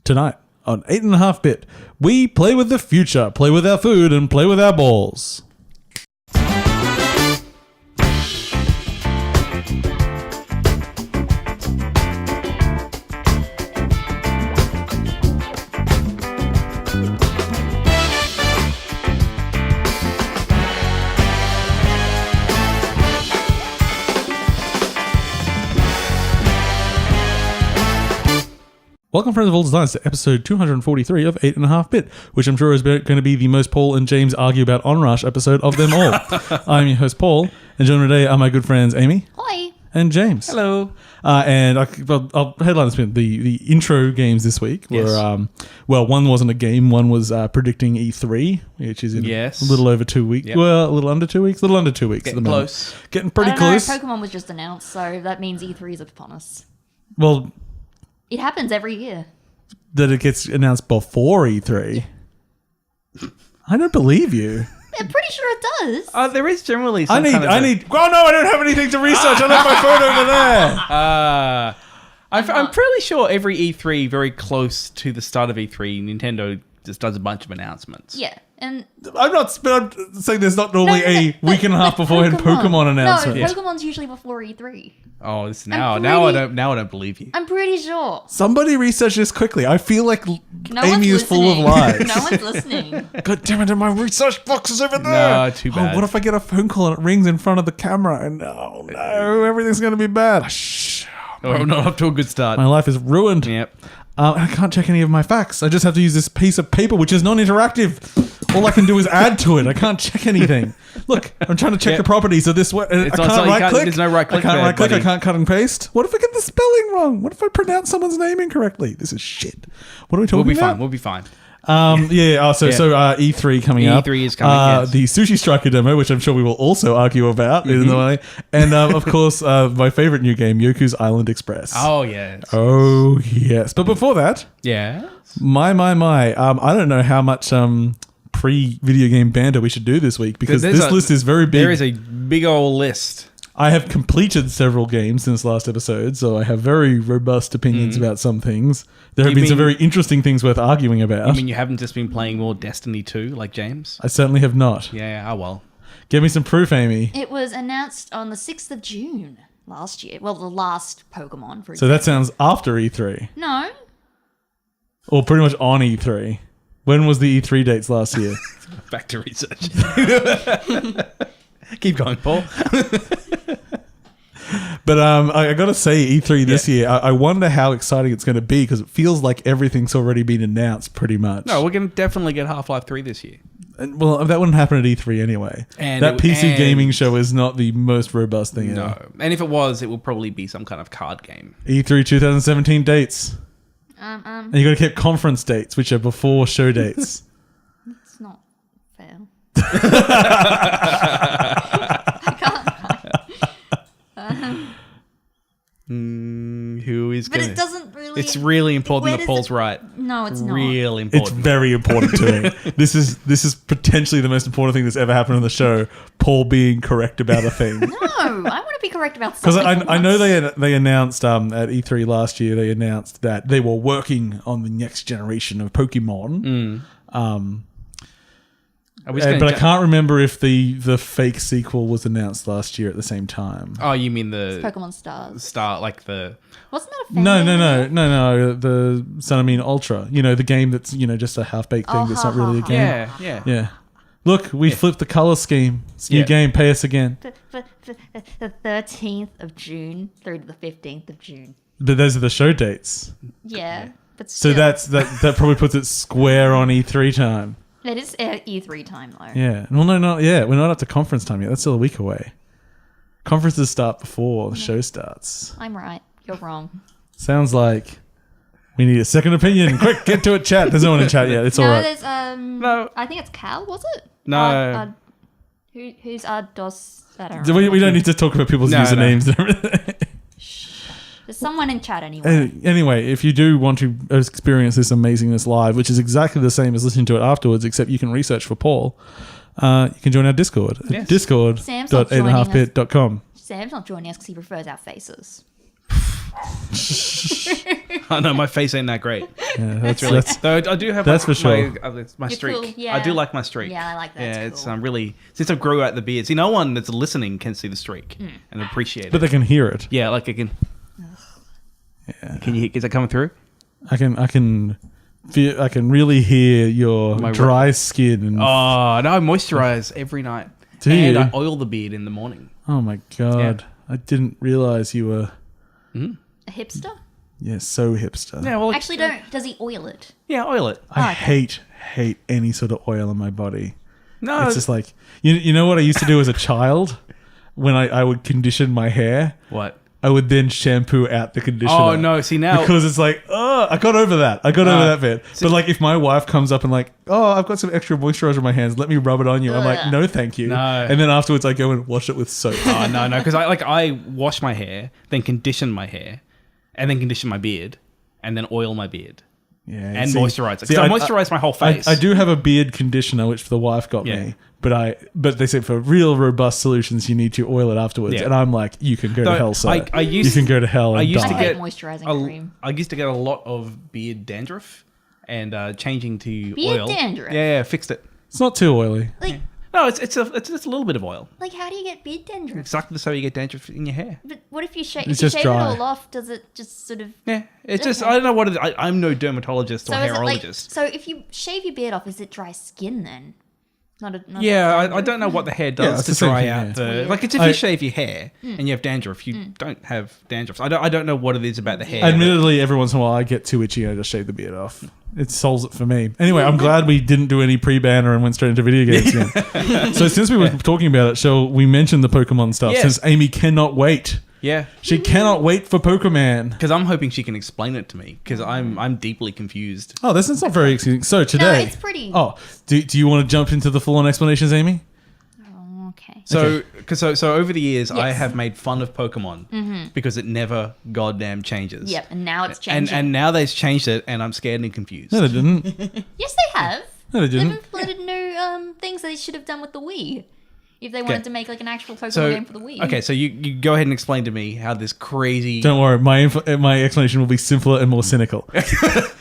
tonight on 8.5-bit. We play with the future, play with our food, and play with our balls. Welcome, friends of all designs, to episode 243 of 8.5-bit, which I'm sure is going to be the most Paul and James argue about Onrush episode of them all. I'm your host, Paul, and joining me today are my good friends Amy. Hi. And James. Hello. And I'll headline this bit. The intro games this week were, one wasn't a game, one was predicting E3, which is in a little over 2 weeks. Yep. Well, a little under 2 weeks. Getting at the close. Getting pretty I don't close. know, Pokemon was just announced, so that means E3 is upon us. Well... It happens every year. That it gets announced before E3. I don't believe you. I'm pretty sure it does. There is generally some I don't have anything to research. I left my phone over there. I'm fairly sure every E3, very close to the start of E3, Nintendo just does a bunch of announcements. Yeah. And I'm saying there's not normally a week and a half beforehand Pokemon announcement. No, Pokemon's usually before E3. Oh, now I don't believe you. I'm pretty sure. Somebody research this quickly. I feel like No Amy is full of lies. No one's listening. God damn it, my research box is over there. No, too bad. Oh, what if I get a phone call and it rings in front of the camera and no, everything's going to be bad. We're not up to a good start. My life is ruined. Yep. I can't check any of my facts. I just have to use this piece of paper, which is non-interactive. All I can do is add to it. I can't check anything. Look, I'm trying to check the properties of this. I can't right-click. There's no right-click. I can't right-click. I can't cut and paste. What if I get the spelling wrong? What if I pronounce someone's name incorrectly? This is shit. What are we talking about? We'll be fine. E3 coming up. E3 is coming, yes. The Sushi Striker demo, which I'm sure we will also argue about in the way. And of course, my favorite new game, Yoku's Island Express. Oh, yes. Oh, yes. But before that, my. I don't know how much pre-video game banter we should do this week because this list is very big. There is a big old list. I have completed several games since last episode, so I have very robust opinions about some things. There have been some very interesting things worth arguing about. You mean you haven't just been playing more Destiny 2 like James? I certainly have not. Yeah, well. Give me some proof, Amy. It was announced on the 6th of June last year. Well, the last Pokemon, for example. So that sounds after E3. No. Or pretty much on E3. When was the E3 dates last year? Back to research. Keep going, Paul. But I got to say, E3 this year, I wonder how exciting it's going to be because it feels like everything's already been announced pretty much. No, we're going to definitely get Half-Life 3 this year. And, well, that wouldn't happen at E3 anyway. And that PC gaming show is not the most robust thing ever. No. And if it was, it will probably be some kind of card game. E3 2017 dates. And you got to keep conference dates, which are before show dates. It's not fair. Who is but gonna... it doesn't really... It's really important that Paul's right. No, it's not. Real important. It's very important to me. This is potentially the most important thing that's ever happened on the show. Paul being correct about a thing. No, I want to be correct about something. Because I know they announced at E3 last year, they announced that they were working on the next generation of Pokemon. But I can't remember if the fake sequel was announced last year at the same time. Oh, you mean the... Pokemon Stars. Like the... Wasn't that a fan? No. The Sun and Moon Ultra. You know, the game that's, just a half-baked thing that's not really a game. Yeah. Look, we flipped the color scheme. It's a new game. Pay us again. The 13th of June through to the 15th of June. But those are the show dates. Yeah, but still. So that probably puts it square on E3 time. It is E3 time, though. Yeah. Well, no, we're not up to conference time yet. That's still a week away. Conferences start before the show starts. I'm right. You're wrong. Sounds like we need a second opinion. Quick, get to it, chat. There's no one in chat yet. It's all right. There's, no. I think it's Cal, was it? No. Who's DOS? I don't know. We don't need to talk about people's usernames and everything. There's someone in chat anyway. Anyway, if you do want to experience this amazingness live, which is exactly the same as listening to it afterwards, except you can research for Paul, you can join our Discord at discord.8.5bit.com. Sam's not joining us because he prefers our faces. I know my face ain't that great. Yeah, Though I do have That's for sure. my You're streak. cool, yeah. I do like my streak. Yeah, I like that. Yeah, It's it's cool. really since I grew out the beard. See, no one that's listening can see the streak and appreciate but it. they can hear it. Yeah, like I can. Yeah. Can you? Is that coming through? I can feel. I can really hear your My dry skin. And, Oh no, I moisturize every night. Do and you? I oil the beard in the morning. oh my god! I didn't realize you were. A hipster? So hipster. Yeah, well, Actually, don't. Does he oil it? Yeah, oil it. I okay. hate any sort of oil on my body. No, It's just like you know what I used to do as a child when I would condition my hair. what? I would then shampoo out the conditioner. Oh no! See now, Because it's like, oh, I got over that. I got over that bit. But like, if my wife comes up and like, oh, I've got some extra moisturizer on my hands, let me rub it on you. I'm like, Ugh. no, thank you. No. And then afterwards, I go and wash it with soap. oh no, because I wash my hair, then condition my hair, and then condition my beard, and then oil my beard Yeah, and see- moisturize it. see, So I moisturize my whole face. I do have a beard conditioner, which the wife got Yeah. me. But they said for real robust solutions, you need to oil it afterwards. Yeah. And I'm like, you can go to Though hell, sir. I used- you can go to hell. And I used I to die. hate get moisturizing cream. I used to get a lot of beard dandruff, and changing to Beard oil. dandruff? Yeah, fixed it. It's not too oily. Like, No, it's a little bit of oil. like, how do you get beard dandruff? Exactly the same way you get dandruff in your hair. But what if you shave? It's If you just shave dry. it all off, does it just sort of? Yeah, it's just Okay. I don't know what it is. I'm no dermatologist or So is it like? hairologist. So if you shave your beard off, is it dry skin then? Not a. Not Yeah, a I don't know what the hair Yeah, does it's to the same dry thing, out yeah. the weird. like. It's if I- you shave your hair and you have dandruff, you don't have dandruff. I don't know what it is about the hair. Admittedly, every once in a while I get too itchy and I just shave the beard off. It solves it for me. Anyway, I'm glad we didn't do any pre-banner and went straight into video games again. So since we were talking about it, shall we mention the Pokemon stuff? Yes. Since Amy cannot wait. Yeah, She cannot wait for Pokemon. because I'm hoping she can explain it to me because I'm deeply confused. Oh, this is not very exciting. So today... it's pretty- Oh, do you want to jump into the full-on explanations, Amy? Okay. So, so over the years, I Yes. have made fun of Pokemon because it never goddamn changes. Yep, and now it's changing. And now they've changed it, and I'm scared and confused. No, they didn't. yes, they have. No, they They've didn't. implemented new things they should have done with the Wii. If they wanted to make like an actual Pokemon So game for the Wii. okay, so you go ahead and explain to me how this crazy. Don't worry, my explanation will be simpler and more cynical.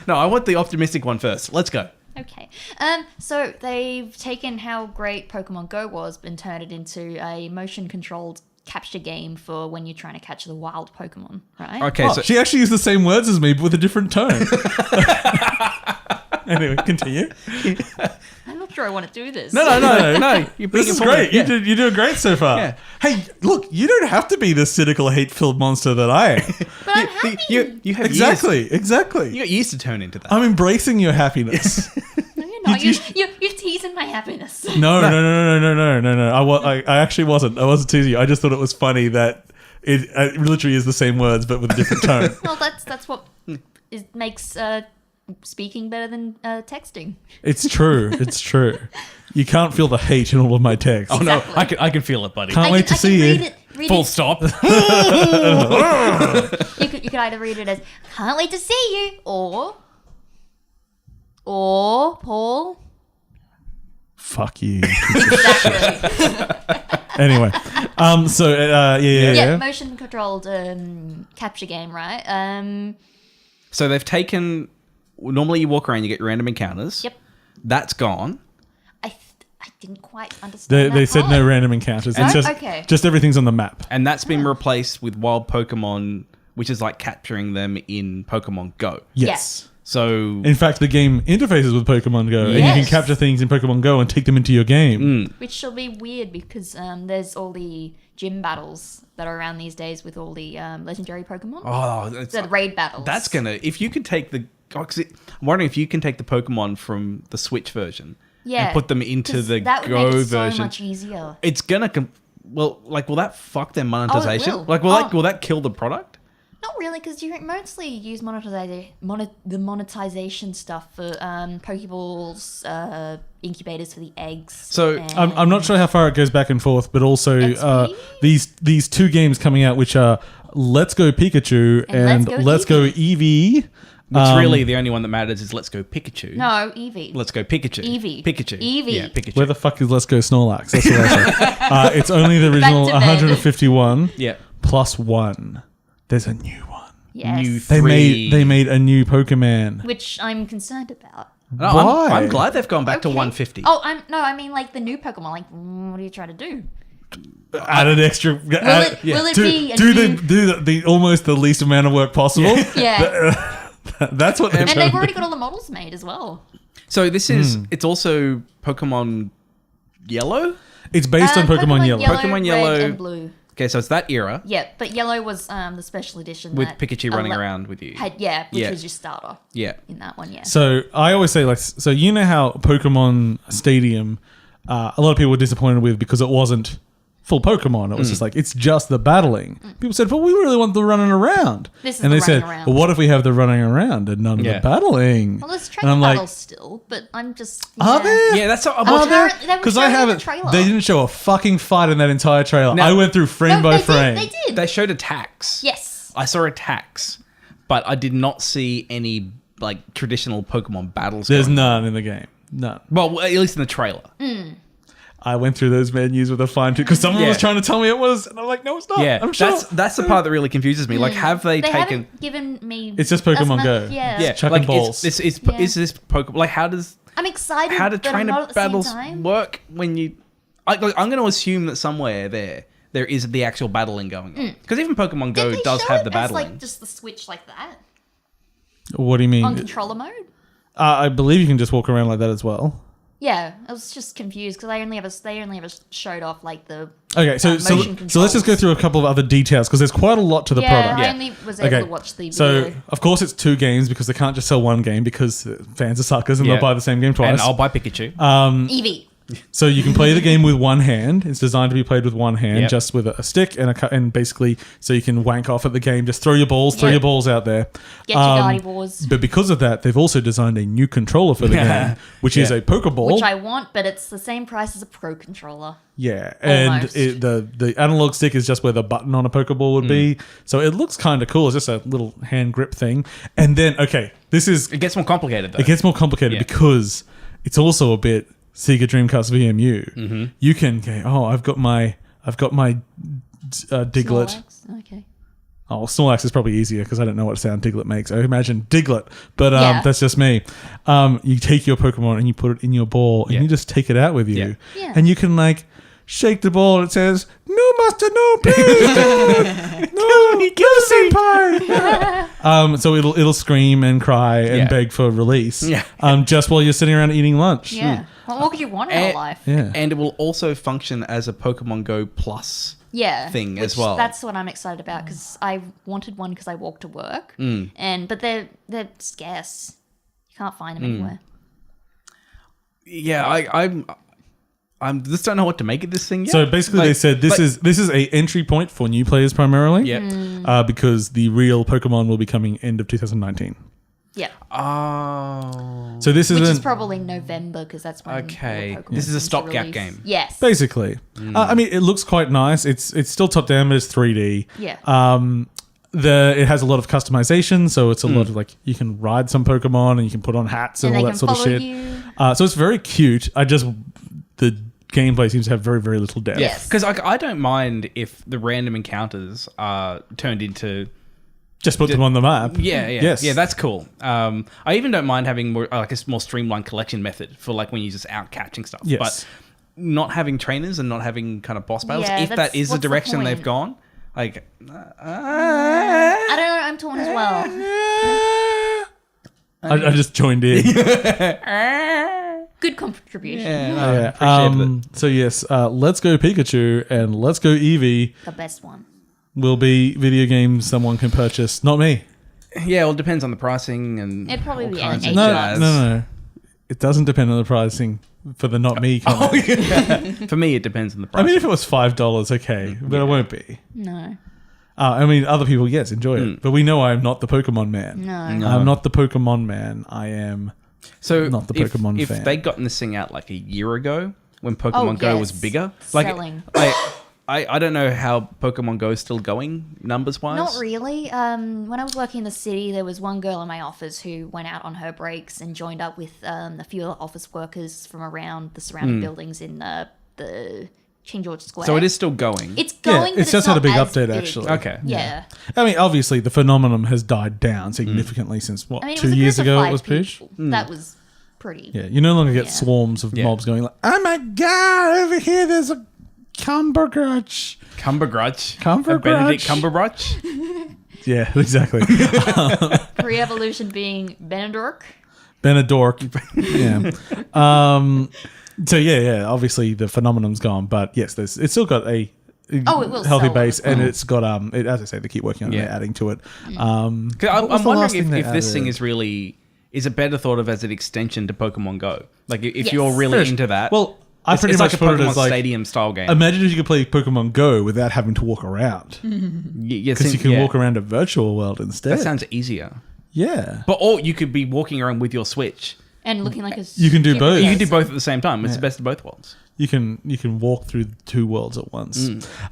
No, I want the optimistic one first. Let's go. Okay. So they've taken how great Pokemon Go was and turned it into a motion-controlled capture game for when you're trying to catch the wild Pokemon, right? Okay, Oh, so she actually used the same words as me, but with a different tone. Anyway, continue. I'm not sure I want to do this. no. You're being This is informative. great. Yeah. You're doing great so far. Yeah. Hey, look, you don't have to be the cynical, hate-filled monster that I am. But I'm happy. You have Exactly. Years, you got years to turn into that. I'm embracing your happiness. No, you're not. You- You're teasing my happiness. No. I actually wasn't. I wasn't teasing you. I just thought it was funny that it literally is the same words but with a different tone. Well, that's what makes speaking better than texting. It's true. It's true. You can't feel the hate in all of my texts. Oh no, Exactly. I can feel it, buddy. Can't wait to see you. Read Full it. stop. You could either read it as "Can't wait to see you" or Paul. Fuck you. Exactly. Anyway, yeah. Motion controlled capture game, right? So they've taken. Normally, you walk around, you get random encounters. Yep. That's gone. I didn't quite understand. They that said part. no random encounters. It's No? just, Okay. just everything's on the map. And that's been replaced with wild Pokemon, which is like capturing them in Pokemon Go. Yes. So In fact, the game interfaces with Pokemon Go, and you can Yes. capture things in Pokemon Go and take them into your game. Which shall be weird because there's all the gym battles that are around these days with all the legendary Pokemon. oh, The raid battles. that's gonna. If you can take the, I'm wondering if you can take the Pokemon from the Switch version and put them into 'cause the that would Go make it version. so much easier. It's gonna. Will that fuck their monetization? will. Like, will that kill the product? Not really, because you mostly use the monetization stuff for Pokeballs, incubators for the eggs. So, I'm not sure how far it goes back and forth, but also XP? these two games coming out, which are Let's Go Pikachu and And Let's Go Eevee. Which really the only one that matters is Let's Go Pikachu. No, Eevee. Let's Go Pikachu. Eevee. Pikachu. Eevee. Yeah, Pikachu. Where the fuck is Let's Go Snorlax? That's what I say. It's only the original Back to bed. 151 Yeah. plus one. There's a new one. Yes. new They three. made a new Pokemon. Which I'm concerned about. No, Why? I'm glad they've gone back to Okay. 150. Oh, I mean like the new Pokemon. Like, what are you trying to do? Add an extra. Will it be a do new- the almost the least amount of work possible? Yeah. That's what they're And trying they've to already got all the models made as well. So this is it's also Pokemon Yellow. It's based on Pokemon Yellow. Pokemon Yellow. Red and Blue. Okay, so it's that era Yeah, but Yellow was the special edition with that Pikachu running around with you. which Yeah. was your starter Yeah. in that one. Yeah. So I always say so you know how Pokemon Stadium, a lot of people were disappointed with because it wasn't full Pokemon. It was just like, it's just the battling. People said, but we really want the running around. This is and the they said, running around. well, what if we have the running around and none of Yeah. the battling? Well, there's And training I'm like, battles still, but I'm just. are there? Yeah, that's what, Oh, well, they were Because I showing in the haven't. trailer. They didn't show a fucking fight in that entire trailer. No. I went through frame No, by they frame. Did, they did. they showed attacks. Yes. I saw attacks, but I did not see any like traditional Pokemon battles. There's going none in the game. None. Well, at least in the trailer. I went through those menus with a fine tooth because someone Yeah. was trying to tell me it was, and I'm like, no, it's not. Yeah, I'm sure. that's the part that really confuses me. Like, have they, They taken? haven't given me. It's just as Pokemon much- Go. Yeah. Yeah, chucking like balls. Is Yeah. this Pokemon? Like, how do I'm excited. but I'm trainer not at the battles same time. work when you? I'm going to assume that somewhere there is the actual battling going on because even Pokemon Go Did they does show have it the as, battling. like just the switch like that What do you mean? on controller mode? I believe you can just walk around like that as well. Yeah, I was just confused because they only ever showed off like the Okay, so motion so let's just go controls. through a couple of other details because there's quite a lot to the yeah, product. I only was able to watch the So video. of course it's 2 games because they can't just sell one game because fans are suckers and Yeah. they'll buy the same game twice. and I'll buy Pikachu. Eevee. So you can play the game with one hand. It's designed to be played with one hand, Yep. just with a stick and basically so you can wank off at the game. Just throw your balls out there. Get your Gardevoirs. But because of that, they've also designed a new controller for the game, which is Yeah. a Pokeball. Which I want, but it's the same price as a Pro controller. Yeah, and Almost. the analog stick is just where the button on a Pokeball would be. So it looks kind of cool. It's just a little hand grip thing. And then, okay, It gets more complicated though. it gets more complicated Yeah. because it's also a bit Sega Dreamcast VMU. Mm-hmm. You can go, I've got my Diglett. Snorlax? Okay. Oh, Snorlax is probably easier because I don't know what sound Diglett makes. I imagine Diglett, but Yeah. that's just me. You take your Pokemon and you put it in your ball and Yeah. you just take it out with you. Yeah. Yeah. And you can like shake the ball and it says, no master, no please, dude. no senpai. So it'll scream and cry and Yeah. beg for release. Yeah. Just while you're sitting around eating lunch. Yeah. Well, what could you want in And- your life? Yeah. And it will also function as a Pokemon Go Plus. Yeah, thing as which well. That's what I'm excited about because I wanted one because I walk to work, but they're scarce. You can't find them anywhere. Yeah, I'm just don't know what to make of this thing yet. So basically, Like- they said this is a entry point for new players primarily. Yeah. Because the real Pokemon will be coming end of 2019. Yeah, Oh. So this which is isn't probably November because that's when. Okay. all Pokemon This is a seems to stopgap release. game. Yes. basically. I mean, it looks quite nice. It's still top down, but it's 3D. Yeah. It has a lot of customization, so it's a lot of like you can ride some Pokemon and you can put on hats and And all they that can sort of follow shit. you. So it's very cute. The gameplay seems to have very, very little depth. Yes. Because I don't mind if the random encounters are turned into. Just put them on the map. Yeah. Yes. Yeah, that's cool. I even don't mind having more like a more streamlined collection method for like when you're just out catching stuff. Yes. But not having trainers and not having kind of boss battles, Yeah, if that that's- is the what's the direction they've point? gone, like. I don't know. I'm torn as well. I just joined in. Good contribution. Yeah, appreciate it. So yes, Let's Go Pikachu and Let's Go Eevee The best one. will be video games someone can purchase. Not me. Yeah, well, it depends on the pricing and It'd probably all be kinds an of No, jazz. no. It doesn't depend on the pricing for the not me comment. For me, it depends on the I price. mean, if it was $5, okay, but it won't be. No. I mean, other people, yes, enjoy it, but we know I'm not the Pokemon man. No. I'm not the Pokemon man. I am. so not the if, Pokemon if fan. they'd gotten this thing out like a year ago when Pokemon Go was yes. bigger, Selling. I don't know how Pokemon Go is still going numbers wise. Not really. When I was working in the city, there was one girl in my office who went out on her breaks and joined up with a few other office workers from around the surrounding buildings in the King George Square. So it is still going. It's going, but it's just had not a big as update, big. actually. Okay. Yeah. I mean, obviously, the phenomenon has died down significantly since, what, I mean, it 2 was a years group of ago it 5 was pitched? people. That was pretty. Yeah, you no longer get Yeah. swarms of mobs going like, oh my god, over here there's a Cumbergrudge. Cumbergrudge. Benedict Cumberbatch. Yeah, exactly. Pre-evolution being Benedork. Benedork. Yeah. So yeah, obviously the phenomenon's gone, but yes, it's still got a It will healthy sell base, over and time. it's got as I say, they keep working on it, they're adding to it. 'Cause What was I'm the last wondering thing they if this added? thing is really is it better thought of as an extension to Pokemon Go? Like if Yes. you're really into that. Well, I it's, pretty it's much like a put it Pokemon as like Stadium style game. imagine if you could play Pokemon Go without having to walk around, because you can walk around a virtual world instead. That sounds easier. Yeah. But or you could be walking around with your Switch. And looking like a You can do super both. You can person. do both at the same time. It's the best of both worlds. You can walk through 2 worlds at once.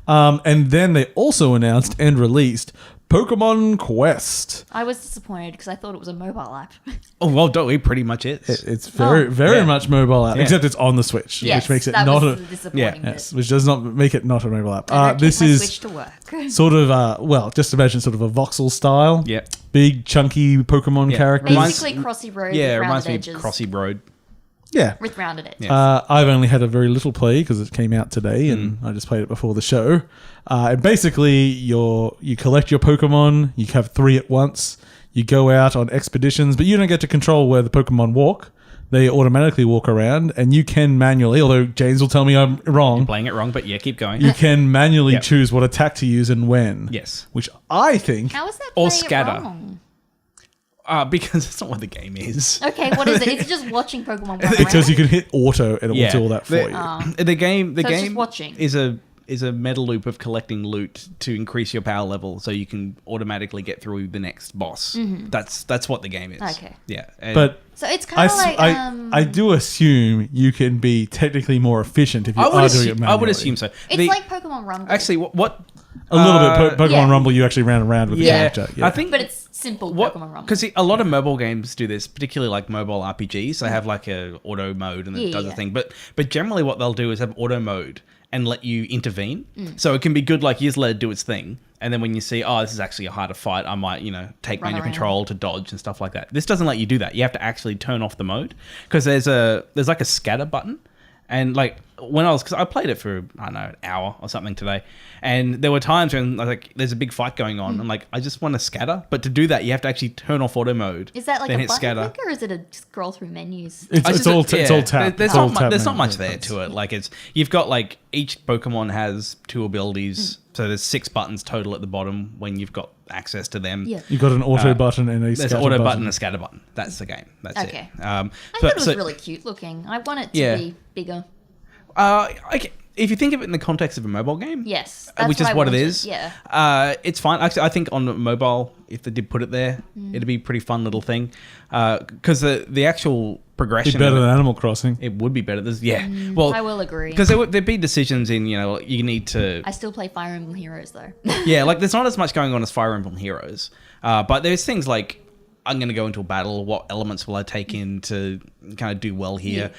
And then they also announced and released Pokemon Quest. I was disappointed because I thought it was a mobile app. Oh well, don't we? Pretty much is. It's very Yeah. much mobile app, Yeah. except it's on the Switch, Yes, which makes it that not was a the disappointing bit. yes, which does not make it not a mobile app. And I This take my is Switch to work. sort of well, just imagine sort of a voxel style. Yeah. Big chunky Pokemon Yeah. characters. Reminds- Basically, Crossy Road Yeah, it with reminds rounded me edges. of Crossy Road. Yeah. With rounded edges. Yeah. I've only had a very little play because it came out today, and I just played it before the show. And basically, you collect your Pokemon. You have 3 at once. You go out on expeditions, but you don't get to control where the Pokemon walk. They automatically walk around, and you can manually. Although James will tell me I'm wrong. Playing it wrong, but yeah, keep going. You can manually Yep. choose what attack to use and when. Yes. Which I think. How is that Or playing it scatter. wrong? Because that's not what the game is. Okay, what is it? It's just watching Pokemon walk It says around? you can hit auto, and it will do all that for you. The game, So it's just watching. is a meta loop of collecting loot to increase your power level, so you can automatically get through the next boss. That's what the game is. Okay. Yeah. And But So it's kind of like... I do assume you can be technically more efficient if you are doing it manually. I would assume so. It's like Pokemon Rumble. Actually, what A little bit. Pokemon Yeah. Rumble, you actually ran around with the yeah, character. Yeah. I think But it's simple Pokemon Rumble. because a lot of mobile games do this, particularly like mobile RPGs. They have like a auto mode and it does a Yeah. thing. But generally, what they'll do is have auto mode and let you intervene. So it can be good, like you just let it do its thing, and then when you see, oh, this is actually a harder fight, I might, take Run manual around. control to dodge and stuff like that. This doesn't let you do that. You have to actually turn off the mode because there's like a scatter button. And like because I played it for, I don't know, an hour or something today. And there were times when like there's a big fight going on and like, I just want to scatter. But to do that, you have to actually turn off auto mode. Is that like then a hit button click or is it a scroll through menus? it's all tap. There's It's all not, tap there's not menu. much there to it. Like you've got like each Pokemon has 2 abilities. So there's 6 buttons total at the bottom when you've got access to them. Yeah. You've got an auto button and a There's scatter an auto button button. and a scatter button. That's the game. That's Okay. it. I thought it was really cute looking. I want it to be bigger. If you think of it in the context of a mobile game, Yes. That's which is I what it wanted. is, Yeah. it's fine. Actually, I think on mobile, if they did put it there, it'd be a pretty fun little thing. Because the actual progression, Be better of than it, Animal Crossing. it would be better. Well, I will agree. because there'd be decisions in, you need to, I still play Fire Emblem Heroes though. yeah, like there's not as much going on as Fire Emblem Heroes, but there's things like, I'm going to go into a battle. What elements will I take in to kind of do well here?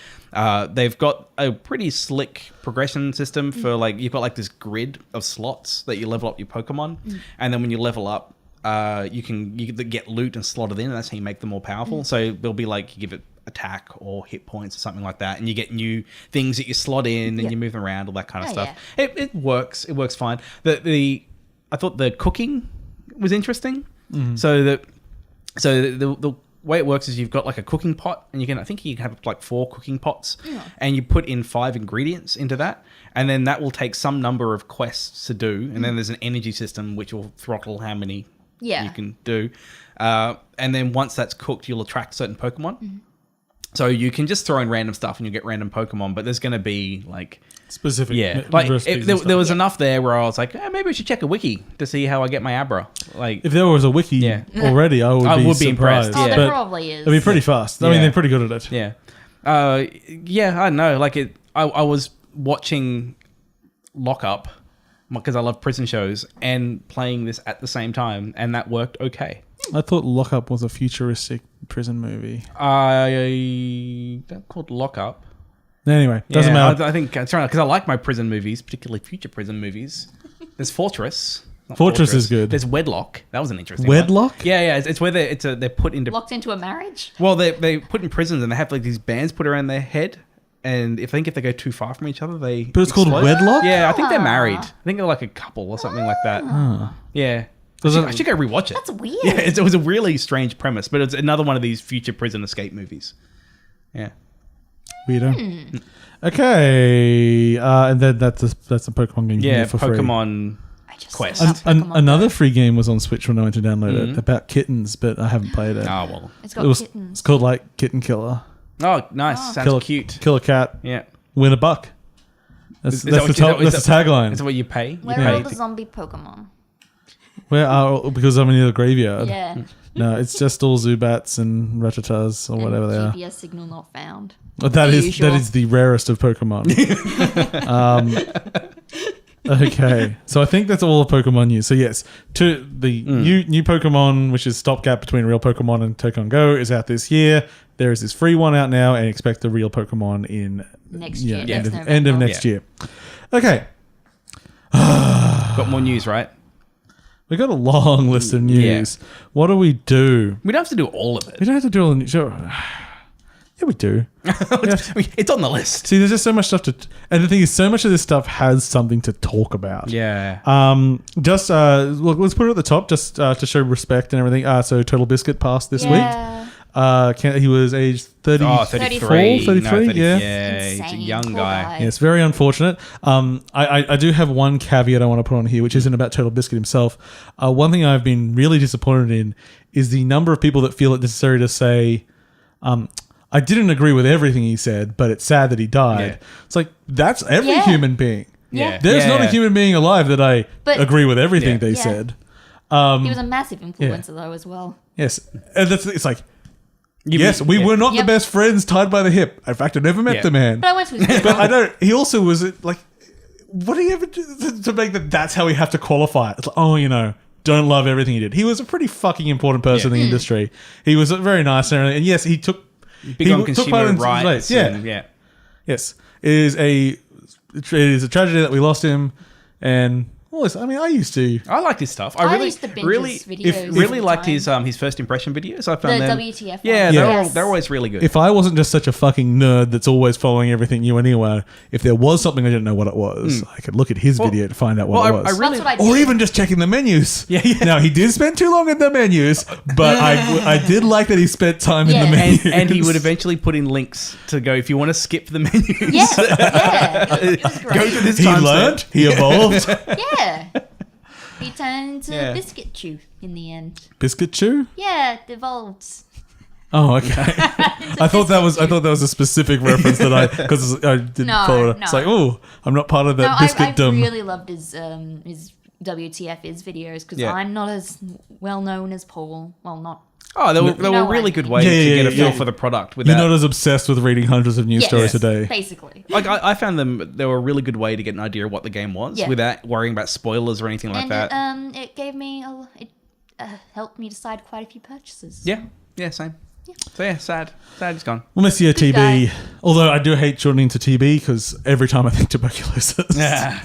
They've got a pretty slick progression system for like, you've got like this grid of slots that you level up your Pokemon. And then when you level up, you can get loot and slot it in, and that's how you make them more powerful. So there'll be like, you give it attack or hit points or something like that, and you get new things that you slot in and you move them around, all that kind of stuff. Yeah. It works fine. I thought the cooking was interesting. So the way it works is you've got like a cooking pot, and I think you can have like 4 cooking pots, and you put in 5 ingredients into that, and then that will take some number of quests to do, and then there's an energy system which will throttle how many you can do, and then once that's cooked, you'll attract certain Pokemon. So you can just throw in random stuff and you get random Pokemon, but there's going to be like Specific. like recipes and there stuff. was enough there where I was like, maybe we should check a wiki to see how I get my Abra. Like If there was a wiki already, I would be impressed. surprised. Oh, there But probably is. it'd be pretty fast. I mean, they're pretty good at it. Yeah. I don't know. Like I was watching Lock Up because I love prison shows and playing this at the same time, and that worked okay. I thought Lock Up was a futuristic prison movie. That's called Lock Up. Anyway, doesn't matter. I think it's right because I like my prison movies, particularly future prison movies. There's Fortress. Not Fortress is good. There's Wedlock. That was an interesting Wedlock? one. Yeah. It's where they're put into Locked into a marriage? well they put in prisons and they have like these bands put around their head, and if they go too far from each other, they. But it's called explode. Wedlock? Yeah, I think they're married. I think they're like a couple or something like that. Yeah. I should go rewatch it. That's weird. Yeah, it was a really strange premise, but it's another one of these future prison escape movies. Yeah. Weirdo. Okay. And then that's a Pokemon game. Yeah, for free. Pokemon I just Quest. love Pokemon Another Go. free game was on Switch when I went to download it about kittens, but I haven't played it. Oh, well. It's It got was, kittens. it's called like Kitten Killer. Oh, nice. Sounds Kill a, cute. Kill a cat, Yeah. win a buck. That's Is the that tagline. Is that what you pay? You Where pay are all to- the zombie Pokemon? Where are because I'm in the graveyard. Yeah. No, it's just all Zubats and Rattatas or whatever they are. GPS signal not found. But that The is usual. that is the rarest of Pokemon. Okay, so I think that's all the Pokemon news. So yes, to the new Pokemon, which is stopgap between real Pokemon and Pokemon Go, is out this year. There is this free one out now, and expect the real Pokemon in Next year. end, Next of, November. end of next year. Okay, Got more news, right? we got a long list of news. What do we do? We don't have to do all of it. We don't have to do all the news. Sure. Yeah, we do. It's on the list. See, there's just so much stuff to, and the thing is, so much of this stuff has something to talk about. Yeah. Just let's put it at the top, just to show respect and everything. So Total Biscuit passed this week. He was aged 30, 33. 33, yeah. Yeah, he's a Insane. young Poor guy. Yeah, it's very unfortunate. I do have one caveat I want to put on here, which isn't about Total Biscuit himself. One thing I've been really disappointed in is the number of people that feel it necessary to say, I didn't agree with everything he said, but it's sad that he died. Yeah. It's like, that's every Yeah. human being. Yeah. There's not a human being alive that I But- agree with everything they Yeah. said. He was a massive influencer though as well. Yes. And it's like, You yes, mean- we yeah. were not the Yep. best friends tied by the hip. In fact, I never met Yeah. the man. But I went to his But I don't. He also was like, what do you ever do to make that? That's how we have to qualify it. It's like, oh, don't love everything he did. He was a pretty fuking important person in the industry. He was very nice and everything. And yes, he took Big he on took consumer part in rights. Yeah, And, yeah. yes. It is a tragedy that we lost him. And well, listen, I mean, I used to. I liked his stuff. I used to binge really, his videos really all the liked time. his first impression videos. I The found them. WTF Yeah, ones. they're always really good. If I wasn't just such a fucking nerd that's always following everything new anywhere, if there was something I didn't know what it was, I could look at his video to find out what it was. That's what I did. Or even just checking the menus. Yeah. Now, he did spend too long in the menus, but I did like that he spent time in Yeah. the menus. and he would eventually put in links to go if you want to skip the menus. Yeah. It was great. Go to this He time learned, he evolved. Yeah. He turned into Yeah. Biscuit Chew in the end. Biscuit Chew? Yeah, it evolved. Oh, okay. I thought that was a specific reference that because I didn't No, follow it. no. It's like, oh, I'm not part of that No, I biscuit-dom. really loved his WTF is videos because Yeah. I'm not as well known as Paul. Well, not. Oh, they were You know really what I good mean. ways Yeah, to yeah, get a yeah, feel yeah. for the product. You're Without, not as obsessed with reading hundreds of news Yes, stories a day. basically. like I found they were a really good way to get an idea of what the game was Yeah. without worrying about spoilers or anything like And that. it gave me it helped me decide quite a few purchases. Yeah, same. So yeah, sad he's gone. We'll miss you, Good TB. guy. Although I do hate shortening to TB because every time I think tuberculosis. Yeah.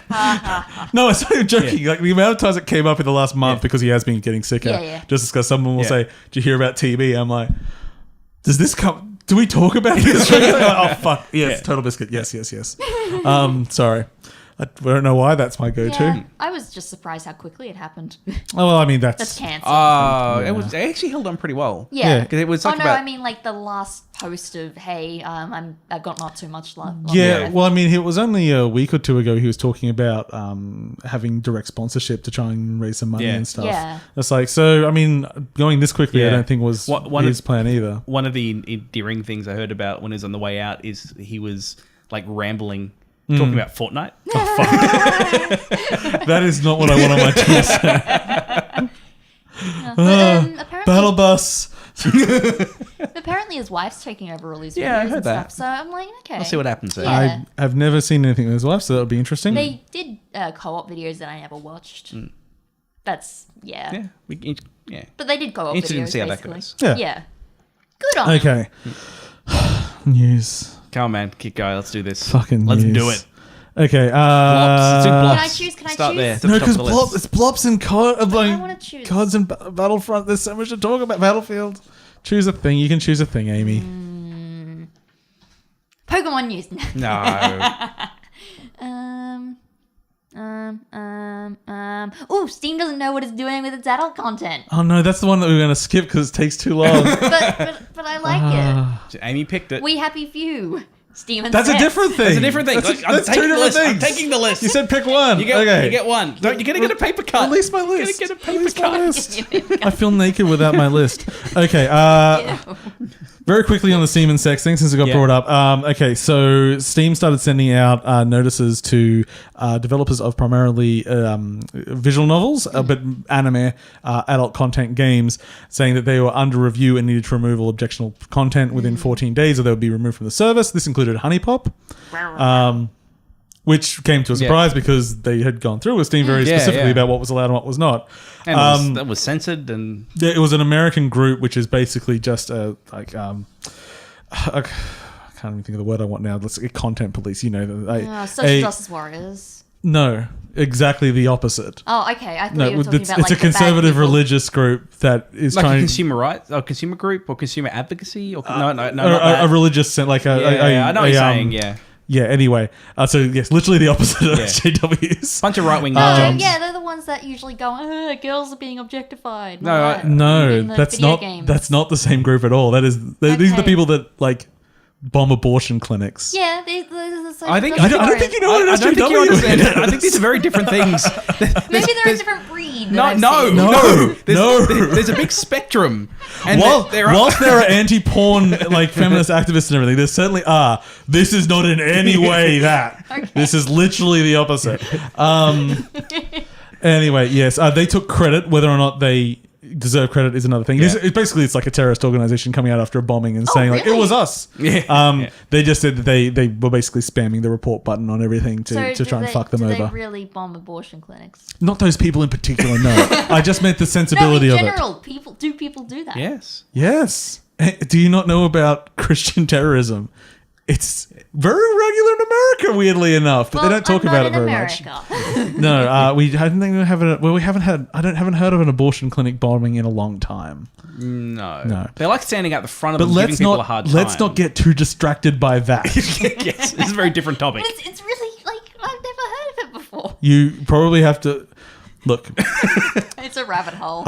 No, it's not even joking. Like the amount of times it came up in the last month because he has been getting sicker. Yeah. Just because someone will Yeah. say, "Did you hear about TB?" I'm like, "Does this come? Do we talk about this?" Oh fuck! Yes, Yeah. Total Biscuit. Yes. Sorry, I don't know why that's my go-to. Yeah, I was just surprised how quickly it happened. Oh well, I mean That's that's cancer. It actually held on pretty well. Yeah, because it was like oh no, about- I mean like the last post of hey, I've got not too much left. yeah. Well, I mean, it was only a week or two ago he was talking about having direct sponsorship to try and raise some money Yeah. and stuff. Yeah. It's like so. I mean, going this quickly, I Yeah. don't think was One his of- plan either. One of the endearing things I heard about when he was on the way out is he was like rambling, talking about Fortnite. That is not what I want on my T-shirt. Apparently, Battle bus. apparently his wife's taking over all these videos Yeah, I heard and that. stuff. So I'm like, okay. We'll see what happens there. Yeah. I have never seen anything with his wife, so that would be interesting. They did co-op videos that I never watched. That's Yeah, yeah. But they did co-op Interesting videos to see how that basically. goes. Yeah. Yeah. Good on them. Okay. News. Come on, man. Keep going. Let's do this. Fucking Let's yes. do it. Okay. Blops. It's in Blops. Can I Start choose? there. It's at No, the top because of the list. it's Blops and I wanna choose. Cards and Battlefront. There's so much to talk about. Battlefield. Choose a thing. You can choose a thing, Amy. Pokemon news. No. Oh, Steam doesn't know what it's doing with its adult content. Oh no, that's the one that we're going to skip because it takes too long. But I like it. Amy picked it. We Happy Few. Steam and That's a Steps. different thing. That's a different thing. That's two different things. I'm taking the list. You said pick one. You get, okay. you get one. Don't, you're going to get a paper cut. Release my list. You're going to get a Release paper my cut. list. I feel naked without my list. Okay. Very quickly on the Steam and sex thing, since it got brought up. Okay, so Steam started sending out notices to developers of primarily visual novels, but anime, adult content games, saying that they were under review and needed to remove all objectionable content within 14 days or they would be removed from the service. This included Honey Pop. Which came to a surprise because they had gone through with Steam very specifically about what was allowed and what was not. And that was censored and... It was an American group, which is basically just I can't even think of the word I want now. Let's content police, Social justice warriors. No, exactly the opposite. Oh, okay. I thought you were talking about it's like a conservative the bad people. religious group that is like trying... a consumer rights, or consumer group, or consumer advocacy, or no, a religious, like I know what you're saying, yeah. Yeah, anyway. So, yes, literally the opposite of SJWs. Bunch of right-wing jobs. Yeah, they're the ones that usually go, girls are being objectified. No, that's not the same group at all. These are the people that, like, bomb abortion clinics. Yeah, these are the I don't think you know what an SJW is. I don't think you understand it. I think these are very different things. Maybe they're a different breed. No. There's a big spectrum. And whilst there are anti-porn like feminist activists and everything, there certainly are. This is not in any way that. Okay. This is literally the opposite. Anyway, yes, they took credit. Whether or not they deserve credit is another thing. Yeah. It's like a terrorist organization coming out after a bombing and saying like it was us. Yeah. They just said that they were basically spamming the report button on everything to try and fuck them over. Do they really bomb abortion clinics? Not those people in particular, no. I just meant the sensibility in of it. general, people do that? Yes. Yes. Do you not know about Christian terrorism? It's very regular in America, weirdly enough, but they don't talk about it very much. No, I haven't heard of an abortion clinic bombing in a long time. No. They like standing out the front of them, But giving people a hard time. let's not get too distracted by that. Yes, it's a very different topic. But it's really like I've never heard of it before. You probably have to look. It's a rabbit hole.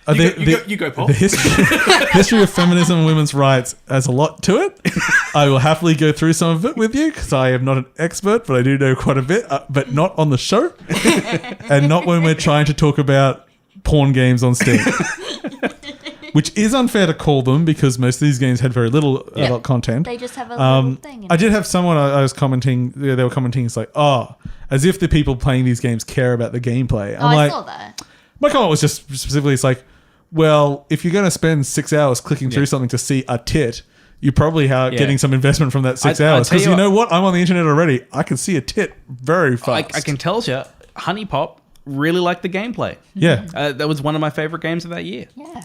You go, Paul. The history of feminism and women's rights has a lot to it. I will happily go through some of it with you because I am not an expert, but I do know quite a bit, but not on the show and not when we're trying to talk about porn games on Steam. Which is unfair to call them because most of these games had very little adult content. They just have a little thing. I did have someone I was commenting, they were commenting, it's like, as if the people playing these games care about the gameplay. I saw that. My comment was just specifically, it's like, well, if you're going to spend 6 hours clicking through something to see a tit, you probably are getting some investment from that 6 hours. Because you know what? I'm on the internet already. I can see a tit very fast. I can tell you, Honey Pop really liked the gameplay. Yeah. That was one of my favorite games of that year. Yeah.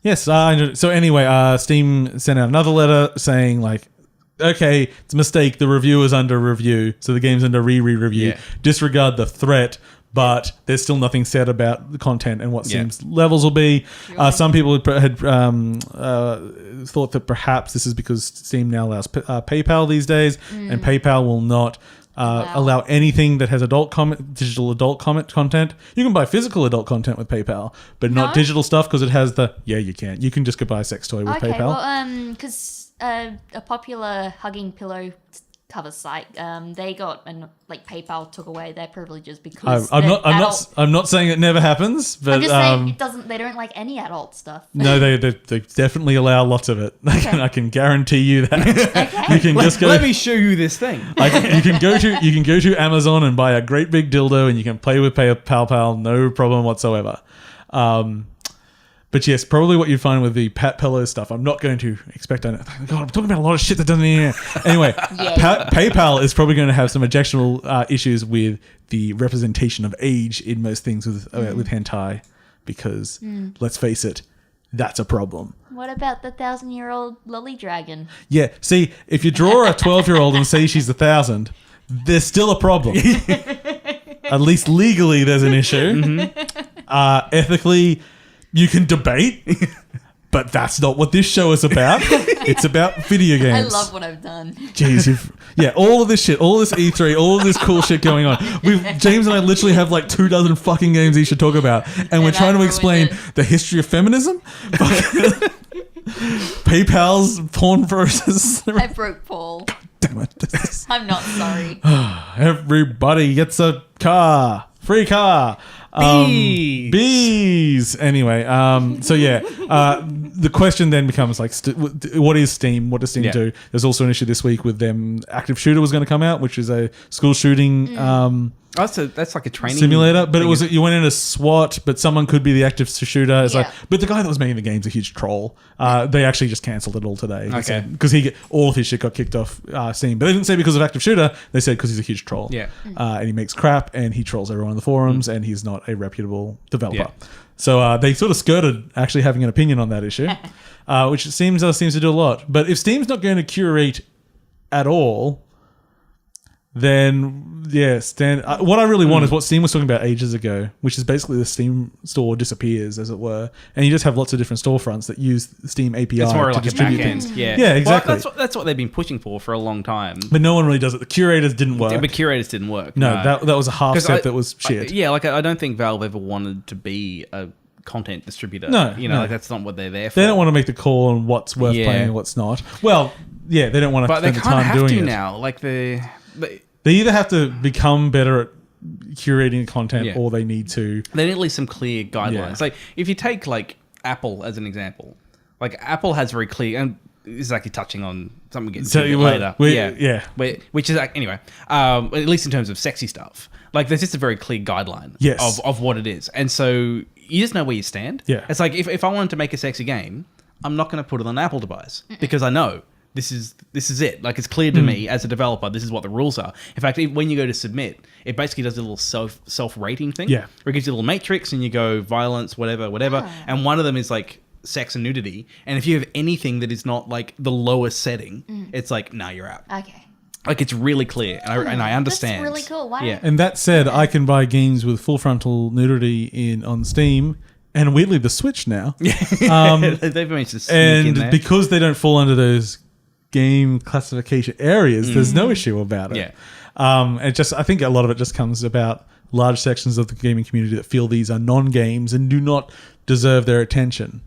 Yes. So anyway, Steam sent out another letter saying like, okay, it's a mistake. The review is under review. So the game's under re-review. Yeah. Disregard the threat. But there's still nothing said about the content and what Steam's levels will be. Sure. Some people had thought that perhaps this is because Steam now allows PayPal these days, and PayPal will not allow anything that has digital adult content. You can buy physical adult content with PayPal, but not digital stuff because it has you can. You can just go buy a sex toy with PayPal. Well, because a popular hugging pillow cover site, they got PayPal took away their privileges because I'm not saying it never happens, but I'm just saying it doesn't. They don't like any adult stuff. No, they definitely allow lots of it. Okay. I can guarantee you that. Okay. You can just go. Let me show you this thing. You can go to Amazon and buy a great big dildo, and you can play with PayPal, no problem whatsoever. But yes, probably what you find with the Pat Pillow stuff. I'm not going to expect. God, I'm talking about a lot of shit that doesn't need. Anyway, PayPal is probably going to have some objectionable issues with the representation of age in most things with hentai, because let's face it, that's a problem. What about the 1,000-year-old lolly dragon? Yeah. See, if you draw a 12-year-old and say she's 1,000, there's still a problem. At least legally, there's an issue. Ethically, you can debate, but that's not what this show is about. It's about video games. I love what I've done. Jeez, all of this shit, all this E3, all of this cool shit going on. James and I literally have like 24 fucking games each to talk about, and we're trying to explain the history of feminism, PayPal's porn process. I broke Paul. Damn it! I'm not sorry. Everybody gets a car, free car. Bees. Anyway, so yeah, the question then becomes like, what is Steam? What does Steam do? There's also an issue this week with them. Active Shooter was going to come out, which is a school shooting that's like a training simulator. But it was you went in as SWAT, but someone could be the active shooter. It's like, but the guy that was making the game's a huge troll. They actually just cancelled it all today. Okay, because all of his shit got kicked off Steam. But they didn't say because of active shooter. They said because he's a huge troll. Yeah, and he makes crap and he trolls everyone on the forums and he's not a reputable developer. Yeah. So they sort of skirted actually having an opinion on that issue, which seems to do a lot. But if Steam's not going to curate at all, then what I really want is what Steam was talking about ages ago, which is basically the Steam store disappears, as it were, and you just have lots of different storefronts that use the Steam API it's more to like distribute a things. Yeah, exactly. Well, that's what they've been pushing for a long time. But no one really does it. The curators didn't work. But curators didn't work. No, that was a half step that was shit. I don't think Valve ever wanted to be a content distributor. No, like that's not what they're there for. They don't want to make the call on what's worth playing and what's not. Well, they don't want to spend the time doing it. But they kind of have to now. Like they either have to become better at curating content or they need to. They need at least some clear guidelines. Like if you take like Apple as an example, like Apple has very clear, and this is actually touching on something we get into later. Which is anyway, at least in terms of sexy stuff. Like there's just a very clear guideline of what it is, and so you just know where you stand. Yeah, it's like if I wanted to make a sexy game, I'm not going to put it on an Apple device because I know. This is it. Like it's clear to me as a developer. This is what the rules are. In fact, when you go to submit, it basically does a little self-rating thing. Yeah, where it gives you a little matrix, and you go violence, whatever. And one of them is like sex and nudity. And if you have anything that is not like the lowest setting, it's like, nah, you're out. Okay. Like it's really clear, and I understand. That's really cool. Wow. Yeah. And that said, I can buy games with full frontal nudity on Steam. And weirdly, the Switch now. They've managed to sneak in there. Because they don't fall under those game classification areas, there's no issue about it. I think a lot of it just comes about large sections of the gaming community that feel these are non-games and do not deserve their attention.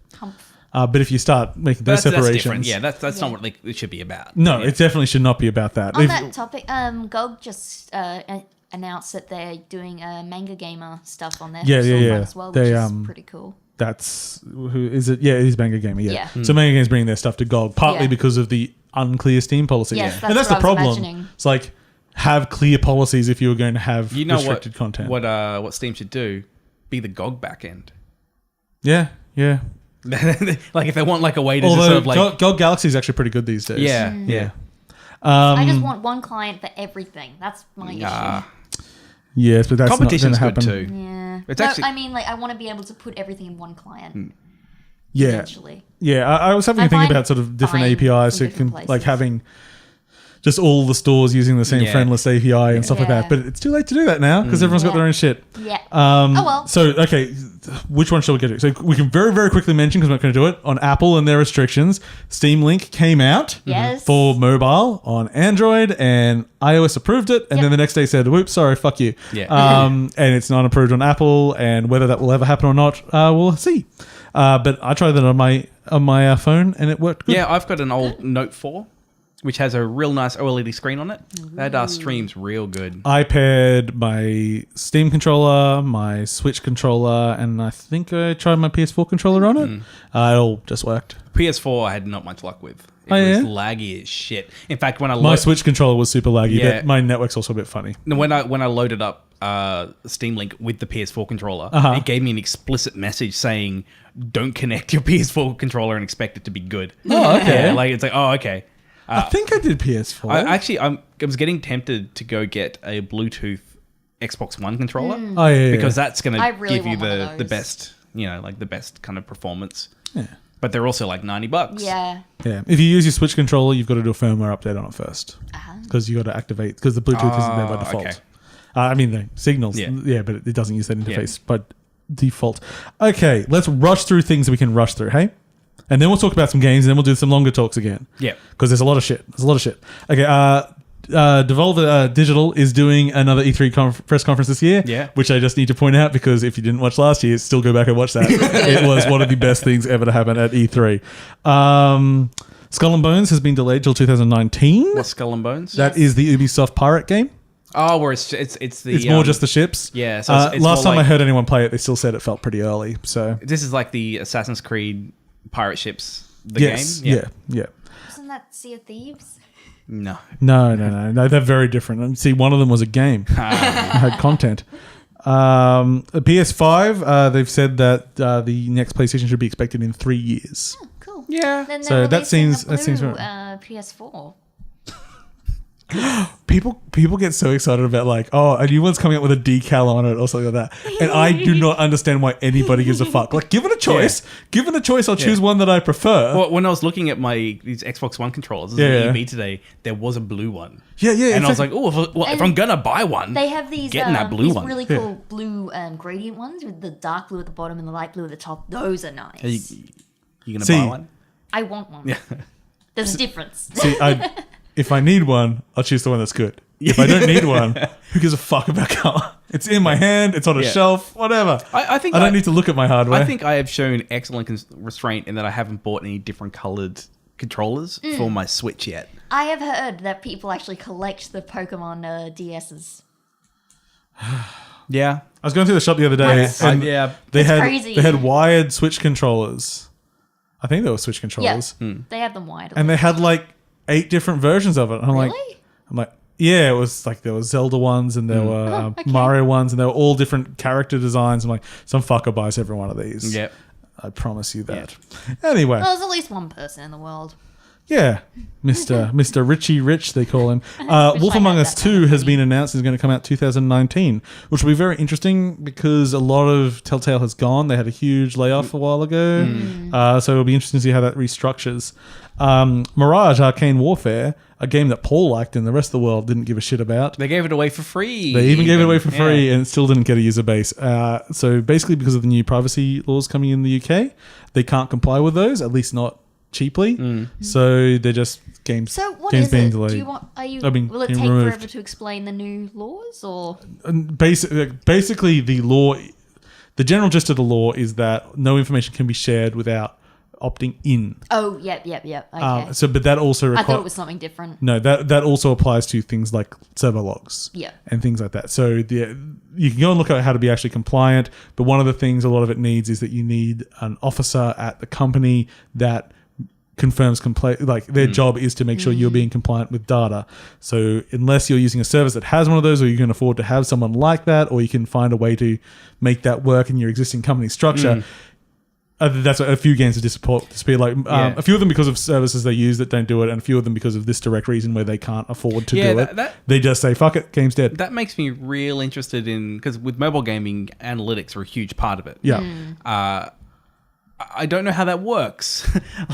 But if you start making those separations, that's not what it should be about. No, it definitely should not be about that. On that topic, GOG just announced that they're doing Manga Gamer stuff on their storefront as well, which is pretty cool. That's who is it? Yeah, it is Manga Gamer. Yeah. So Manga Gamer's bringing their stuff to GOG partly because of the unclear Steam policy. Yes, and that's the problem. It's like have clear policies if you were going to have restricted content. What Steam should do? Be the GOG backend. Yeah. Like if they want like a way to just sort of like GOG Galaxy is actually pretty good these days. Yeah. I just want one client for everything. That's my issue. Yes, but that's competition's not good happen. too. Yeah. I mean, like I want to be able to put everything in one client. Yeah. Eventually. Yeah, I was having a think about sort of different APIs, so you can like having just all the stores using the same friendless API and stuff like that. But it's too late to do that now because everyone's got their own shit. Yeah. Oh well. So okay, which one shall we get to? So we can very very quickly mention because we're not going to do it on Apple and their restrictions. Steamlink came out for mobile on Android and iOS approved it, and then the next day said, "Whoops, sorry, fuck you." Yeah. And it's not approved on Apple, and whether that will ever happen or not, we'll see. But I tried that on my phone and it worked good. Yeah, I've got an old Note 4, which has a real nice OLED screen on it. That streams real good. I paired my Steam controller, my Switch controller, and I think I tried my PS4 controller on it. It all just worked. PS4 I had not much luck with. It was laggy as shit. In fact, my Switch controller was super laggy, but my network's also a bit funny. When I loaded up Steamlink with the PS4 controller, it gave me an explicit message saying, "Don't connect your PS4 controller and expect it to be good." Oh, okay. It's like, oh, okay. I think I did PS4. I was getting tempted to go get a Bluetooth Xbox One controller because that's going to really give you want the best, like the best kind of performance. Yeah. But they're also like $90. Yeah. Yeah. If you use your Switch controller, you've got to do a firmware update on it first. Uh-huh. Because you got to activate, because the Bluetooth isn't there by default. Okay. I mean, the signals, Yeah. but it doesn't use that interface by default. Okay, let's rush through things that we can rush through, hey? And then we'll talk about some games, and then we'll do some longer talks again. Yeah. Because there's a lot of shit. Okay, Devolver Digital is doing another E3 press conference this year, which I just need to point out, because if you didn't watch last year, still go back and watch that. It was one of the best things ever to happen at E3. Skull and Bones has been delayed till 2019. What's Skull and Bones? That is the Ubisoft pirate game. Oh, where it's the... It's more just the ships. Yeah. So it's last more time I like- heard anyone play it, they still said it felt pretty early. So This is like the Assassin's Creed pirate ships, the yes, game? yeah. Wasn't that Sea of Thieves? No. No, they're very different. And see, one of them was a game. It had content. The PS5, they've said that the next PlayStation should be expected in 3 years. Oh, cool. Yeah. Then So that seems blue, right. PS4. People get so excited about like, oh, a new one's coming out with a decal on it or something like that, and I do not understand why anybody gives a fuck. Like, given a choice, I'll choose one that I prefer. Well, when I was looking at these Xbox One controllers, Eevee today, there was a blue one. Yeah. And I was like, oh, if I'm gonna buy one, They have these getting that blue these one. really cool blue gradient ones with the dark blue at the bottom and the light blue at the top. Those are nice. You gonna See, buy one? I want one. Yeah. There's a difference. See, if I need one, I'll choose the one that's good. If I don't need one, who gives a fuck about color? It's in my hand. It's on a shelf. Whatever. I think I don't need to look at my hardware. I think I have shown excellent restraint in that I haven't bought any different colored controllers for my Switch yet. I have heard that people actually collect the Pokemon DSs. Yeah. I was going through the shop the other day, and they had crazy. they had wired Switch controllers. I think they were Switch controllers, They have them wide. and they had like 8 different versions of it. And I'm Really? like, yeah, it was like there were Zelda ones and there were Mario ones, and they were all different character designs. I'm like, some fucker buys every one of these. Yep. I promise you that. Anyway, Well, there's at least one person in the world. yeah, Mr. Richie Rich, they call him. Wolf I Among had Us that 2 has been announced is going to come out 2019, which will be very interesting because a lot of Telltale has gone. They had a huge layoff a while ago. So it'll be interesting to see how that restructures. Mirage Arcane Warfare, a game that Paul liked and the rest of the world didn't give a shit about. They gave it away for free. They even gave it away for free and it still didn't get a user base. So basically because of the new privacy laws coming in the UK, they can't comply with those, at least not cheaply. So they're just games. So what games is being it? delayed. Do you want? Will it being take removed. forever to explain the new laws, or? And basically, the law, the general gist of the law is that no information can be shared without opting in. Oh, yep. Okay. But that also I thought it was something different. No, that also applies to things like server logs. Yeah. And things like that. So you can go and look at how to be actually compliant, but one of the things a lot of it needs is that you need an officer at the company that confirms like their job is to make sure you're being compliant with data. So unless you're using a service that has one of those, or you can afford to have someone like that, or you can find a way to make that work in your existing company structure, that's a few games have disappeared. Like a few of them because of services they use that don't do it, and a few of them because of this direct reason where they can't afford to do it. They just say, fuck it, game's dead. That makes me real interested in, because with mobile gaming, analytics are a huge part of it. Yeah. I don't know how that works.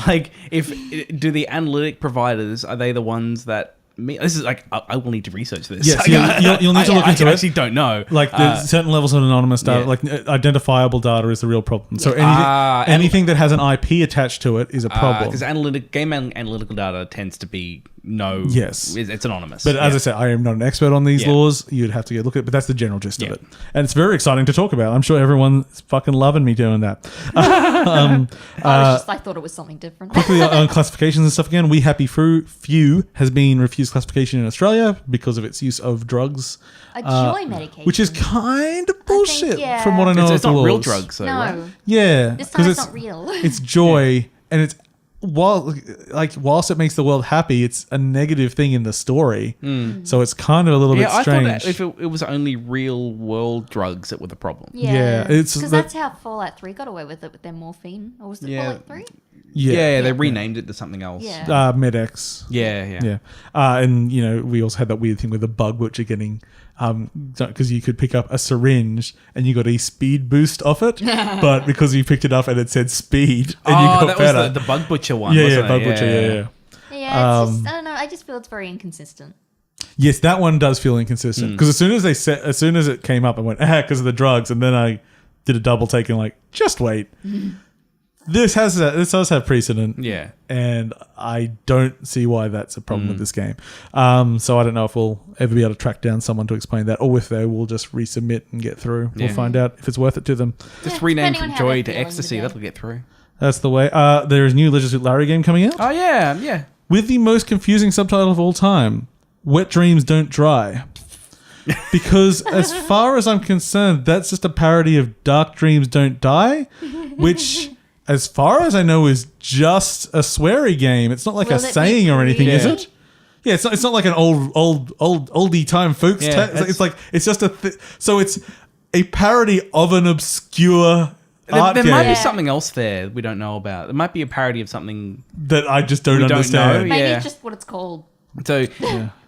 Like, do the analytic providers, are they the ones that... This is like, I will need to research this. Yes, you'll need to look into it. I actually don't know. Like, there's certain levels of anonymous data, like identifiable data is the real problem. So anything that has an IP attached to it is a problem. Because game analytical data tends to be it's anonymous. But as I said, I am not an expert on these laws. You'd have to go look at it, but that's the general gist of it. And it's very exciting to talk about. I'm sure everyone's fucking loving me doing that. I thought it was something different. Quickly on classifications and stuff again, We Happy Few has been refused classification in Australia because of its use of drugs. A joy medication. Which is kind of bullshit from what I know it's of the not real laws. drugs, though, No. right? Yeah. This time it's it's not real. It's joy, and it's whilst it makes the world happy, it's a negative thing in the story. So it's kind of a little bit strange. I thought that if it was only real world drugs that were the problem. Yeah, it's because that's how Fallout 3 got away with it with their morphine. Or was it Fallout 3? Yeah, they renamed it to something else. Yeah. MedX. Yeah. Yeah. And, we also had that weird thing with the bug butcher getting, because you could pick up a syringe and you got a speed boost off it, but because you picked it up and it said speed and you got that better. was the bug butcher one, Yeah, wasn't it? bug butcher, yeah. Yeah, it's just, I don't know. I just feel it's very inconsistent. Yes, that one does feel inconsistent because as soon as it came up, I went, because of the drugs, and then I did a double take and just wait. This does have precedent. Yeah. And I don't see why that's a problem with this game. So I don't know if we'll ever be able to track down someone to explain that, or if they will just resubmit and get through. We'll find out if it's worth it to them. Just rename depending from on how Joy they're to feeling Ecstasy. today. That'll get through. That's the way. There is a new Legends with Larry game coming out Oh, yeah. with the most confusing subtitle of all time: Wet Dreams Don't Dry. Because as far as I'm concerned, that's just a parody of Dark Dreams Don't Die, which, as far as I know, is just a sweary game. It's not like Will a it be saying or anything, free? is it? Yeah, it's not like an oldie time folks. Yeah, It's just so it's a parody of an obscure art There game might be something else there we don't know about. It might be a parody of something. that I just don't We don't understand. know. Maybe Yeah. it's just what it's called. So,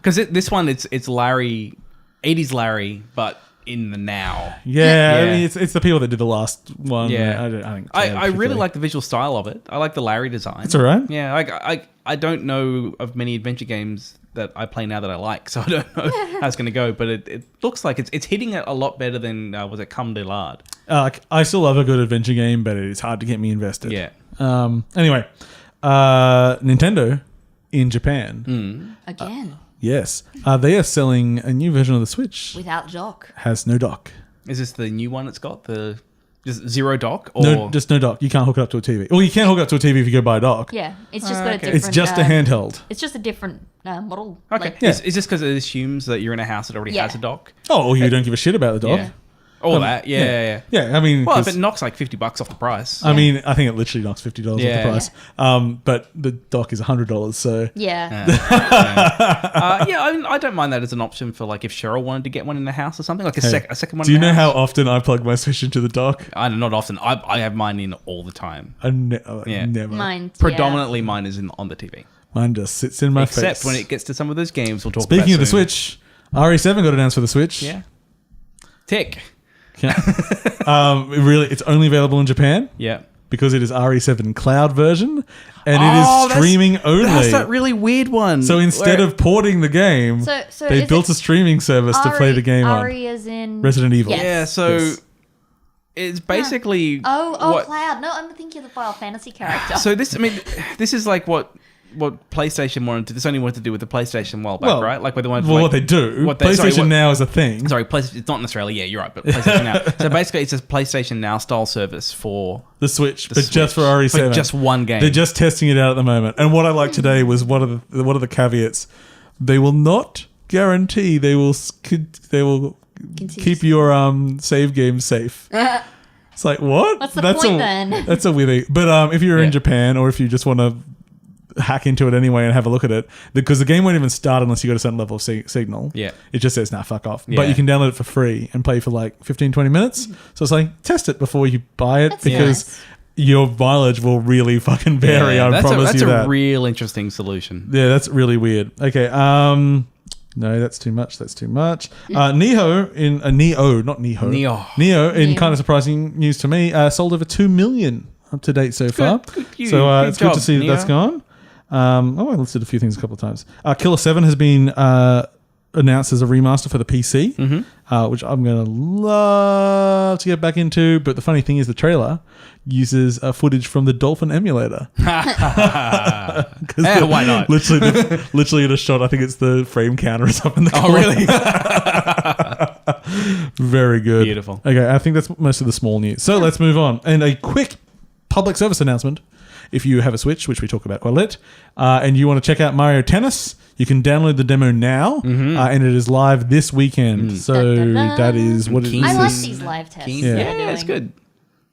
because this one, it's Larry, 80s Larry, but in the now. Yeah, I Yeah. mean, it's the people that did the last one. Yeah. I I really like the visual style of it. I like the Larry design. It's all right. Yeah, I don't know of many adventure games that I play now that I like, so I don't know how it's going to go. But it looks like it's hitting it a lot better than was it Come de Lard? I still love a good adventure game, but it's hard to get me invested. Yeah. Anyway, Nintendo in Japan. Again, Yes. They are selling a new version of the Switch. without dock. Has no dock. Is this the new one? It's got the just zero dock, or No, just no dock. You can't hook it up to a TV. Well, you can hook it up to a TV if you go buy a dock. Yeah, it's just got a okay. different... It's just a handheld. It's just a different model. okay? Like, Yeah. Is this because it assumes that you're in a house that already Yeah. has a dock? Oh, or you don't give a shit about the dock. Yeah. All that, yeah. Yeah, I mean, Well, if 'cause- it knocks like $50 off the price, I mean, I think it literally knocks $50 off Yeah. the price. But the dock is $100, so yeah. I mean, I don't mind that as an option for like if Cheryl wanted to get one in the house or something, like a second one. do you in the know how house. often I plug my Switch into the dock? Not often. I have mine in all the time. Yeah. Never. Mine, Predominantly, mine is on the TV. Mine just sits in my face. Except when it gets to some of those games, we'll talk about. Speaking of the soon. Switch, RE7 got announced for the Switch. yeah, tick. Yeah. It's only available in Japan Yeah. because it is RE7 cloud version and it Oh, is streaming only. That's that really weird one. So instead of porting the game, So they is built it a streaming service to play the game on. Ari as in... Resident Evil. Yes. yeah, so Yes. it's basically Oh, Cloud. No, I'm thinking of the Final Fantasy character. So this is like what PlayStation wanted to. This only wanted to do with the PlayStation a while back, right? Like where they wanted. Well, like, what they do, PlayStation sorry, Now is a thing. Sorry, PlayStation. It's not necessarily. Yeah, you're right. But PlayStation Now. So basically, it's a PlayStation Now style service for The Switch, but Switch. just for RE7. For just one game. They're just testing it out at the moment. And what I like today was one of the caveats. They will not guarantee they will keep your save game safe. It's like, what? What's the point then? That's a weird thing. But if you're in Yeah. Japan or if you just want to hack into it anyway and have a look at it, because the game won't even start unless you got a certain level of signal. Yeah. It just says, nah, fuck off. Yeah. But you can download it for free and play for like 15, 20 minutes. So it's like, test it before you buy it That's because nice. your mileage will really fucking vary. I promise that's you that. a real interesting solution. Yeah, that's really weird. Okay, no, that's too much. That's too much. Neo, in kind of surprising news to me, sold over 2 million up to date so far. Good So it's good job, to see that Neo. that's gone. I listed a few things a couple of times. Killer 7 has been announced as a remaster for the PC, which I'm going to love to get back into. But the funny thing is the trailer uses footage from the Dolphin emulator. Why not? Literally in a shot, I think it's the frame counter or something. Oh, really? Very good. Beautiful. Okay, I think that's most of the small news. So let's move on. And a quick public service announcement. If you have a Switch, which we talk about quite a lot, and you want to check out Mario Tennis, you can download the demo now, and it is live this weekend. So Dun, dun, dun. that is what it is. Keen. I like these live tests. Yeah, that they're it's doing. good.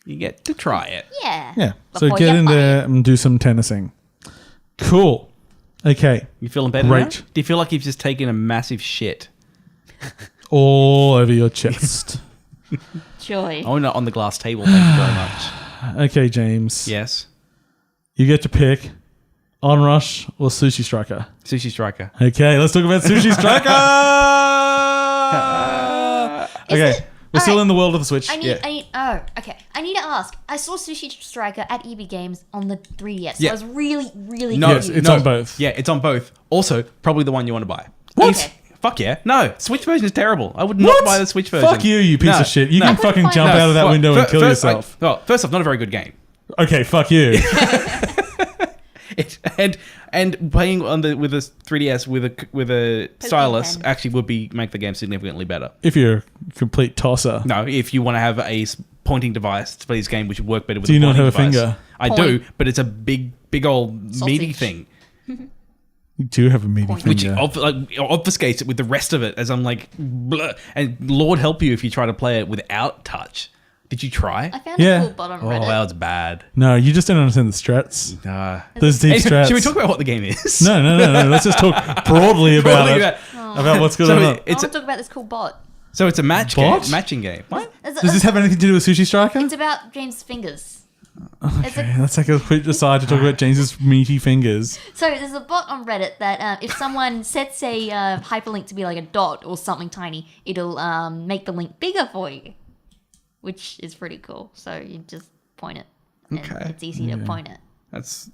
You get to try it. Yeah. Yeah. So Before get you in buy there it. and do some tennising. Cool. Okay. You feeling better Great. now? Do you feel like you've just taken a massive shit? All over your chest. Joy. Oh, no, on the glass table. Thank you very much. Okay, James. Yes. You get to pick Onrush or Sushi Striker. Sushi Striker. Okay, let's talk about Sushi Striker. Okay, we're still in the world of the Switch. I need to ask. I saw Sushi Striker at Eevee Games on the 3DS. So Yeah. I was really, really No, Yes, it's on both. Yeah, it's on both. Also, probably the one you want to buy. What? If- Fuck yeah. No, Switch version is terrible. I would not buy the Switch version. Fuck you, you piece No, of shit. You no. can fucking No. jump out of that Well, window and kill first, yourself. First off, not a very good game. Okay, fuck you. And playing on with a 3DS with a stylus pen. actually would make the game significantly better. If you're a complete tosser. No, if you want to have a pointing device to play this game, which would work better with Do you a not pointing have a device. finger? I do, but it's a big old meaty Sausage. thing, You do have a meaty which finger. obfuscates it with the rest of it. As I'm like, bleh. And Lord help you if you try to play it without touch. Did you try? I found Yeah. a cool bot on Oh, Reddit. that was bad. No, you just don't understand the strats. Those deep Hey, strats. should we talk about what the game is? No. Let's just talk broadly about it. About what's going So on. I it's want to talk about this cool bot. So it's a matching game. What? It's, Does this have anything to do with Sushi Striker? it's about James' fingers. It's Okay, let's take a quick aside to talk about James's meaty fingers. So there's a bot on Reddit that if someone sets a hyperlink to be like a dot or something tiny, it'll make the link bigger for you, which is pretty cool. So you just point it. And Okay. It's easy to point it. That's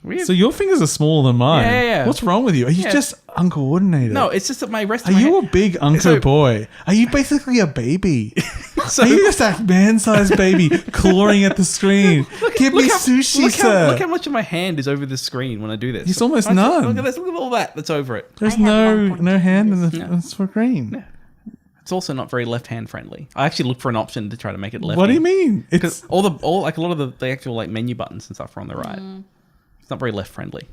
weird. So your fingers are smaller than mine. Yeah. What's wrong with you? Are you Yeah. just uncoordinated? No, it's just that my rest Are of my you hand- a big unco So- boy? Are you basically a baby? So- Are you just a man-sized baby clawing at the screen? Give me sushi, sir. Look how much of my hand is over the screen when I do this. It's almost Look none. at this. Look at all that's over it. There's I have no 1.2 hand in the fingers. it's for green. It's also not very left-hand friendly. I actually look for an option to try to make it left. What do you mean? Because It's a lot of the actual like menu buttons and stuff are on the right. It's not very left friendly.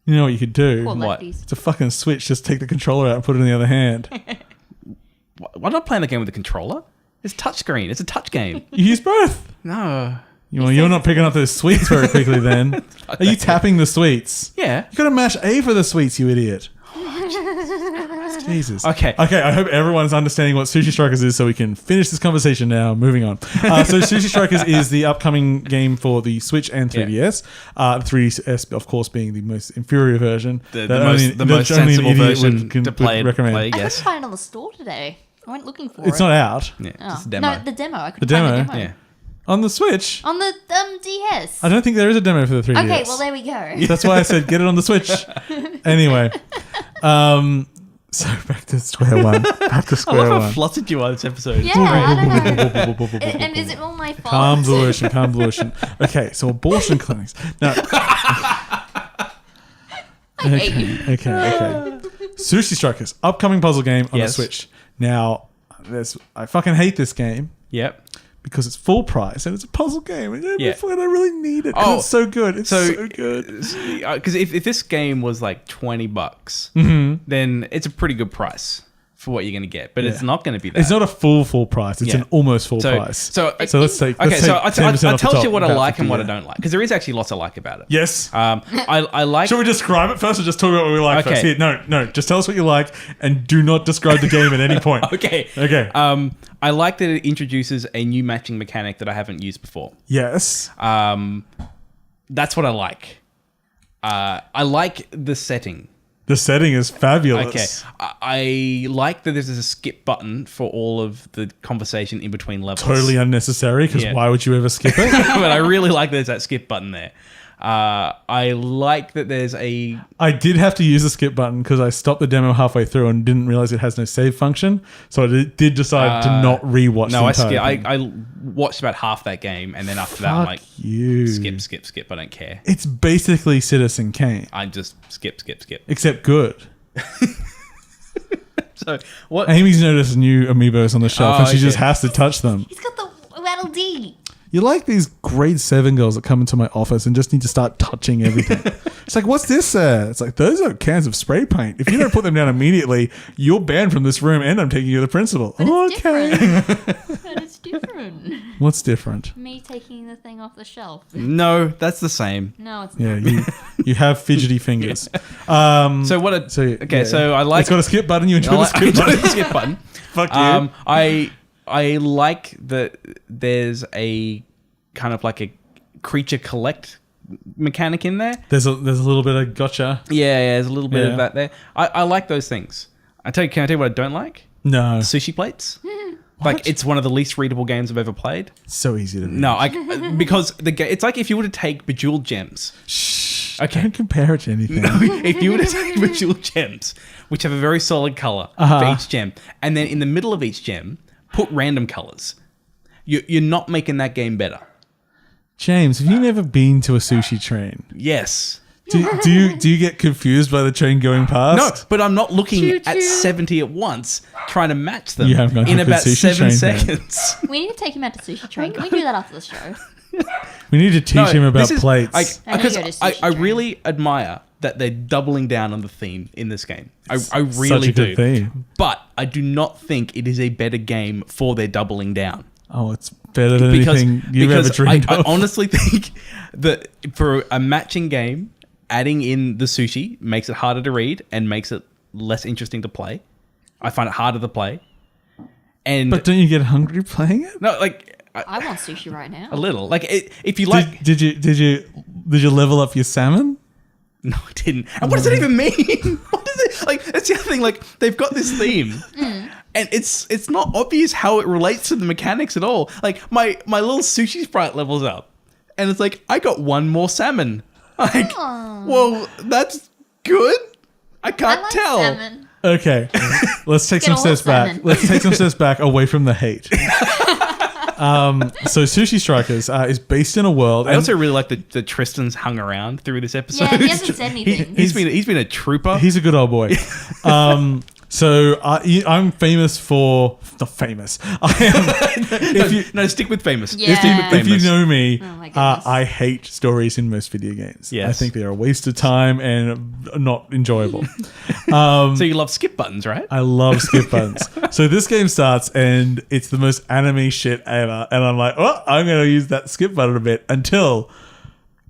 you know what you could do? Poor What? lefties. It's a fucking switch. Just take the controller out and put it in the other hand. Why not playing the game with a controller? It's touchscreen. It's a touch game. You use both. No. You're not picking up those sweets very quickly then. Are you tapping the sweets? Yeah. You gotta mash A for the sweets, you idiot. Jesus. Okay. I hope everyone's understanding what Sushi Strikers is so we can finish this conversation now. Moving on. So Sushi Strikers is the upcoming game for the Switch and 3DS. The 3DS, of course, being the most inferior version. The that most only an sensible idiot version would to play. recommend. I Yes. couldn't find it on the store today. I went looking for it. It's not out. Yeah. Oh. Just a demo. No, the demo. I couldn't The find the demo? demo. Yeah. On the Switch. On the DS. I don't think there is a demo for the 3DS. Okay, well there we go. That's why I said get it on the Switch. Anyway. So back to square one. Back to I square love how one. flustered you are this episode. Yeah, I don't know. And is it all my fault? Calm the ocean. Okay, so abortion clinics. Now, I hate you. okay. Sushi Strikers, upcoming puzzle game on Yes. the Switch. Now, I fucking hate this game Yep. because it's full price and it's a puzzle game. And Yeah. I really need it. 'cause Oh, it's so good. It's so, so- good. Because if this game was like $20, then it's a pretty good price for what you're going to get. But it's not going to be that. It's not a full price. It's Yeah. an almost full So- price. so- let's take. Okay, let's so take I 10% off the tell you top, what I about like and 50, what I yeah. don't like. Because there is actually lots I like about it. Yes. I like... Shall we describe it first or just talk about what we like Okay. first? Here, no. Just tell us what you like and do not describe the game at any point. Okay. Okay. I like that it introduces a new matching mechanic that I haven't used before. Yes. That's what I like. I like the setting. The setting is fabulous. Okay. I like that there's a skip button for all of the conversation in between levels. Totally unnecessary because Yeah. why would you ever skip it? But I really like that there's that skip button there. I like that there's a... I did have to use the skip button because I stopped the demo halfway through and didn't realize it has no save function. So I did decide to not rewatch No, the I entire skip. thing. I watched about half that game, and then after that, I'm like, you. skip. I don't care. It's basically Citizen Kane, I just skip. except good. So what? Amy's noticed new amiibos on the shelf and she okay. just has to touch them. He's got the Waddle Dee. You're like these grade 7 girls that come into my office and just need to start touching everything. It's like, what's this? It's like, those are cans of spray paint. If you don't put them down immediately, you're banned from this room and I'm taking you to the principal. But it's Okay. different. But it's different. What's different? Me taking the thing off the shelf. No, that's the same. No, it's Yeah, not. you have fidgety fingers. So what? Okay, so I like. It's got a skip button. You enjoy the skip I like button. the skip button. Fuck you. I like that there's a kind of like creature collect mechanic in there. There's a little bit of gotcha. Yeah, there's a little bit Yeah. of that there. I like those things. Can I tell you what I don't like? No, Sushi plates. Like, it's one of the least readable games I've ever played. so easy to read. No, because it's like if you were to take Bejeweled Gems. Shh, Okay. don't compare it to anything. If you were to take Bejeweled Gems, which have a very solid color for each gem, and then in the middle of each gem, put random colors, you're not making that game better. James, have you never been to a sushi train? Yes. Do you get confused by the train going past? No, but I'm not looking Choo-choo. at 70 at once, trying to match them You haven't gone to in a good about sushi 7 train then. seconds. We need to take him out to Sushi Train. Can we do that after the show? We need to teach him about this is- plates. I need to go to I Sushi Train. really admire that they're doubling down on the theme in this game. I really Such a do. good theme. But I do not think it is a better game for their doubling down. Oh, it's better than anything you've ever dreamed I of. honestly think that for a matching game, adding in the sushi makes it harder to read and makes it less interesting to play. I find it harder to play. And But don't you get hungry playing it? no, like I want sushi right now. a little. Like if you like, Did you level up your salmon? no, I didn't. And what does it even mean? What is it like? That's the other thing. Like they've got this theme, and it's not obvious how it relates to the mechanics at all. Like my little sushi sprite levels up, and it's like I got one more salmon. Like, well, that's good. I can't I like tell. salmon. Okay, let's take Get some all steps the back. salmon. Let's take some steps back away from the hate. So Sushi Strikers is based in a world. I and also really like that Tristan's hung around through this episode. Yeah, he hasn't said anything. He's been a trooper. He's a good old boy. So I'm famous for not famous. I am. no, stick with famous. Yeah. Stick with If you famous. know me, Oh my goodness. I hate stories in most video games. Yes. I think they're a waste of time and not enjoyable. So you love skip buttons, right? I love skip buttons. So this game starts and it's the most anime shit ever. And I'm like, oh, I'm going to use that skip button a bit until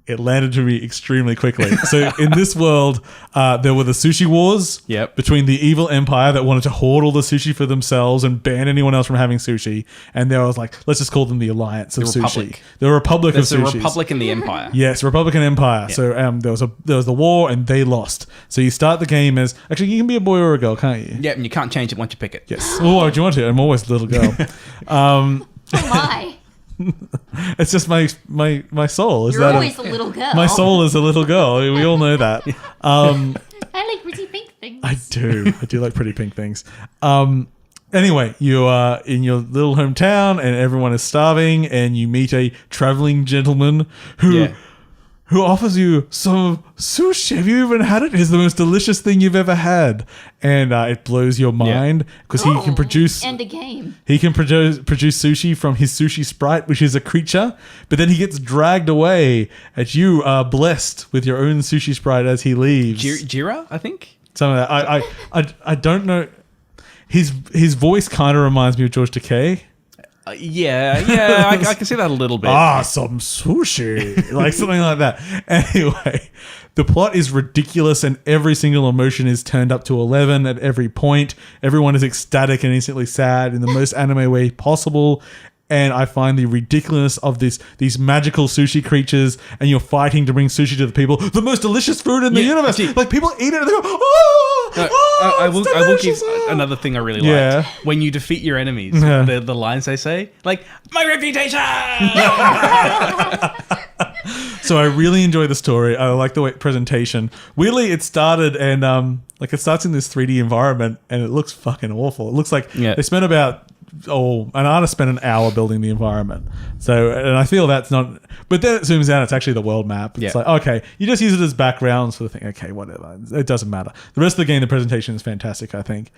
it landed to me extremely quickly. So in this world, there were the sushi wars Yep. between the evil empire that wanted to hoard all the sushi for themselves and ban anyone else from having sushi. And there was like, let's just call them the alliance of The sushi. Republic. The Republic There's of the sushi. Republic and the Empire. Yes, Republican Empire. So there was the war and they lost. So you start the game as actually you can be a boy or a girl, can't you? Yeah, and you can't change it once you pick it. Yes. Oh, why would you want to? I'm always a little girl. Oh my. It's just my soul. Is You're that always a little girl. my soul is a little girl. We all know that. I like pretty pink things. I do like pretty pink things. Anyway, you are in your little hometown and everyone is starving and you meet a traveling gentleman who offers you some sushi. Have you even had it? It's the most delicious thing you've ever had. And it blows your mind because he can produce End a game. produce sushi from his sushi sprite, which is a creature, but then he gets dragged away as you are blessed with your own sushi sprite as he leaves. Jira, I think. Some of that. I don't know. His voice kind of reminds me of George Takei. Yeah, I can see that a little bit. Some sushi, like something like that. Anyway, the plot is ridiculous, and every single emotion is turned up to 11 at every point. Everyone is ecstatic and instantly sad in the most anime way possible. And I find the ridiculousness of these magical sushi creatures, and you're fighting to bring sushi to the people. The most delicious food in the universe. see- Like people eat it and they go, oh, I will give delicious, oh." another thing I really Yeah. like. When you defeat your enemies, Yeah. the lines they say, like, my reputation! So I really enjoy the story. I like the presentation. Weirdly, it started and it starts in this 3D environment and it looks fucking awful. It looks like they spent about an artist spent an hour building the environment. So, and I feel that's not, but then it zooms out, it's actually the world map. It's like, okay, you just use it as backgrounds for the thing. Okay, whatever. It doesn't matter. The rest of the game, the presentation is fantastic, I think.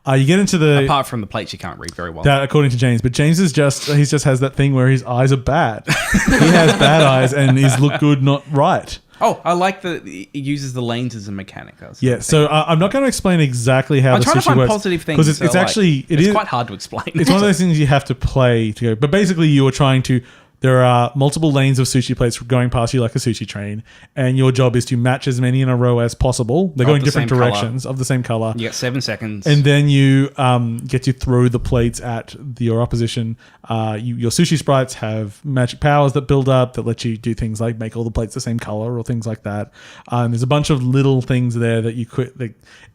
You get into the... Apart from the plates you can't read very well. That, according to James, but James is he just has that thing where his eyes are bad. He has bad eyes and he's look good, not right. Oh, I like that it uses the lanes as a mechanic. Yeah, so I'm not going to explain exactly how I'm the trying to sushi find works, positive things. because it's so, actually it's quite hard to explain. It's one of those things you have to play to go. But basically, you are trying to There are multiple lanes of sushi plates going past you like a sushi train, and your job is to match as many in a row as possible. They're going the different same directions of the same color. You get 7 seconds. And then you get to throw the plates at your opposition. Your sushi sprites have magic powers that build up that let you do things like make all the plates the same color or things like that. There's a bunch of little things there that you quit.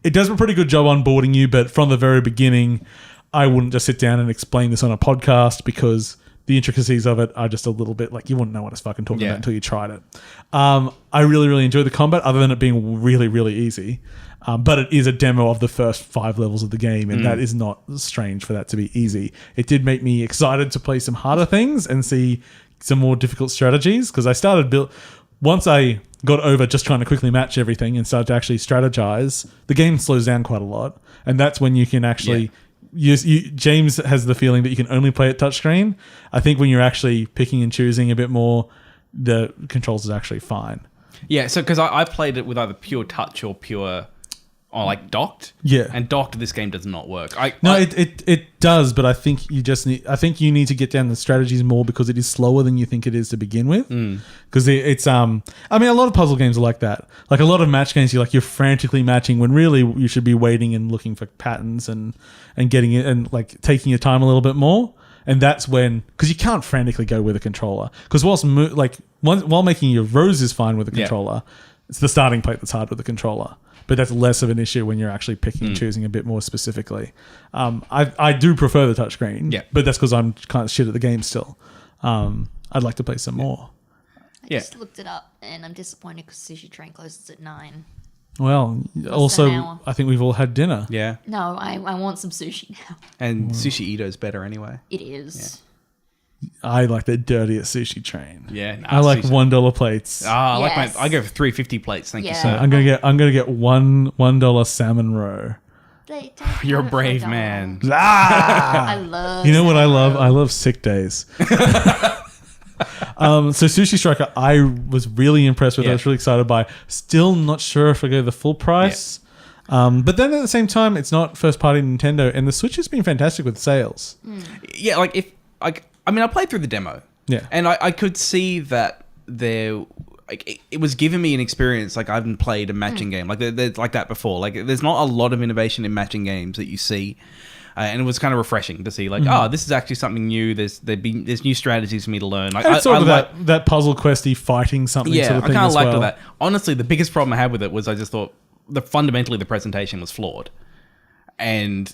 It does a pretty good job onboarding you, but from the very beginning, I wouldn't just sit down and explain this on a podcast because the intricacies of it are just a little bit like you wouldn't know what it's fucking talking about until you tried it. I really, really enjoy the combat other than it being really, really easy. But it is a demo of the first 5 levels of the game, and that is not strange for that to be easy. It did make me excited to play some harder things and see some more difficult strategies because I started once I got over just trying to quickly match everything and started to actually strategize, the game slows down quite a lot. And that's when you can actually... James has the feeling that you can only play at touchscreen. I think when you're actually picking and choosing a bit more, the controls is actually fine. Yeah, so because I played it with either pure touch or pure... or like docked. Yeah. And docked, this game does not work. It does, but I think you need to get down the strategies more because it is slower than you think it is to begin with. Because it's I mean, a lot of puzzle games are like that. Like a lot of match games, you're frantically matching when really you should be waiting and looking for patterns and getting it and like taking your time a little bit more. And that's when, because you can't frantically go with a controller. Because while making your rows is fine with a controller, it's the starting plate that's hard with the controller. But that's less of an issue when you're actually picking and choosing a bit more specifically. I do prefer the touchscreen, but that's because I'm kind of shit at the game still. I'd like to play some more. I just looked it up, and I'm disappointed because Sushi Train closes at 9. Well, also, I think we've all had dinner. Yeah. No, I want some sushi now. And Sushi Ito's better anyway. It is. I like the dirtiest Sushi Train. Yeah, I like $1 plates. I go for $3.50 plates. Thank you, sir. I'm gonna get $1 salmon row. You're a brave man. I love. You know what I love? I love sick days. So Sushi Striker, I was really impressed with. I was really excited by. Still not sure if I go the full price. But then at the same time, it's not first party Nintendo, and the Switch has been fantastic with sales. Yeah, I played through the demo. Yeah, and I could see that it was giving me an experience like I haven't played a matching game like that before. Like there's not a lot of innovation in matching games that you see. And it was kind of refreshing to see, this is actually something new. There's new strategies for me to learn. Like it's sort of that puzzle questy fighting something sort of thing. I kind of liked all that. Honestly, the biggest problem I had with it was I just thought fundamentally the presentation was flawed, and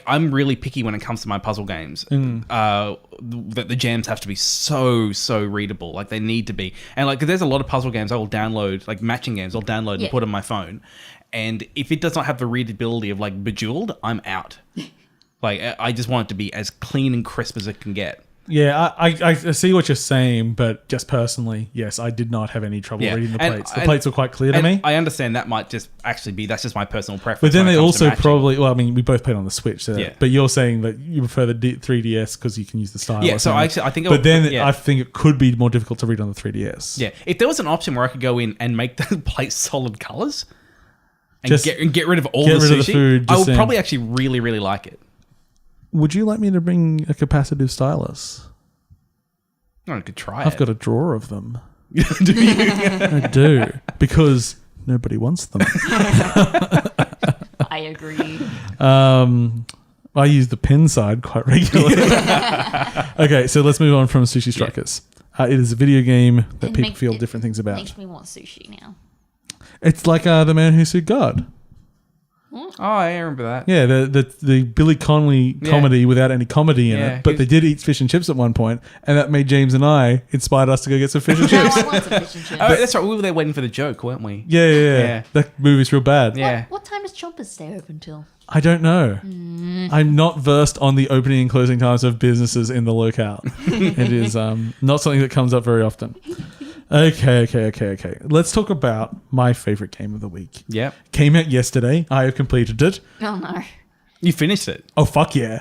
I'm really picky when it comes to my puzzle games. The jams have to be so readable, like they need to be. And like, 'cause there's a lot of puzzle games I will download, like matching games, I'll download and put on my phone. And if it does not have the readability of like Bejeweled, I'm out. Like I just want it to be as clean and crisp as it can get. Yeah, I see what you're saying, but just personally, yes, I did not have any trouble reading the plates. The plates were quite clear to me. I understand that might just actually be, that's just my personal preference. But then they also probably, well, I mean, we both played on the Switch, but you're saying that you prefer the 3DS because you can use the stylus. Yeah, so I think... But then I think it could be more difficult to read on the 3DS. Yeah, if there was an option where I could go in and make the plates solid colors and get rid of all the sushi, food, I would probably actually really, really like it. Would you like me to bring a capacitive stylus? I could try it. I've got a drawer of them. Do you? I do. Because nobody wants them. I agree. I use the pen side quite regularly. Okay, so let's move on from Sushi Strikers. It is a video game that people feel different things about. Makes me want sushi now. It's like The Man Who Sued God. Oh, I remember that. Yeah, the Billy Connolly comedy without any comedy in it. But they did eat fish and chips at one point, and that made James and I inspired us to go get some fish and chips. I want some fish and chips. Oh, that's right. We were there waiting for the joke, weren't we? Yeah. That movie's real bad. Yeah. What time does Chompers stay open till? I don't know. I'm not versed on the opening and closing times of businesses in the locale. It is not something that comes up very often. Okay. Let's talk about my favorite game of the week. Yeah. Came out yesterday. I have completed it. Oh, no. You finished it. Oh fuck yeah!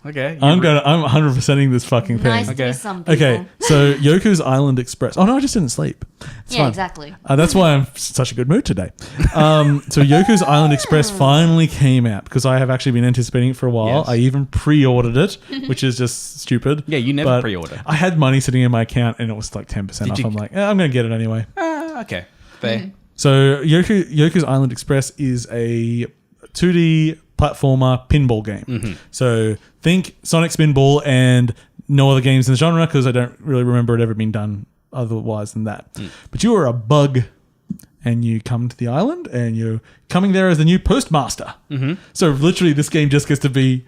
Okay. I'm 100%ing this fucking thing. Nice to Okay. do some people. Okay, so Yoku's Island Express. Oh no, I just didn't sleep. It's Yeah, fine. exactly. That's why I'm in such a good mood today. So Yoku's Island Express finally came out because I have actually been anticipating it for a while. Yes. I even pre-ordered it, which is just stupid. Yeah, you never But pre-order. I had money sitting in my account and it was like 10% off. you- I'm like, I'm going to get it anyway. Okay. Fair. So Yoku's Island Express is a 2D platformer pinball game. Mm-hmm. So think Sonic Spinball and no other games in the genre because I don't really remember it ever being done otherwise than that. But you are a bug and you come to the island and you're coming there as the new postmaster. Mm-hmm. So literally this game just gets to be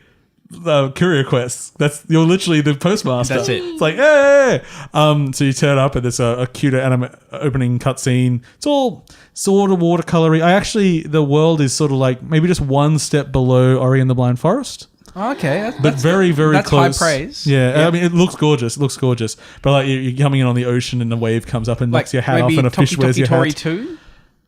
courier quests. You're literally the postmaster. That's it. It's like, hey! So you turn up and there's a cute opening cutscene. It's all sort of watercolory. The world is sort of like maybe just one step below Ori and the Blind Forest. Okay. But very, very that's close. high praise. Yeah, Yeah. I mean, it looks gorgeous. But like you're coming in on the ocean and the wave comes up and knocks your hat off maybe and a fish Toki wears Toki your Tori hat. 2?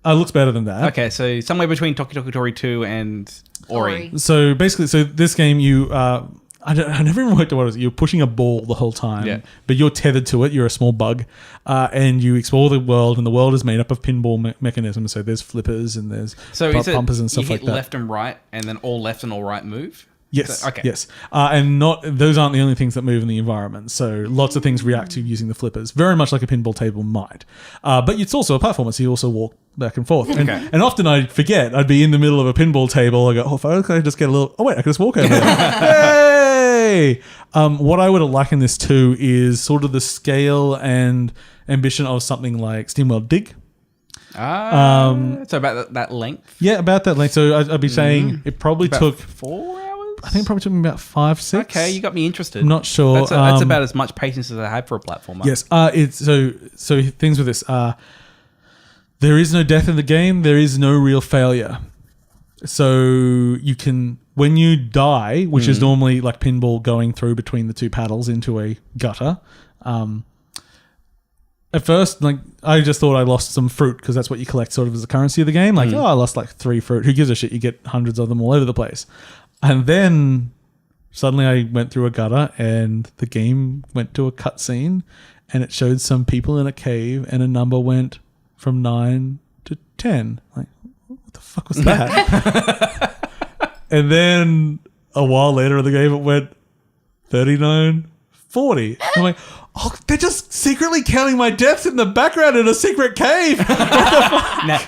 It looks better than that. Okay, so somewhere between Toki Toki Tori 2 and Ori. So basically, this game I never even worked out what it was. You're pushing a ball the whole time, Yeah. but you're tethered to it. You're a small bug, and you explore the world, and the world is made up of pinball mechanisms. So there's flippers and there's So is it bumpers and stuff you like hit that. left and right and then all left and all right move? Yes. So- okay. Yes. And those aren't the only things that move in the environment. So lots of things react to using the flippers, very much like a pinball table might. But it's also a platformer, so you also walk back and forth. And often I forget. I'd be in the middle of a pinball table. I go, if I could just get a little. Oh wait, I can just walk over there. Yay! What I would liken this to is sort of the scale and ambition of something like SteamWorld Dig. So about that length? Yeah, about that length. So I'd be saying it probably About took. 4 hours? I think it probably took me about 5, 6. Okay, you got me interested. I'm not sure. That's about as much patience as I have for a platformer. Yes. It's so things with this. There is no death in the game. There is no real failure. So you can, when you die, which is normally like pinball going through between the two paddles into a gutter. At first, like I just thought I lost some fruit because that's what you collect sort of as the currency of the game. Like, I lost like 3 fruit. Who gives a shit? You get hundreds of them all over the place. And then suddenly I went through a gutter and the game went to a cutscene and it showed some people in a cave and a number went from 9 to 10. Like, what the fuck was that? And then a while later in the game it went 39, 40. I'm like, oh, they're just secretly counting my deaths in the background in a secret cave.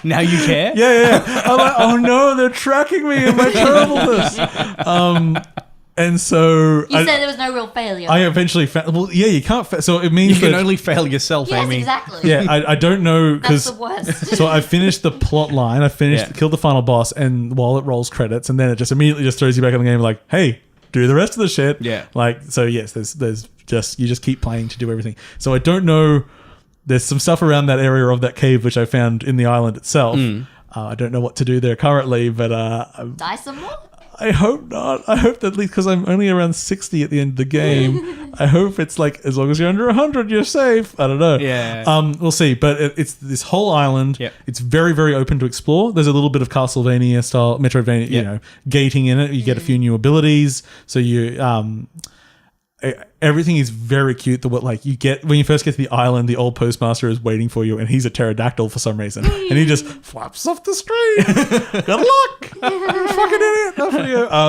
Now you care? Yeah. I'm like, oh no, they're tracking me in my terribleness. And so You said there was no real failure. I eventually found. Well, yeah, you can't. So it means You can that, only fail yourself, yes, Amy. exactly. Yeah, I don't know That's because. the worst. So I finished the plot line. I killed the final boss, and while it rolls credits, and then it just immediately just throws you back in the game, like, hey, do the rest of the shit. Yeah. Like, so yes, there's just you just keep playing to do everything. So I don't know. There's some stuff around that area of that cave which I found in the island itself. I don't know what to do there currently, but Die some more? I hope not. I hope that at least because I'm only around 60 at the end of the game. I hope it's like as long as you're under 100, you're safe. I don't know. Yeah. We'll see. But it's this whole island. Yep. It's very, very open to explore. There's a little bit of Castlevania style, Metroidvania, you know, gating in it. You get a few new abilities. So you everything is very cute. Like you get when you first get to the island, the old postmaster is waiting for you, and he's a pterodactyl for some reason, and he just flaps off the screen. Good luck, you fucking idiot. Not for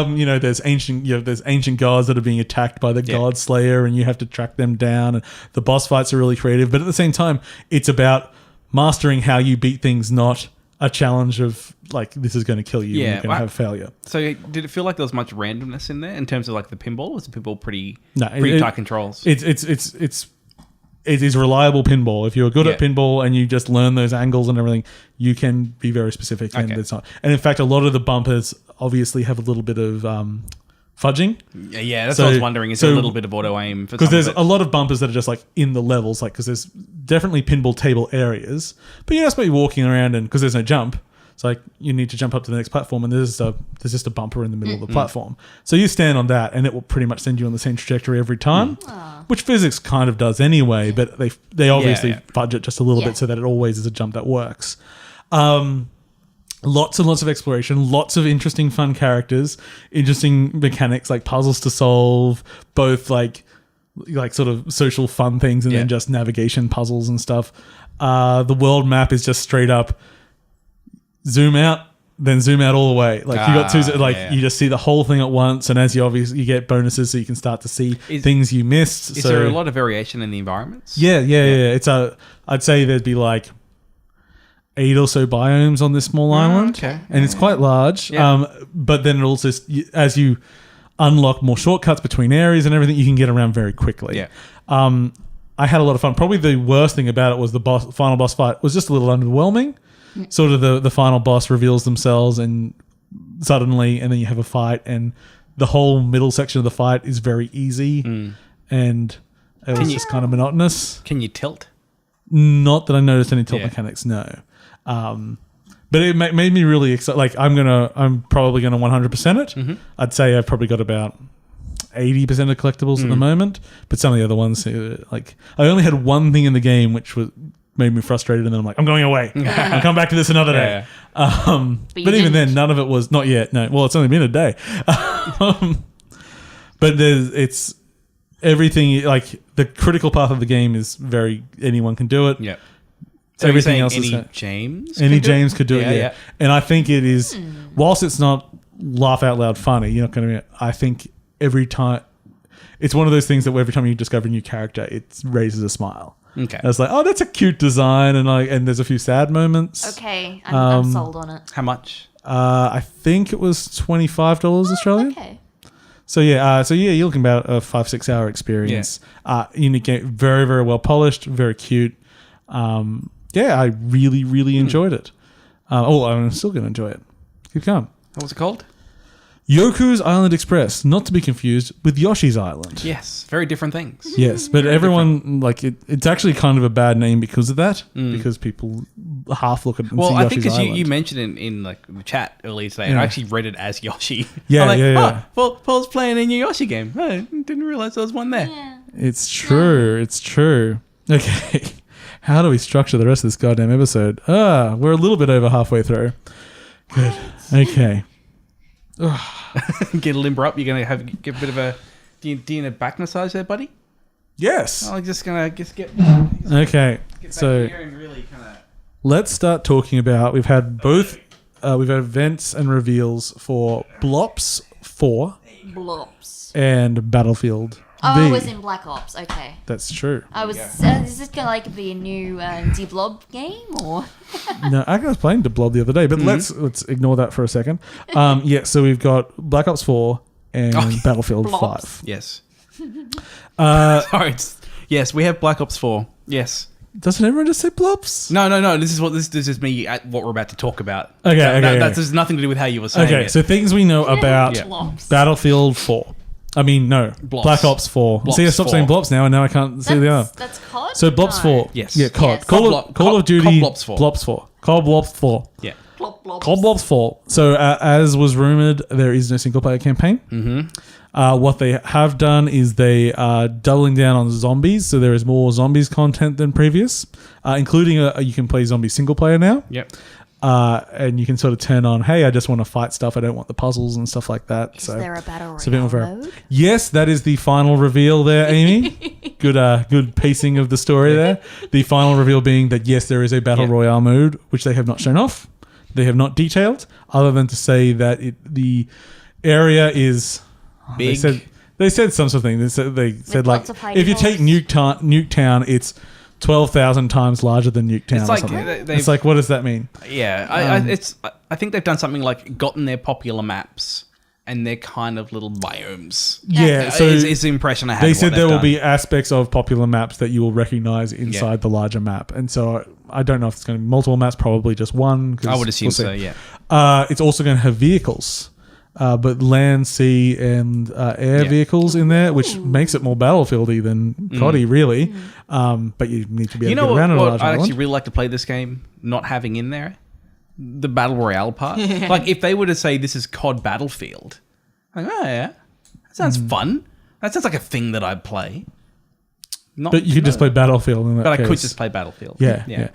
you. You know, there's ancient gods that are being attacked by the God Slayer, and you have to track them down. And the boss fights are really creative, but at the same time, it's about mastering how you beat things, not a challenge of like this is going to kill you and you're going to have failure. So did it feel like there was much randomness in there in terms of like the pinball? Was the pinball pretty it- tight controls? It is reliable pinball. If you're good at pinball and you just learn those angles and everything, you can be very specific. And it's not. And in fact, a lot of the bumpers obviously have a little bit of fudging. Yeah, that's what I was wondering. Is there a little bit of auto aim? Because there's a lot of bumpers that are just like in the levels, like because there's definitely pinball table areas, but you're just be walking around and because there's no jump. It's like you need to jump up to the next platform, and there's just a bumper in the middle of the platform. So you stand on that, and it will pretty much send you on the same trajectory every time, which physics kind of does anyway. But they obviously fudge it just a little bit so that it always is a jump that works. Lots and lots of exploration, lots of interesting, fun characters, interesting mechanics like puzzles to solve, both like sort of social fun things and then just navigation puzzles and stuff. The world map is just straight up zoom out, then zoom out all the way. Like you got you just see the whole thing at once, and as you obviously you get bonuses, so you can start to see things you missed. Is there a lot of variation in the environments? Yeah. It's I'd say there'd be like 8 or so biomes on this small island, and it's quite large. Yeah. But then it also, as you unlock more shortcuts between areas and everything, you can get around very quickly. Yeah. I had a lot of fun. Probably the worst thing about it was the final boss fight was just a little underwhelming. Sort of the final boss reveals themselves and suddenly, and then you have a fight, and the whole middle section of the fight is very easy, and it was just kind of monotonous. Can you tilt? Not that I noticed any tilt mechanics, no. But it made me really excited. Like I'm probably gonna 100% it. I'd say I've probably got about 80% of collectibles at the moment, but some of the other ones, like I only had one thing in the game which made me frustrated, and then I'm like, I'm going away. I'll come back to this another day. But even then, none of it was not yet. No, well, it's only been a day. But it's everything. Like the critical path of the game is anyone can do it. Yeah. So everything else any James could do it. Yeah. And I think it is, whilst it's not laugh out loud funny, you're not going to. I think every time, it's one of those things that every time you discover a new character, it raises a smile. Okay. And it's like, oh, that's a cute design, and there's a few sad moments. Okay, I'm sold on it. How much? I think it was $25 Australian. Okay. So you're looking about a 5-6 hour experience. Unique game, very very well polished, very cute. I really really enjoyed it. I'm still going to enjoy it. Keep going. What was it called? Yoku's Island Express, not to be confused with Yoshi's Island. Yes, very different things. Yes, but everyone it's actually kind of a bad name because of that. Because people half look at it and see Yoshi's Island. Well, I think because you mentioned in like the chat earlier today, and I actually read it as Yoshi. Yeah. Paul's playing a new Yoshi game. I didn't realize there was one there. Yeah. It's true. It's true. Okay. How do we structure the rest of this goddamn episode? We're a little bit over halfway through. Good. Okay. Get a limber up. You're gonna get a bit of a. Do you need a back massage there, buddy? Yes. I'm just gonna get. Okay. Get so back here and really kind of. Let's start talking about. We've had both. We've had events and reveals for BLOPS 4. BLOPS. And Battlefield. Oh, it was in Black Ops. Okay. That's true. Is this gonna be a new D-Blob game or? No, I was playing DeBlob the other day, but let's ignore that for a second. So we've got Black Ops 4 and Battlefield BLOPS. 5. Yes. Sorry. Yes, we have Black Ops 4. Yes. Doesn't everyone just say BLOPS? No. This is me at what we're about to talk about. Okay. That has nothing to do with how you were saying it. Okay, so things we know about Battlefield 4. I mean, no. BLOPS. Black Ops 4. BLOPS See, I stopped saying BLOPS now, and now I can't see the other. That's COD? So BLOPS 4. Yes. Yeah, COD. Yes. Call of Duty. BLOPS 4. BLOPS 4. COD BLOPS 4. Yeah. COD BLOPS 4. So, as was rumored, there is no single-player campaign. Mm-hmm. What they have done is they are doubling down on zombies, so there is more zombies content than previous, including you can play zombie single-player now. Yep. And you can sort of turn on, hey, I just want to fight stuff. I don't want the puzzles and stuff like that. Is there a battle royale mode? Yes, that is the final reveal there, Amy. Good pacing of the story there. The final reveal being that, yes, there is a battle royale mode, which they have not shown off. They have not detailed, other than to say that the area is big. They said some sort of thing. They said like, if you take Nuketown, it's 12,000 times larger than Nuketown. It's like, what does that mean? Yeah, I think they've done something like gotten their popular maps and they're kind of little biomes. Yeah, so it's the impression I had. They said there will be aspects of popular maps that you will recognize inside the larger map, and so I don't know if it's going to be multiple maps, probably just one. I would assume so. Yeah. It's also going to have vehicles. But land, sea, and air vehicles in there, which makes it more Battlefield-y than COD-y, really. But you need to be able to get around on a large island. I'd actually really like to play this game not having in there the Battle Royale part. Like, if they were to say this is COD Battlefield, like, oh, yeah, that sounds fun. That sounds like a thing that I'd play. But you could just play Battlefield in that case. I could just play Battlefield. Yeah.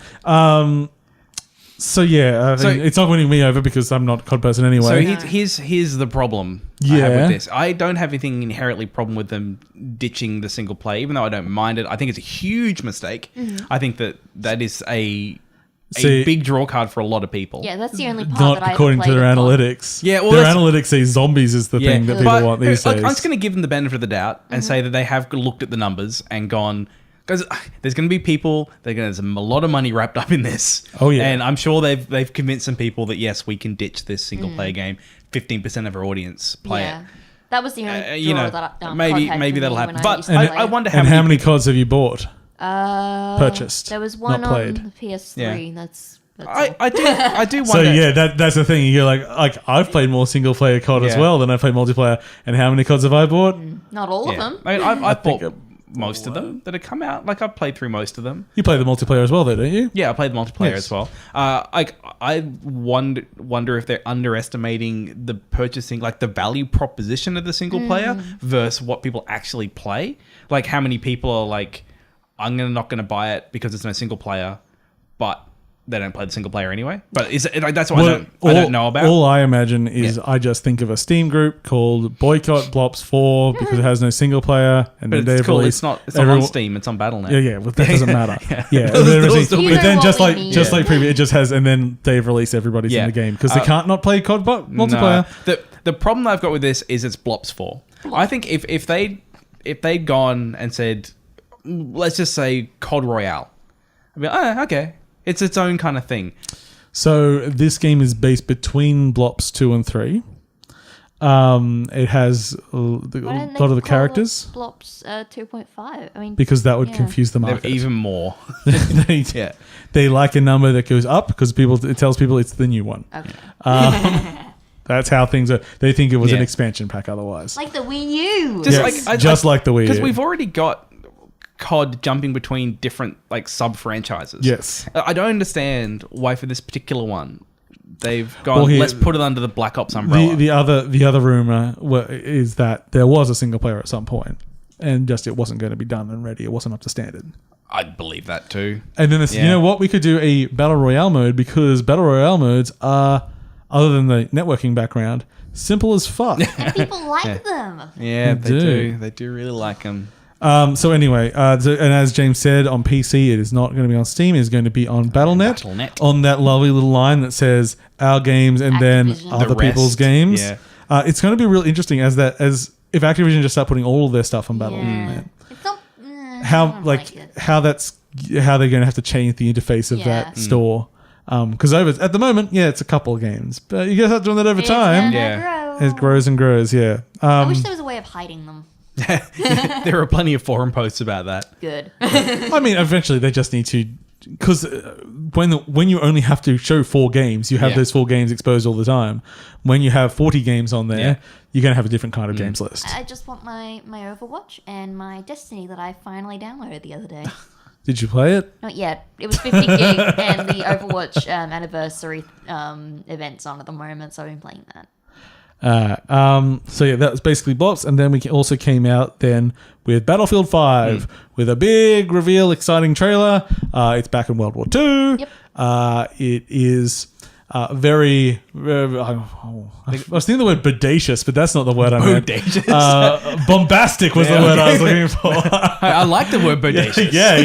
So yeah, I think it's not winning me over because I'm not a COD person anyway. So here's the problem I have with this. I don't have anything inherently problem with them ditching the single player, even though I don't mind it. I think it's a huge mistake. I think that is a big draw card for a lot of people. Yeah, that's the only part Not that I according to their analytics. Yeah, well, their analytics say zombies is the thing that people want these days. I'm just going to give them the benefit of the doubt and say that they have looked at the numbers and gone, because there's going to be people, there's a lot of money wrapped up in this. Oh yeah, and I'm sure they've convinced some people that yes, we can ditch this single player game. 15% of our audience play it. That was the only that maybe that'll happen. But I wonder how many CODs have you bought? Purchased. There was one not played. on the PS3. Yeah. That's I do wonder. So yeah, that's the thing. You're like I've played more single player COD as well than I played multiplayer. And how many CODs have I bought? Not all of them. I mean, I've bought most of them that have come out. Like I've played through most of them. You play the multiplayer as well, though, don't you? Yeah, I played the multiplayer as well. I wonder if they're underestimating the purchasing, like the value proposition of the single player versus what people actually play. Like how many people are like, I'm not going to buy it because it's no single player, but they don't play the single player anyway. But is it, like, that's what I don't know about. All I imagine is I just think of a Steam group called Boycott BLOPS 4 because it has no single player. And but then it's cool. It's not on Steam. It's on Battle.net. Yeah, well, that doesn't matter. Yeah. But then just like previous, it just has, and then they've released everybody's in the game because they can't not play COD multiplayer. No. The problem I've got with this is it's BLOPS 4. I think if they'd gone and said, let's just say COD Royale, I'd be like, oh, okay. It's its own kind of thing. So this game is based between BLOPS 2 and 3. It has a lot of the characters. BLOPS 2.5. I mean, because that would confuse the market even more. They like a number that goes up because it tells people it's the new one. Okay. That's how things are. They think it was an expansion pack otherwise. Like the Wii U. Just like the Wii U. Because we've already got COD jumping between different like sub franchises. Yes, I don't understand why for this particular one they've gone. Let's put it under the Black Ops umbrella. The other rumor is that there was a single player at some point, and just it wasn't going to be done and ready. It wasn't up to standard. I'd believe that too. And then you know what? We could do a battle royale mode because battle royale modes are, other than the networking background, simple as fuck. And people like them. Yeah, they do. They do really like them. So anyway, and as James said, on PC it is not going to be on Steam. It is going to be on Battle.net. On that lovely little line that says "our games" and then other people's games. Yeah. It's going to be real interesting as if Activision just start putting all of their stuff on Battle.net. It's not how they're going to have to change the interface of that store. Because at the moment, it's a couple of games, but you got to start doing that over time. It grows and grows. Yeah. I wish there was a way of hiding them. There are plenty of forum posts about that. Good. I mean, eventually they just need to, because when you only have to show 4 games, you have those 4 games exposed all the time. When you have 40 games on there, you're going to have a different kind of games list. I just want my Overwatch and my Destiny that I finally downloaded the other day. Did you play it? Not yet. It was 50 gig and the Overwatch anniversary event's on at the moment, so I've been playing that. So that was basically BLOPS, and then we also came out then with Battlefield 5 with a big reveal, exciting trailer. It's back in World War II. Yep. It is very I was thinking the word bodacious, but that's not the word I meant. Bodacious. Bombastic was the word I was looking for. I like the word bodacious. Yeah.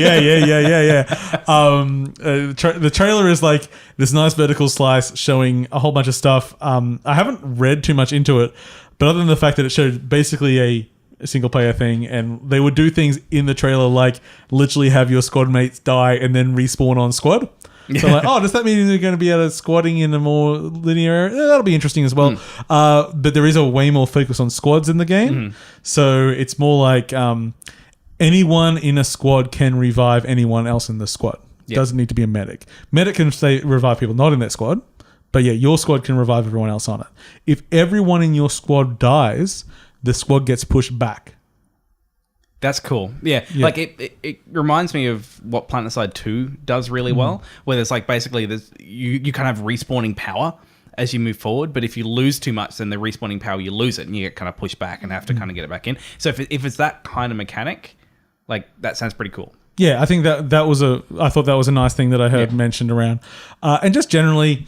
The trailer is like this nice vertical slice showing a whole bunch of stuff. I haven't read too much into it, but other than the fact that it showed basically a single player thing, and they would do things in the trailer like literally have your squad mates die and then respawn on squad. So like, does that mean they're going to be able to squatting in a more linear area? That'll be interesting as well. But there is a way more focus on squads in the game. So it's more like anyone in a squad can revive anyone else in the squad. It doesn't need to be a medic. Medic can revive people not in that squad. But your squad can revive everyone else on it. If everyone in your squad dies, the squad gets pushed back. That's cool. Yeah. Like it reminds me of what PlanetSide 2 does really well, where there's like basically you kind of have respawning power as you move forward, but if you lose too much, then the respawning power, you lose it and you get kind of pushed back and have to kind of get it back in. So if it's that kind of mechanic, like that sounds pretty cool. I think that was I thought that was a nice thing that I heard mentioned around, and just generally,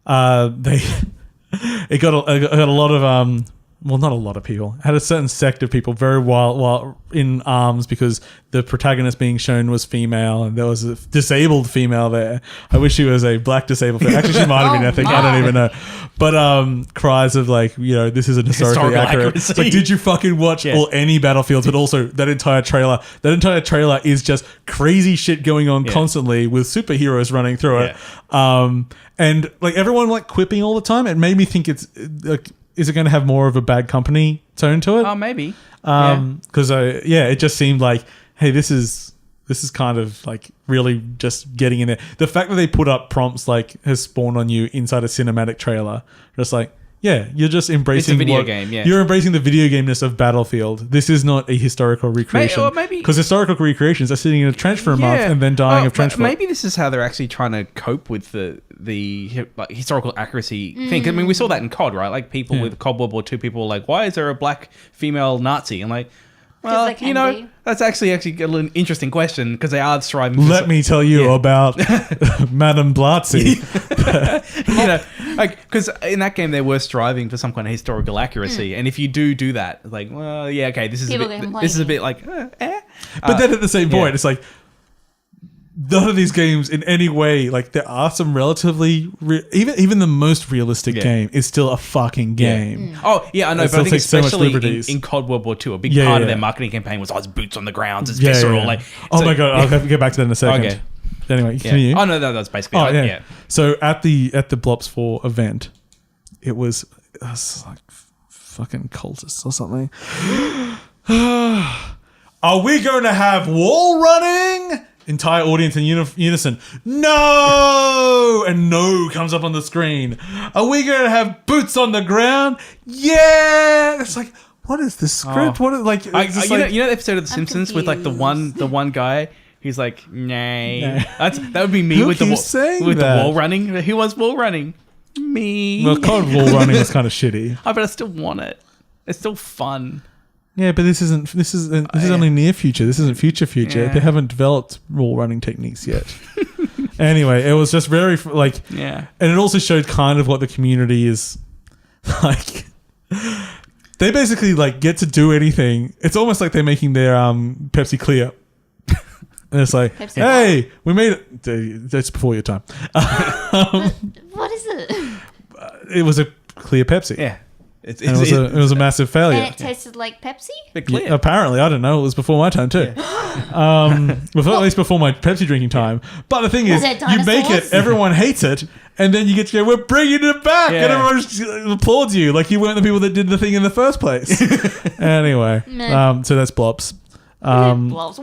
it got a lot of well, not a lot of people. Had a certain sect of people very while in arms because the protagonist being shown was female and there was a disabled female there. I wish she was a black disabled female. Actually, she might have been. I think I don't even know. But cries of like, this isn't historically accurate. It's like, did you fucking watch any Battlefields? But also that entire trailer. That entire trailer is just crazy shit going on constantly with superheroes running through it. And like everyone like quipping all the time. It made me think it's like. Is it going to have more of a Bad Company tone to it? Oh, maybe. Because it just seemed like, hey, this is kind of like really just getting in there. The fact that they put up prompts like has spawned on you inside a cinematic trailer, just like, you're just embracing it's a video game. Yeah, you're embracing the video gameness of Battlefield. This is not a historical recreation. Maybe because historical recreations are sitting in a trench for a month and then dying of trench foot. Maybe this is how they're actually trying to cope with the like historical accuracy thing. I mean, we saw that in COD, right? Like people with COD World War II, people were like, "Why is there a black female Nazi?" And like, well, that's actually an interesting question because they are striving. Let me tell you about Madame Blatzy. Because in that game they were striving for some kind of historical accuracy, and if you do that, it's like, well, okay, this is a bit like, But then at the same point, it's like none of these games in any way, like there are some relatively even the most realistic game is still a fucking game. Oh yeah, I know, but I think especially in COD World War II, a big part of their marketing campaign was it's boots on the ground, it's visceral. Like, oh my god, I'll have to get back to that in a second. Okay. Anyway, continue. Oh no, that's basically it. So at the BLOPS 4 event, it was like fucking cultists or something. Are we going to have wall running? Entire audience in unison. No! And no comes up on the screen. Are we going to have boots on the ground? Yeah! It's like, what is the script? What is like? You know the episode of The Simpsons with like the one guy. He's like, nay. That would be me with the wall running. Who wants wall running? Me. Well, COD wall running is kind of shitty. But I still want it. It's still fun. Yeah, but this is only near future. This isn't future. Yeah. They haven't developed wall running techniques yet. Anyway, it was just very like, and it also showed kind of what the community is like. They basically like get to do anything. It's almost like they're making their Pepsi clear. And it's like, hey, we made it. That's before your time. What is it? It was a clear Pepsi. Yeah. It was a massive failure. And it tasted like Pepsi? Yeah, apparently. I don't know. It was before my time too. At least before my Pepsi drinking time. But the thing is, you make it, everyone hates it, and then you get to go, we're bringing it back, and everyone just applauds you like you weren't the people that did the thing in the first place. Anyway, so that's BLOPS. BLOPS.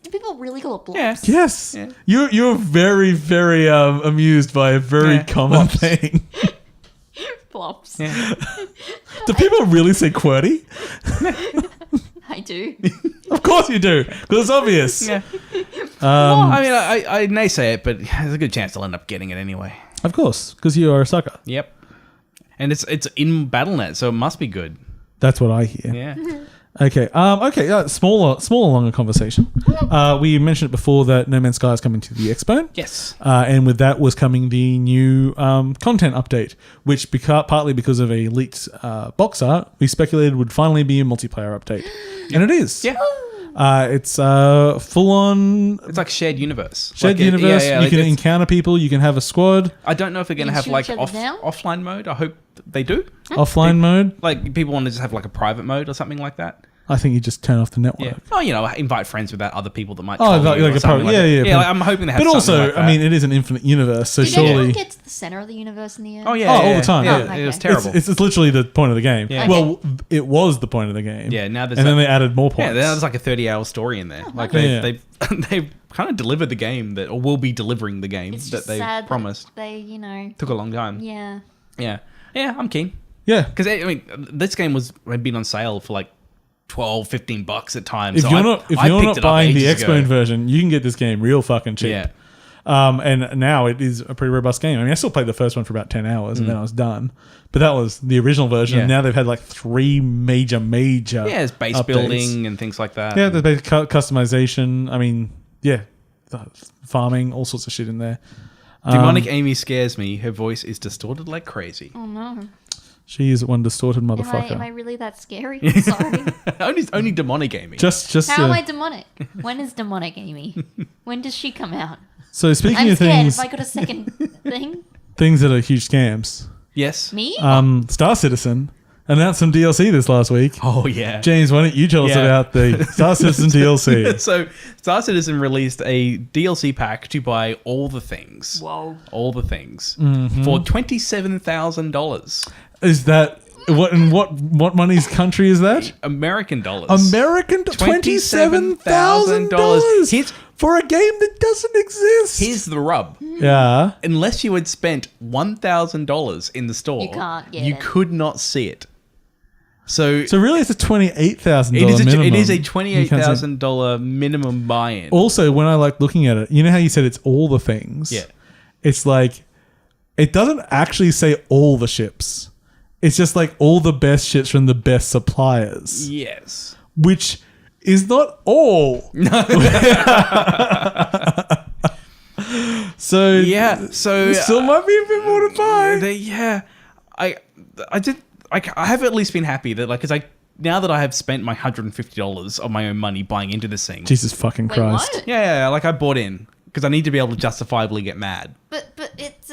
Do people really call it BLOPS? Yes. Yeah. You're very, very amused by a very common thing. BLOPS. Yeah. Do people really say QWERTY? I do. Of course you do, because it's obvious. Yeah. Well, I mean, I naysay it, but there's a good chance I'll end up getting it anyway. Of course, because you are a sucker. Yep. And it's in BattleNet, so it must be good. That's what I hear. Yeah. Okay. Smaller, longer conversation. We mentioned it before that No Man's Sky is coming to the Expo. Yes. And with that was coming the new content update, which partly because of a leaked box art, we speculated would finally be a multiplayer update, and it is. Yeah. It's full on. It's like shared universe. Shared universe. You can encounter people. You can have a squad. I don't know if they're going to have like offline mode. I hope they do. Offline mode. Like people want to just have like a private mode or something like that. I think you just turn off the network. Yeah. Oh, invite friends with that other people that might. Like a private. Yeah. I'm hoping they have. But also, like that. I mean, it is an infinite universe, so Did surely. anyone get to the center of the universe in the end? Oh yeah. All the time. Yeah, okay. It was terrible. It's literally the point of the game. Yeah. Well, it was the point of the game. Yeah. Now there's then they added more points. Yeah. There's like a 30-hour story in there. Like they've kind of delivered the game or will be delivering the game that they promised. They took a long time. Yeah. Yeah. Yeah. I'm keen. Yeah. Because this game had been on sale for like $12-$15 at times. If you're not buying the Expo version, you can get this game real fucking cheap. Yeah. And now it is a pretty robust game. I mean, I still played the first one for about 10 hours and then I was done. But that was the original version. Yeah. Now they've had like 3 major it's base updates. building and things like that. Yeah, there's customization. I mean, farming, all sorts of shit in there. Demonic Amy scares me. Her voice is distorted like crazy. Oh no. She is one distorted Am motherfucker. I really that scary? Sorry. only demonic Amy. Just How am I demonic? When is demonic Amy? When does she come out? so speaking I'm of scared. things, If I got a second thing, things that are huge scams. Yes. me? Star Citizen announced some DLC this last week. Oh yeah. James, why don't you tell us Yeah. about the Star Citizen DLC? So Star Citizen released a DLC pack to buy all the things. Whoa. All the things Mm-hmm. for $27,000 Is that what money's country is that? American dollars. American $27,000 Here's- for a game that doesn't exist. Here's the rub. Yeah. Unless you had spent $1,000 in the store, You can't get you it. could not see it. So Really, it's a $28,000 it is minimum. it is a You can't say- $28,000 minimum buy-in. Also, when I like looking at it, you know how you said it's all the things? Yeah. It's like, it doesn't actually say all the ships. It's just like all the best ships from the best suppliers, Yes. which is not all. So Yeah. So it still might be a bit more to buy. I have at least been happy that because now that I have spent my $150 of my own money buying into this thing. Jesus fucking Wait, Christ. what? Yeah, like I bought in because I need to be able to justifiably get mad. But it's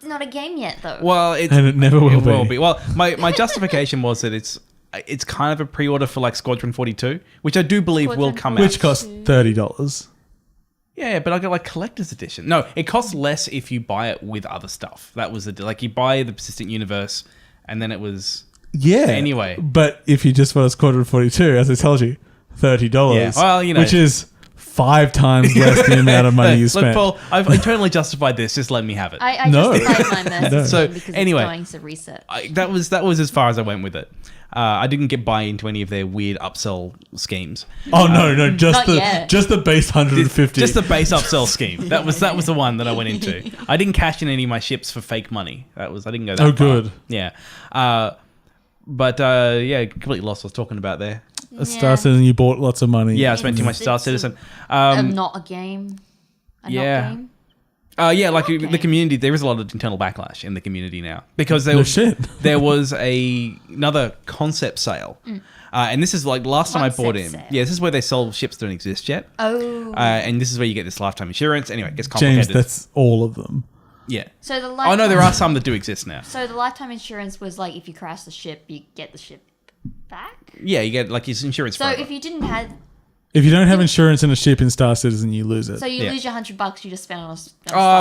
not a game yet though. Well, it's, And it never will be. Well, my justification was that it's kind of a pre-order for like Squadron 42, which I do believe will Squadron come 42. out. Which costs $30. Yeah, but I got like collector's edition. No, it costs less if you buy it with other stuff. That was you buy the Persistent Universe, and then it was Yeah. Anyway. But if you just want a Squadron 42, as I told you, $30. Yeah, well, you know. Which is 5 times less the amount of money you Look, spent. Paul, I've internally justified this. Just let me have it. I No. justified my message So, because anyway. it's going to research. That was as far as I went with it. I didn't get buy into any of their weird upsell schemes. Oh no, just Not yet. the base 150. Just the base upsell scheme. That was the one that I went into. I didn't cash in any of my ships for fake money. I didn't go that far. good. Yeah. But completely lost what I was talking about there. A Star Citizen, you bought lots of money. Yeah, I spent too much Star It's Citizen. not a game. yeah. Not game. The community, there is a lot of internal backlash in the community now because there No was, shit. there was another concept sale. And this is like last time I bought in. Concept sale. Yeah, this is where they sell ships that don't exist yet. Oh. And this is where you get this lifetime insurance. Anyway, it gets complicated. James, that's all of them. yeah. So the Oh no, there are some that do exist now. So the lifetime insurance was like if you crash the ship, you get the ship back. Yeah, you get like your insurance. So forever. if you didn't have, If you don't have insurance in a ship in Star Citizen, you lose it. so you Yeah. lose your $100 you just spent on a.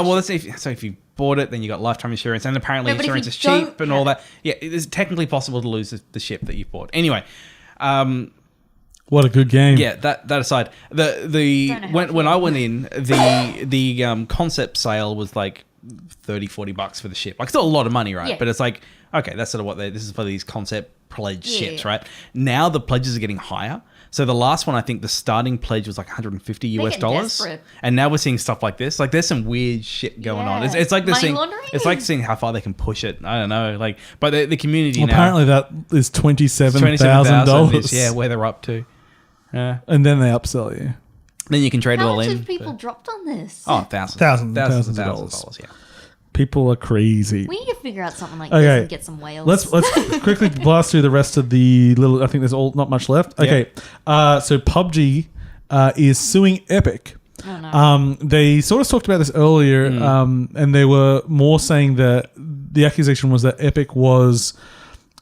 well, let's say if you bought it, then you got lifetime insurance, and apparently No, but if insurance you is cheap don't and all have that. Yeah, it is technically possible to lose the ship that you bought. Anyway, What a good game. yeah. That aside, the Don't know how when I went in, the concept sale was like $30-$40 for the ship. Like still a lot of money, right? Yeah. But it's like okay, that's sort of this is for these concept pledge ships, Yeah. right? Now the pledges are getting higher. So the last one, I think the starting pledge was like $150 US getting dollars, desperate. and now we're seeing stuff like this. Like there's some weird shit going on. Yeah. It's like they're Money seeing, laundering? it's like seeing how far they can push it. I don't know, like, but the community Well, now apparently that is $27,000. $27,000 is where they're up to. Yeah, And then they upsell you. then you can trade it How all much in. have people dropped on this? Oh, thousands Thousands of of dollars. Yeah. People are crazy. We need to figure out something like Okay. this and get some whales. Let's quickly blast through the rest of the little. I think there's not much left. Okay, so PUBG is suing Epic. Oh, no. They sort of talked about this earlier, and they were more saying that the accusation was that Epic was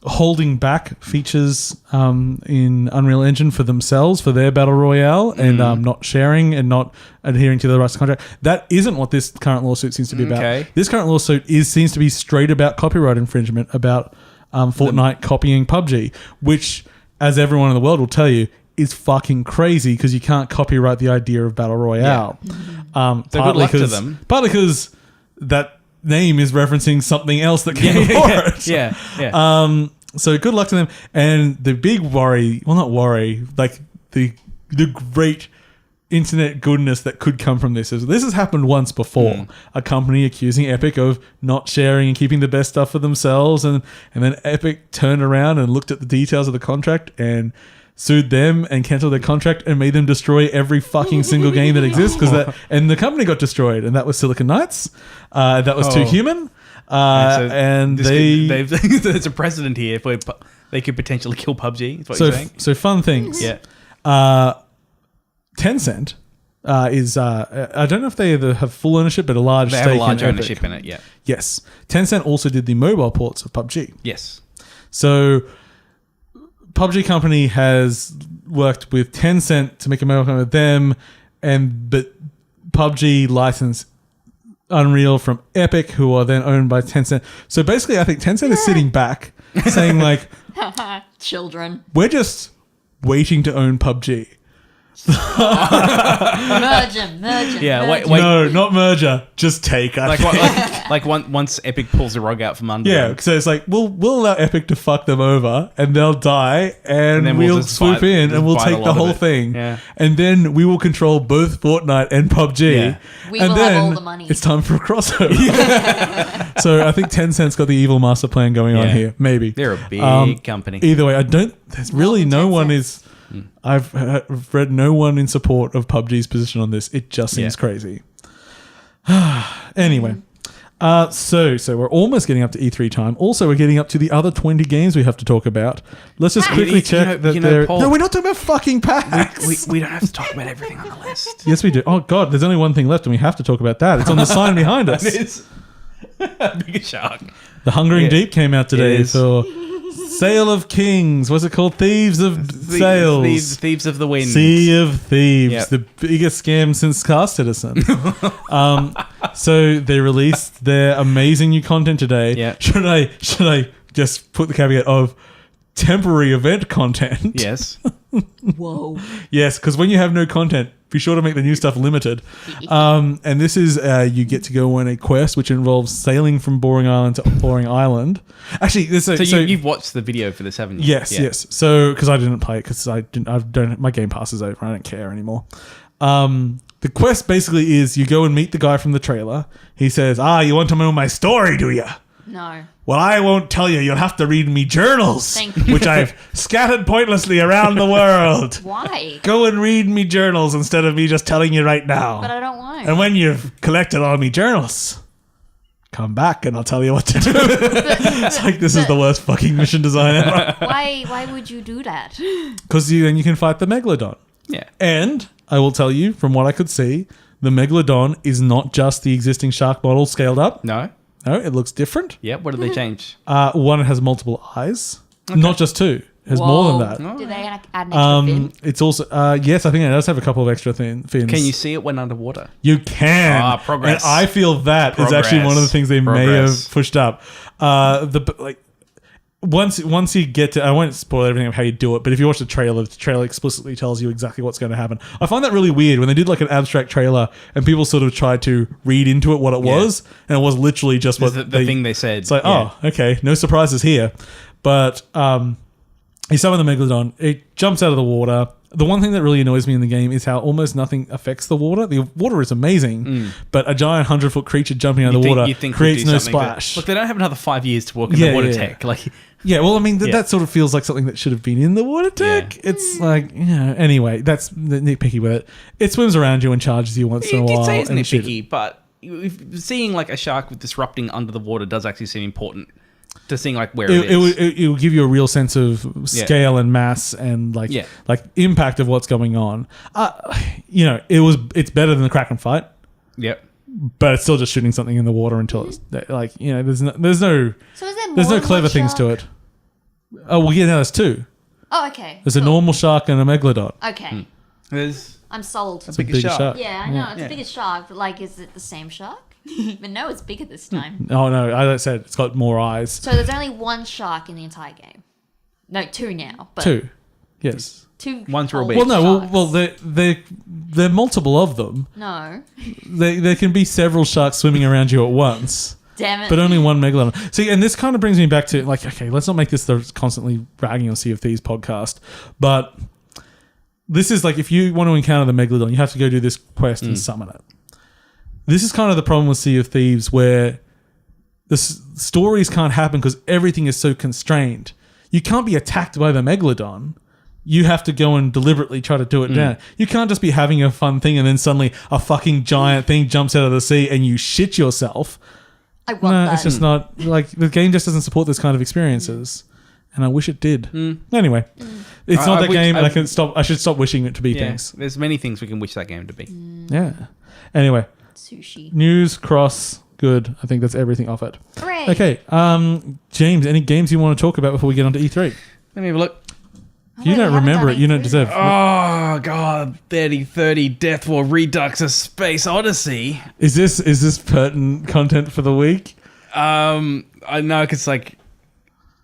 holding back features in Unreal Engine for themselves, for their Battle Royale, and not sharing and not adhering to the rights of contract. That isn't what this current lawsuit seems to be about. Okay. This current lawsuit seems to be straight about copyright infringement, about Fortnite copying PUBG, which, as everyone in the world will tell you, is fucking crazy because you can't copyright the idea of Battle Royale. So good luck to them. Partly because that name is referencing something else that came before it. Yeah. So good luck to them. And the big worry, well, not worry, like the great internet goodness that could come from this is this has happened once before. A company accusing Epic of not sharing and keeping the best stuff for themselves, and then Epic turned around and looked at the details of the contract and sued them and canceled their contract and made them destroy every fucking single game that exists and the company got destroyed, and that was Silicon Knights. That was Too Human. And there's a precedent here for they could potentially kill PUBG. Is what you're saying? So fun things. Yeah. Tencent is I don't know if they have full ownership, but a large stake have a large in Epic. ownership in it. Yeah. Yes. Tencent also did the mobile ports of PUBG. Yes. So PUBG company has worked with Tencent to make a mobile game with them, but PUBG licensed Unreal from Epic, who are then owned by Tencent. So basically, I think Tencent is sitting back saying like, children. we're just waiting to own PUBG. merger. Yeah, wait. No, not merger. Just take. Once Epic pulls the rug out from under them. So it's like we'll allow Epic to fuck them over, and they'll die, and then we'll just swoop in and we'll bite a take lot the of whole it. thing. Yeah. And then we will control both Fortnite and PUBG. Yeah. We and will then have all the money. It's time for a crossover. So I think Tencent's got the evil master plan going on Yeah. here. Maybe They're a big company. Either way, there's really no Tencent. one is. I've read no one in support of PUBG's position on this. It just seems crazy. Anyway, so we're almost getting up to E3 time. Also, we're getting up to the other 20 games we have to talk about. Let's just quickly check that they're... Paul, No, we're not talking about fucking packs. we don't have to talk about everything on the list. Yes, we do. Oh, God, there's only one thing left, and we have to talk about that. It's on the sign behind us. It is. Bigger shark. The Hungering Deep came out today It is. for Sale of Kings. What's it called? Thieves of Sales. Thieves of the Wind. Sea of Thieves, Yep. the biggest scam since Star Citizen. So they released their amazing new content today. Yeah. Should I just put the caveat of temporary event content? Yes. Whoa. Yes, because when you have no content, be sure to make the new stuff limited. And this is you get to go on a quest which involves sailing from Boring Island to Boring Island. Actually, You've watched the video for this, haven't you? Yes, Yeah. yes. So, because I didn't play it, because I don't. My Game Pass is over. I don't care anymore. The quest basically is you go and meet the guy from the trailer. He says, you want to know my story, do you? No. Well, I won't tell you. You'll have to read me journals, Thank you. which I've scattered pointlessly around the world. Why? Go and read me journals instead of me just telling you right now. But I don't want. And when you've collected all me journals, come back and I'll tell you what to do. It's like, this is the worst fucking mission design ever. Why would you do that? Because then you can fight the Megalodon. Yeah. And I will tell you, from what I could see, the Megalodon is not just the existing shark model scaled up. No? No, it looks different. Yeah. What did they change? One, it has multiple eyes. Not just two. It has more than that. Whoa. Do they add an extra fin? It's also, yes, I think it does have a couple of extra fins. Can you see it when underwater? You can. Progress. And I feel that is actually one of the things they may have Progress. pushed up. Once you get to, I won't spoil everything of how you do it, but if you watch the trailer explicitly tells you exactly what's going to happen. I find that really weird when they did like an abstract trailer and people sort of tried to read into it what it was, and it was literally just what the thing they said. It's like, yeah. okay, no surprises here. But you summon the Megalodon, it jumps out of the water. The one thing that really annoys me in the game is how almost nothing affects the water. The water is amazing, but a giant 100-foot creature jumping out of the water creates no splash. Look, they don't have another 5 years to work in the water tech. Like, yeah, well, I mean, that sort of feels like something that should have been in the water tech. Yeah. It's like, anyway, that's nitpicky with it. It swims around you and charges you once in a while. You'd say it's and nitpicky, but seeing like a shark with disrupting under the water does actually seem important to seeing like where it is. It will give you a real sense of scale and mass and like impact of what's going on. It's better than the Kraken fight. Yep. But it's still just shooting something in the water until it's like, there's no So is there more there's no than clever one things shark? to it. Oh well, yeah, no, there's two. Oh, okay. There's a normal shark and a megalodon. Okay. There's I'm sold. a bigger shark. Yeah, I know. It's the biggest shark, but like, is it the same shark? But no, it's bigger this time. Oh no, as I said, it's got more eyes. So there's only one shark in the entire game. No, two now. But Two. Yes. Two. One's real old big. Well, no, sharks. well, they're multiple of them. No. There can be several sharks swimming around you at once, Damn it. but only one megalodon. See, and this kind of brings me back to like, okay, let's not make this the constantly ragging on Sea of Thieves podcast, but this is like, if you want to encounter the megalodon, you have to go do this quest and summon it. This is kind of the problem with Sea of Thieves, where the stories can't happen because everything is so constrained. You can't be attacked by the megalodon. you have to go and deliberately try to do it down. You can't just be having a fun thing and then suddenly a fucking giant thing jumps out of the sea and you shit yourself. I want that. It's just not like the game just doesn't support those kind of experiences. And I wish it did. Anyway, it's not that game, and I should stop wishing it to be things. There's many things we can wish that game to be. Yeah. Anyway, Sushi. news, cross, good. I think that's everything off it. Hooray. Okay, James, any games you want to talk about before we get on to E3? Let me have a look. If you don't remember it, you don't deserve it. Oh god, 3030 Deathwar Redux a Space Odyssey. Is this pertinent content for the week? I know, because like,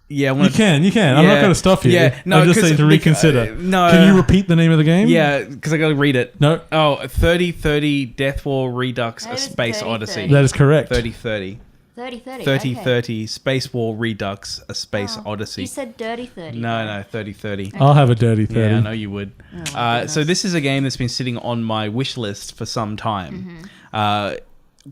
yeah, You can. I'm not going to stop you. Yeah, no, I'm just saying to reconsider. no, Can you repeat the name of the game? Yeah, because I got to read it. No. Oh, 3030 Deathwar Redux a That is Space 3030. Odyssey. That is correct. 3030. 30-30. 3030 Space War Redux a Space Odyssey. You said dirty 30. No, 3030. I'll have a dirty 30. Yeah, I know you would. So this is a game that's been sitting on my wish list for some time,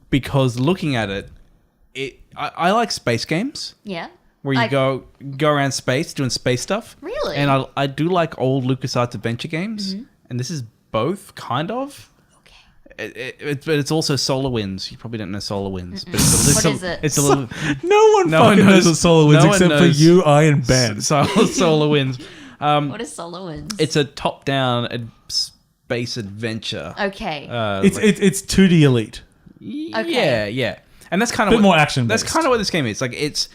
because looking at it, I like space games Yeah. where you go around space doing space stuff. Really? And I do like old LucasArts adventure games, and this is both kind of. Okay. But it's also SolarWinds. You probably don't know SolarWinds, but What is it? It's a little. No one No one fucking knows what knows. SolarWinds No one except for knows. you, I, and Ben. SolarWinds. What is SolarWinds? It's a top-down space adventure. Okay. It's 2D Elite. Yeah, yeah. And that's kind of Bit more action That's based. kind of what this game is. Like it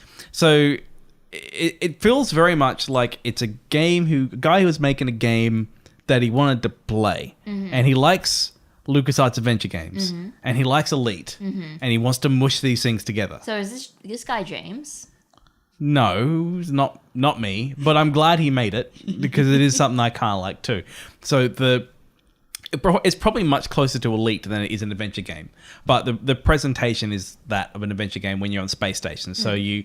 feels very much like it's a guy who was making a game that he wanted to play, and he likes LucasArts adventure games, and he likes Elite, and he wants to mush these things together. So is this guy James? No, not me, but I'm glad he made it because it is something I kind of like too. So it's probably much closer to Elite than it is an adventure game, but the presentation is that of an adventure game when you're on space stations. So you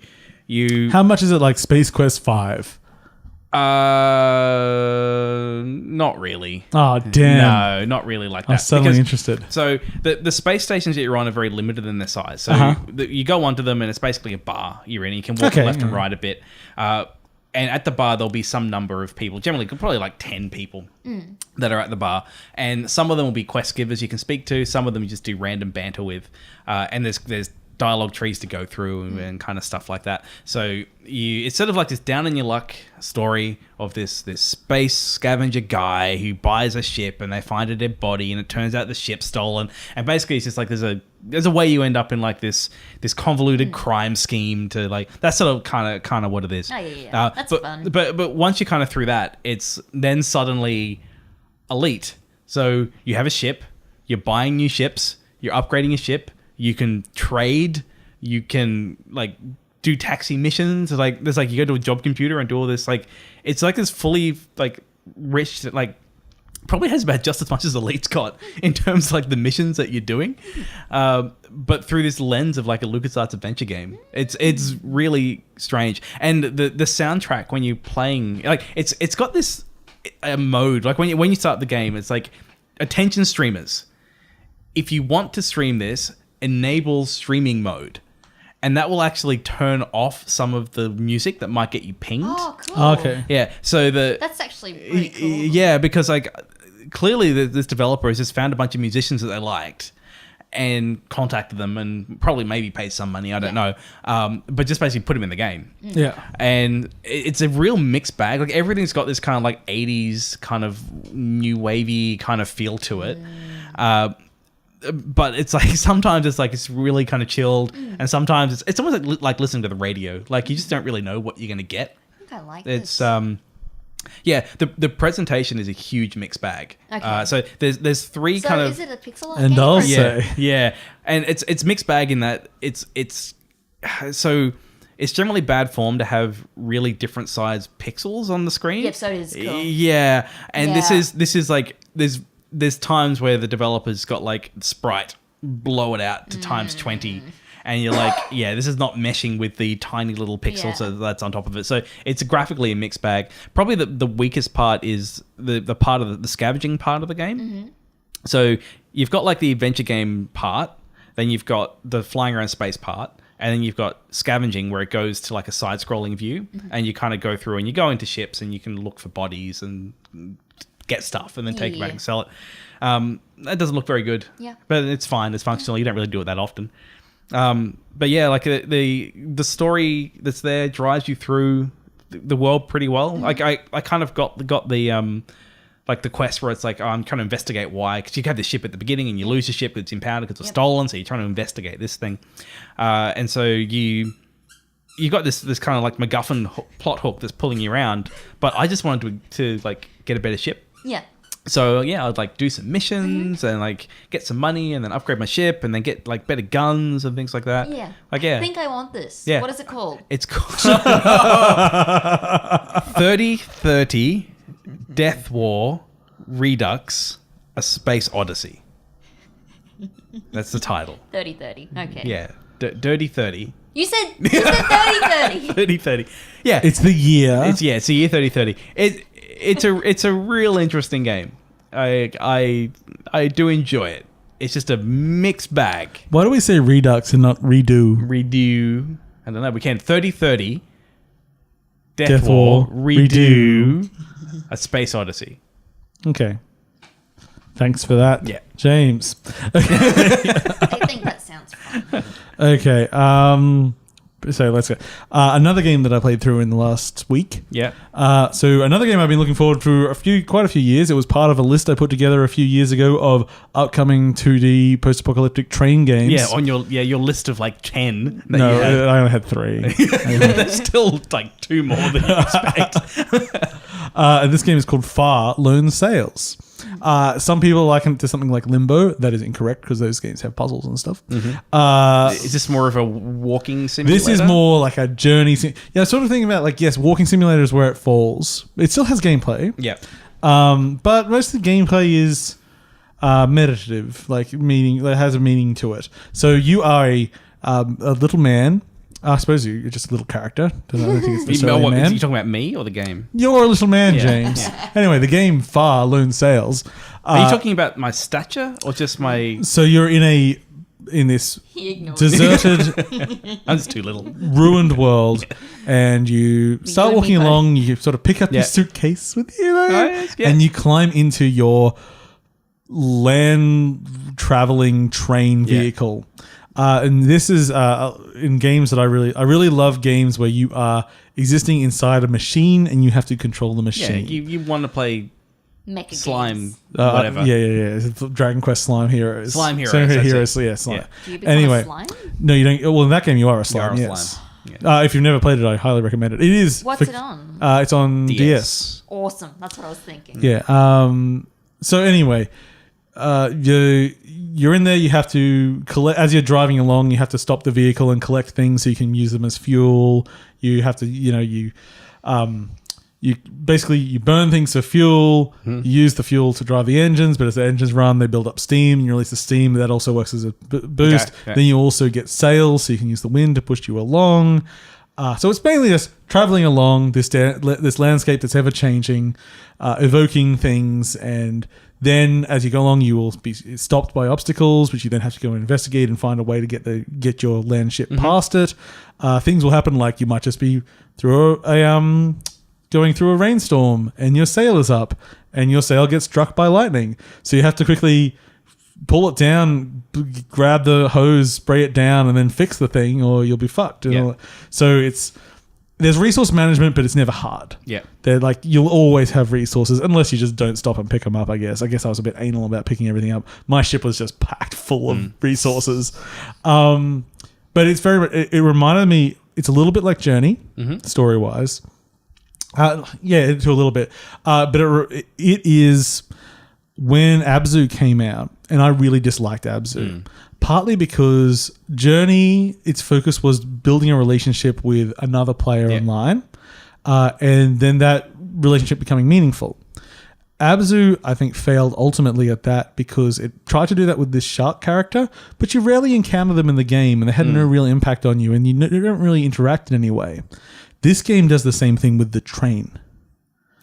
How much is it like Space Quest 5? Not really. Oh, damn. No, not really like that. I'm suddenly interested. So the space stations that you're on are very limited in their size. So you go onto them and it's basically a bar you're in. You can walk left and right a bit. And at the bar, there'll be some number of people, generally probably like 10 people that are at the bar. And some of them will be quest givers you can speak to. Some of them you just do random banter with. And there's dialogue trees to go through and kind of stuff like that. So it's sort of like this down in your luck story of this space scavenger guy who buys a ship and they find a dead body and it turns out the ship's stolen. And basically it's just like there's a way you end up in like this convoluted crime scheme to like that's sort of kind of what it is. Oh yeah. That's fun. But once you're kind of through that, it's then suddenly Elite. So you have a ship, you're buying new ships, you're upgrading your ship. You can trade. You can like do taxi missions. There's you go to a job computer and do all this. Like it's like this fully like rich like probably has about just as much as Elite's got in terms of like the missions that you're doing, but through this lens of like a LucasArts adventure game. It's really strange. And the soundtrack when you're playing like it's got this mode like when you start the game. It's like attention streamers. If you want to stream this. Enable streaming mode, and that will actually turn off some of the music that might get you pinged. Oh, cool. Okay. Yeah, so That's actually pretty cool. yeah, because like clearly this developer has just found a bunch of musicians that they liked and contacted them and probably maybe paid some money. I don't know, but just basically put them in the game. Yeah. And it's a real mixed bag. Like everything's got this kind of like 80s kind of new wavy kind of feel to it. But it's like sometimes it's really kind of chilled, and sometimes it's almost like listening to the radio. Like you just don't really know what you're gonna get. I think I like It's this. yeah. The presentation is a huge mixed bag. Okay. So there's three So kind of is it a pixel art And game? I'll or- say- yeah, and it's mixed bag in that it's so it's generally bad form to have really different size pixels on the screen. Yep, so it is cool. Yeah, and Yeah. this is like there's times where the developers got like Sprite blow it out to times 20 and you're like, yeah, this is not meshing with the tiny little pixels that's on top of it. So it's graphically a mixed bag. Probably the weakest part is the part of the scavenging part of the game. So you've got like the adventure game part, then you've got the flying around space part, And then you've got scavenging where it goes to like a side-scrolling view, and you kind of go through and you go into ships and you can look for bodies and get stuff and then take it back and sell it. That doesn't look very good. Yeah. But it's fine. It's functional. You don't really do it that often. But yeah, like the story that's there drives you through the world pretty well. Like I kind of got the like the quest where it's like, oh, I'm trying to investigate why, because you have this ship at the beginning and you lose your ship because it's impounded because it's stolen, so you're trying to investigate this thing, and so you got this kind of like MacGuffin plot hook that's pulling you around. But I just wanted to like get a better ship. Yeah. So yeah, I'd like do some missions and like get some money and then upgrade my ship and then get like better guns and things like that. Yeah. Like yeah. I think I want this. Yeah. What is it called? It's called 3030 Deathwar Redux, a Space Odyssey. That's the title. 3030. Okay. Yeah. Dirty 30. You said 3030. 3030. Yeah. It's the year. It's the year 3030. It's a real interesting game. I do enjoy it. It's just a mixed bag. Why do we say Redux and not redo? Redo. I don't know. We can 3030 Deathwar, redo a Space Odyssey. Okay. Thanks for that. Yeah. James. I think that sounds fun. Okay. So let's go. Another game that I played through in the last week. Yeah. So another game I've been looking forward to quite a few years. It was part of a list I put together a few years ago of upcoming 2D post-apocalyptic train games. Yeah, on your list of like 10. That No, you had. I only had 3. There's still like 2 more than you expect. And this game is called Far Lone Sails. Some people liken it to something like Limbo. That is incorrect because those games have puzzles and stuff. Is this more of a walking simulator? This is more like a journey. Yeah, sort of thinking about like, yes, walking simulator is where it falls. It still has gameplay. Yeah. But most of the gameplay is meditative, like meaning that has a meaning to it. So you are a little man. I suppose you're just a little character. I don't think it's necessarily a man. Are you talking about me or the game? You're a little man, Yeah. James. Anyway, the game Far Lone Sails. Are you talking about my stature or just my... So you're in this He ignored deserted, I'm just too little. ruined world, and you start you and walking me both. along. You sort of pick up your Yeah. suitcase with you, yes, yeah. and you climb into your land traveling train Yeah. vehicle. And this is in games that I really love games where you are existing inside a machine and you have to control the Yeah, machine. you want to play Mecha slime, games. whatever. Yeah. It's Dragon Quest Slime Heroes. Slime Heroes, Slime that's Heroes. it. Yeah, Slime. Yeah. Do you become Anyway, a slime? no, you don't. Well, in that game, you are a slime. You are a yes. slime. Yeah. If you've never played it, I highly recommend it. It is. What's it on? It's on DS. Awesome. That's what I was thinking. Yeah. So anyway, you're in there. You have to collect as you're driving along. You have to stop the vehicle and collect things so you can use them as fuel. You have to, you basically you burn things for fuel. You use the fuel to drive the engines, but as the engines run, they build up steam, and you release the steam. That also works as a boost. Okay. Then you also get sails, so you can use the wind to push you along. So it's mainly just traveling along this landscape that's ever changing, evoking things, and then as you go along, you will be stopped by obstacles, which you then have to go investigate and find a way to get your land ship past it. Things will happen, like you might just be going through a rainstorm, and your sail is up, and your sail gets struck by lightning. So you have to quickly pull it down, grab the hose, spray it down, and then fix the thing, or you'll be fucked. Yeah. So there's resource management, but it's never hard. Yeah. They're like, you'll always have resources unless you just don't stop and pick them up, I guess. I was a bit anal about picking everything up. My ship was just packed full of resources. But it's it reminded me, it's a little bit like Journey, story-wise. To a little bit. But it is when Abzu came out, and I really disliked Abzu. Partly because Journey, its focus was building a relationship with another player online, and then that relationship becoming meaningful. Abzu, I think, failed ultimately at that because it tried to do that with this shark character, but you rarely encounter them in the game, and they had no real impact on you, and you don't really interact in any way. This game does the same thing with the train.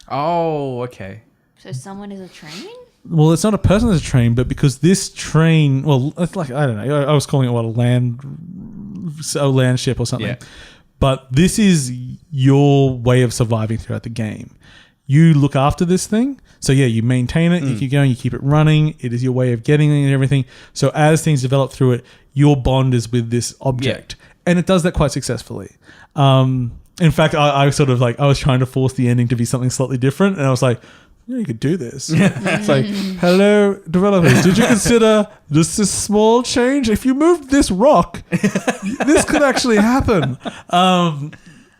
Oh, okay. So someone is a train? Well, it's not a person that's a train, but because this train, well, it's like, I don't know, I was calling it a land a land ship or something. Yeah. But this is your way of surviving throughout the game. You look after this thing. So yeah, you maintain it, you keep going, you keep it running. It is your way of getting it and everything. So as things develop through it, your bond is with this object. And it does that quite successfully. In fact, I sort of like, I was trying to force the ending to be something slightly different. And I was like, yeah, you could do this. It's like, hello, developers. Did you consider just this small change? If you moved this rock, this could actually happen.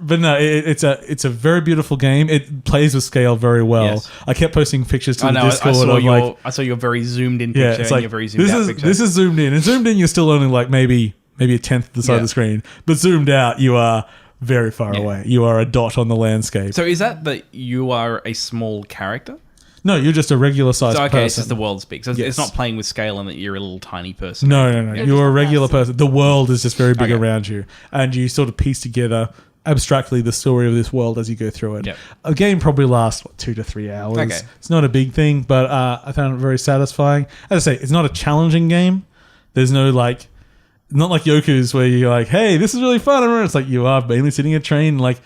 But no, it's a very beautiful game. It plays with scale very well. Yes. I kept posting pictures to the I Discord. I saw your very zoomed in Yeah, picture it's and like, your very zoomed out picture. this is zoomed in. And zoomed in, you're still only like maybe a tenth of the side of the screen. But zoomed out, you are very far away. You are a dot on the landscape. So is that you are a small character? No, you're just a regular sized person. It's just the world speaks. So it's not playing with scale and that you're a little tiny person. No. You're You're a just a regular person. person. The world is just very big Okay. around you. And you sort of piece together abstractly the story of this world as you go through it. Yep. A game probably lasts 2 to 3 hours. Okay. It's not a big thing, but I found it very satisfying. As I say, it's not a challenging game. There's no like, not like Yoku's where you're like, hey, this is really fun. And it's like you are mainly sitting in a train, like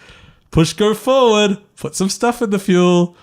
push, go forward, put some stuff in the fuel,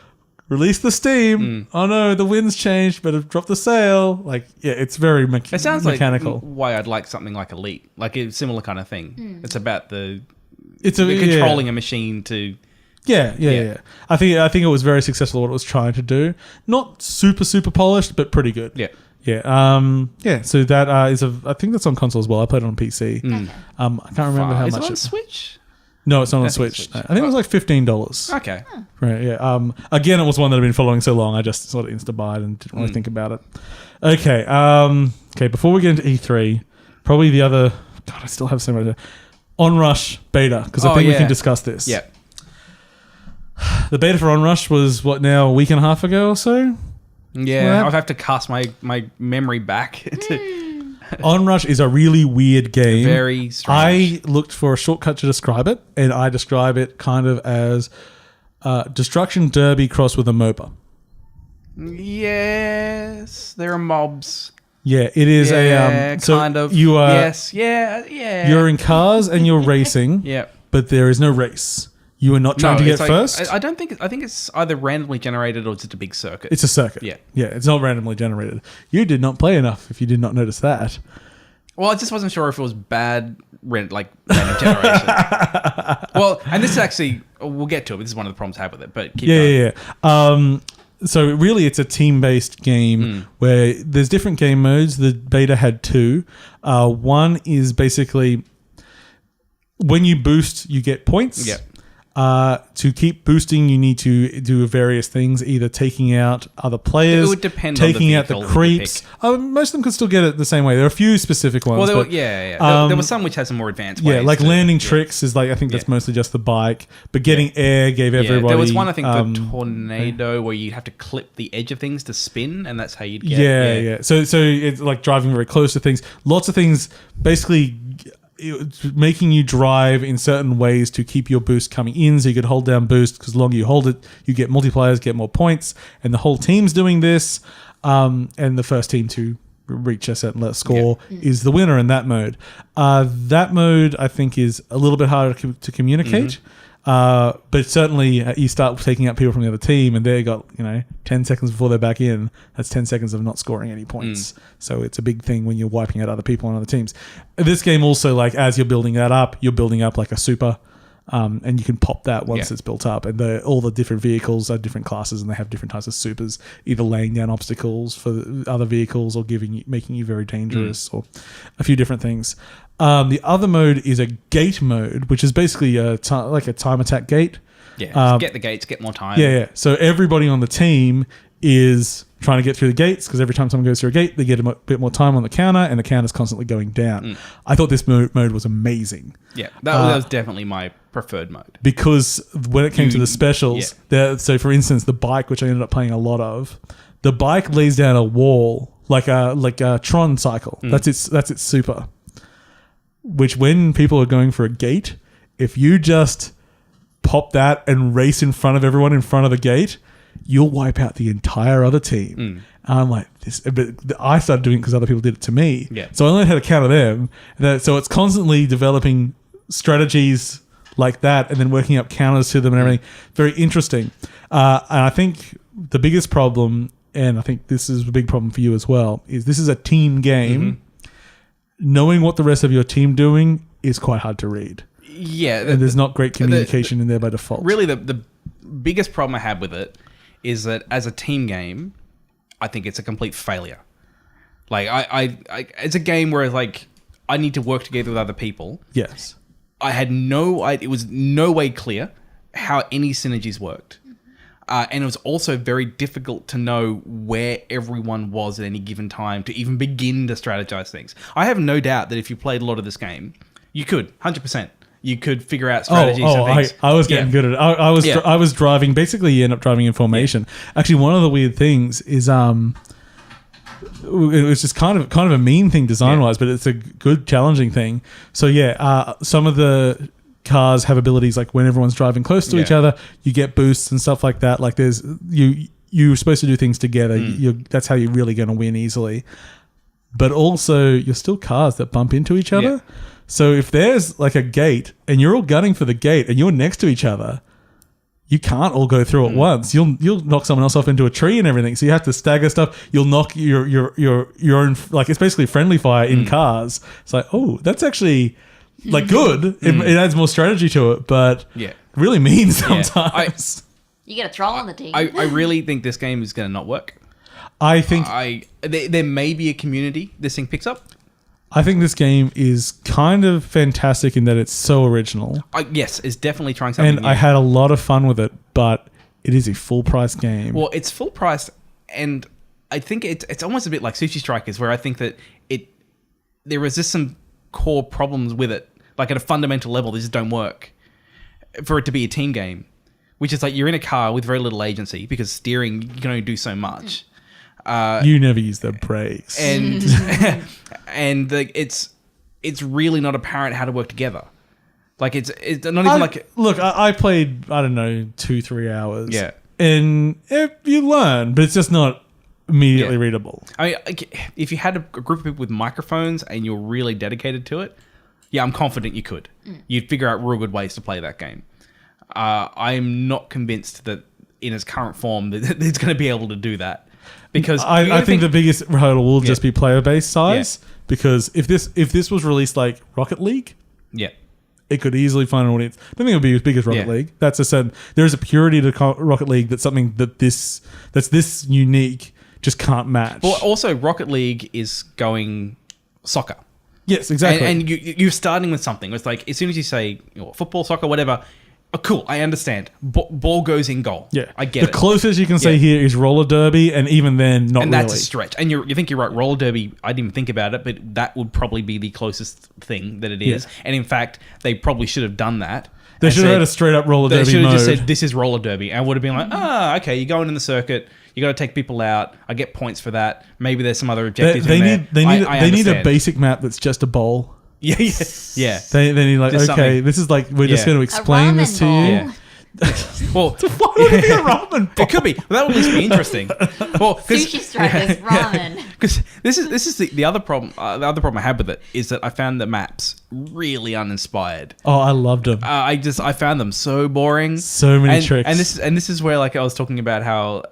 release the steam. Oh no, the wind's changed, better drop the sail. Like, yeah, it's very It sounds mechanical. like why I'd like something like Elite, like a similar kind of thing. It's about It's controlling a machine to. Yeah. I think it was very successful what it was trying to do. Not super polished, but pretty good. Yeah. Yeah. So that is I think that's on console as well. I played it on PC. Okay. I can't remember how Is much. it on Switch? No, it's not on Nothing Switch. Switch. No, I think it was like $15. Okay. Right. Yeah. Again, it was one that I've been following so long. I just sort of insta-buyed and didn't really think about it. Okay. Okay. Before we get into E3, probably the other. God, I still have so much. Onrush beta, because I think we can discuss this. Yeah. The beta for Onrush was what now, a week and a half ago or so? Yeah, Well, I'll have to cast my memory back. to Onrush is a really weird game. Very strange. I looked for a shortcut to describe it, and I describe it kind of as Destruction Derby crossed with a MOBA. Yes, there are mobs. Yeah, it is so kind of. You are Yes, yeah. You're in cars and you're racing. Yeah. But there is no race. You are not trying to get it's like- first. I don't think. I think it's either randomly generated or just a big circuit. It's a circuit. Yeah. Yeah, it's not randomly generated. You did not play enough if you did not notice that. Well, I just wasn't sure if it was bad random generation. Well, and this is actually we'll get to it. This is one of the problems I have with it. But keep going. Yeah. So really, it's a team-based game where there's different game modes. The beta had 2. One is basically when you boost, you get points. Yeah. To keep boosting, you need to do various things, either taking out other players, It would depend on the taking out the vehicle that you creeps. Most of them could still get it the same way. There are a few specific ones. Well, there but, there were some which had some more advanced ways. yeah, like to- landing tricks is like, I think that's mostly just the bike, but getting air gave Yeah, everybody. there was one, I think, the tornado where you have to clip the edge of things to spin, and that's how you'd get. Yeah. So it's like driving very close to things. Lots of things, basically it's making you drive in certain ways to keep your boost coming in. So you could hold down boost because the longer you hold it, you get multipliers, get more points, and the whole team's doing this. And the first team to reach a certain score is the winner in that mode. That mode, I think, is a little bit harder to communicate. But certainly you start taking out people from the other team and they got 10 seconds before they're back in. That's 10 seconds of not scoring any points. So it's a big thing when you're wiping out other people on other teams. This game also, like, as you're building that up, you're building up like a super, and you can pop that once it's built up. And all the different vehicles are different classes and they have different types of supers, either laying down obstacles for other vehicles or making you very dangerous or a few different things. The other mode is a gate mode, which is basically like a time attack gate. Yeah, get the gates, get more time. Yeah. So everybody on the team is trying to get through the gates because every time someone goes through a gate, they get a bit more time on the counter, and the counter's constantly going down. I thought this mode was amazing. Yeah, that was definitely my preferred mode. Because when it came to the specials, so for instance, the bike, which I ended up playing a lot of, the bike lays down a wall like a Tron cycle. That's its super. Which when people are going for a gate, if you just pop that and race in front of everyone in front of the gate, you'll wipe out the entire other team. And I'm like, this. But I started doing it because other people did it to me. Yeah. So I learned how to counter them. So it's constantly developing strategies like that and then working up counters to them and everything. Very interesting. And I think the biggest problem, and I think this is a big problem for you as well, is this is a team game. Knowing what the rest of your team doing is quite hard to read. Yeah. And there's not great communication in there by default. Really, the biggest problem I have with it is that as a team game, I think it's a complete failure. Like, I it's a game where like I need to work together with other people. Yes. It was no way clear how any synergies worked. And it was also very difficult to know where everyone was at any given time to even begin to strategize things. I have no doubt that if you played a lot of this game, you could, 100%. You could figure out strategies and things. I was getting good at it. I was driving. Basically, you end up driving in formation. Actually, one of the weird things is it was just kind of a mean thing design-wise, but it's a good challenging thing. So some of the cars have abilities like when everyone's driving close to each other, you get boosts and stuff like that. Like you're supposed to do things together. That's how you're really going to win easily. But also, you're still cars that bump into each other. Yeah. So if there's like a gate and you're all gunning for the gate and you're next to each other, you can't all go through at once. You'll knock someone else off into a tree and everything. So you have to stagger stuff. You'll knock your own, like it's basically friendly fire in cars. It's like, oh, that's actually like good. It adds more strategy to it, but really mean sometimes. You get a troll on the team. I really think this game is going to not work. I think there may be a community this thing picks up. I think this game is kind of fantastic in that it's so original. Yes, it's definitely trying something new. I had a lot of fun with it, but it is a full price game. Well, it's full price, and I think it's almost a bit like Sushi Strikers, where I think that there is just some core problems with it. Like at a fundamental level, they just don't work for it to be a team game, which is like you're in a car with very little agency because steering, you can only do so much. You never use the brakes, and it's really not apparent how to work together. Like it's not even like look. I played 2-3 hours. Yeah, and you learn, but it's just not immediately readable. I mean, like, if you had a group of people with microphones and you're really dedicated to it, I'm confident you could. You'd figure out real good ways to play that game. I'm not convinced that in its current form that it's going to be able to do that. Because I think the biggest hurdle will just be player base size. Yeah. Because if this was released like Rocket League, it could easily find an audience. I don't think it would be as big as Rocket League. That's there is a purity to Rocket League that's something that's this unique just can't match. Well, also Rocket League is going soccer. Yes, exactly. And you're starting with something. It's like as soon as you say football, soccer, whatever. Oh, cool, I understand. Ball goes in goal. Yeah, I get it. The closest you can say here is roller derby, and even then, not really. And that's a stretch. And you think you're right. Roller derby, I didn't even think about it, but that would probably be the closest thing that it is. Yeah. And in fact, they probably should have done that. They should have had a straight up roller derby mode. They should have just said, this is roller derby. And would have been like, okay, you're going in the circuit. You got to take people out. I get points for that. Maybe there's some other objectives They need a understand. basic map that's just a bowl. Yeah. They need like, just okay, something. This is like, we're just going to explain this to you. Yeah. Well, why would it be a ramen bowl? It could be. Well, that would at least be interesting. Well, Sushi Strikers ramen. Because this is the other problem. The other problem I had with it is that I found the maps really uninspired. Oh, I loved them. I found them so boring. So many tricks. And this is where like I was talking about how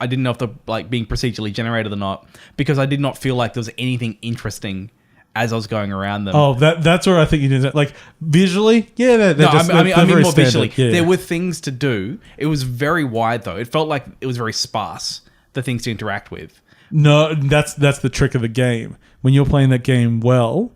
I didn't know if they're like being procedurally generated or not, because I did not feel like there was anything interesting as I was going around them. Oh, that's where I think you did that. Like visually, I mean more visually. Yeah. There were things to do. It was very wide though. It felt like it was very sparse, the things to interact with. No, that's the trick of the game. When you're playing that game well,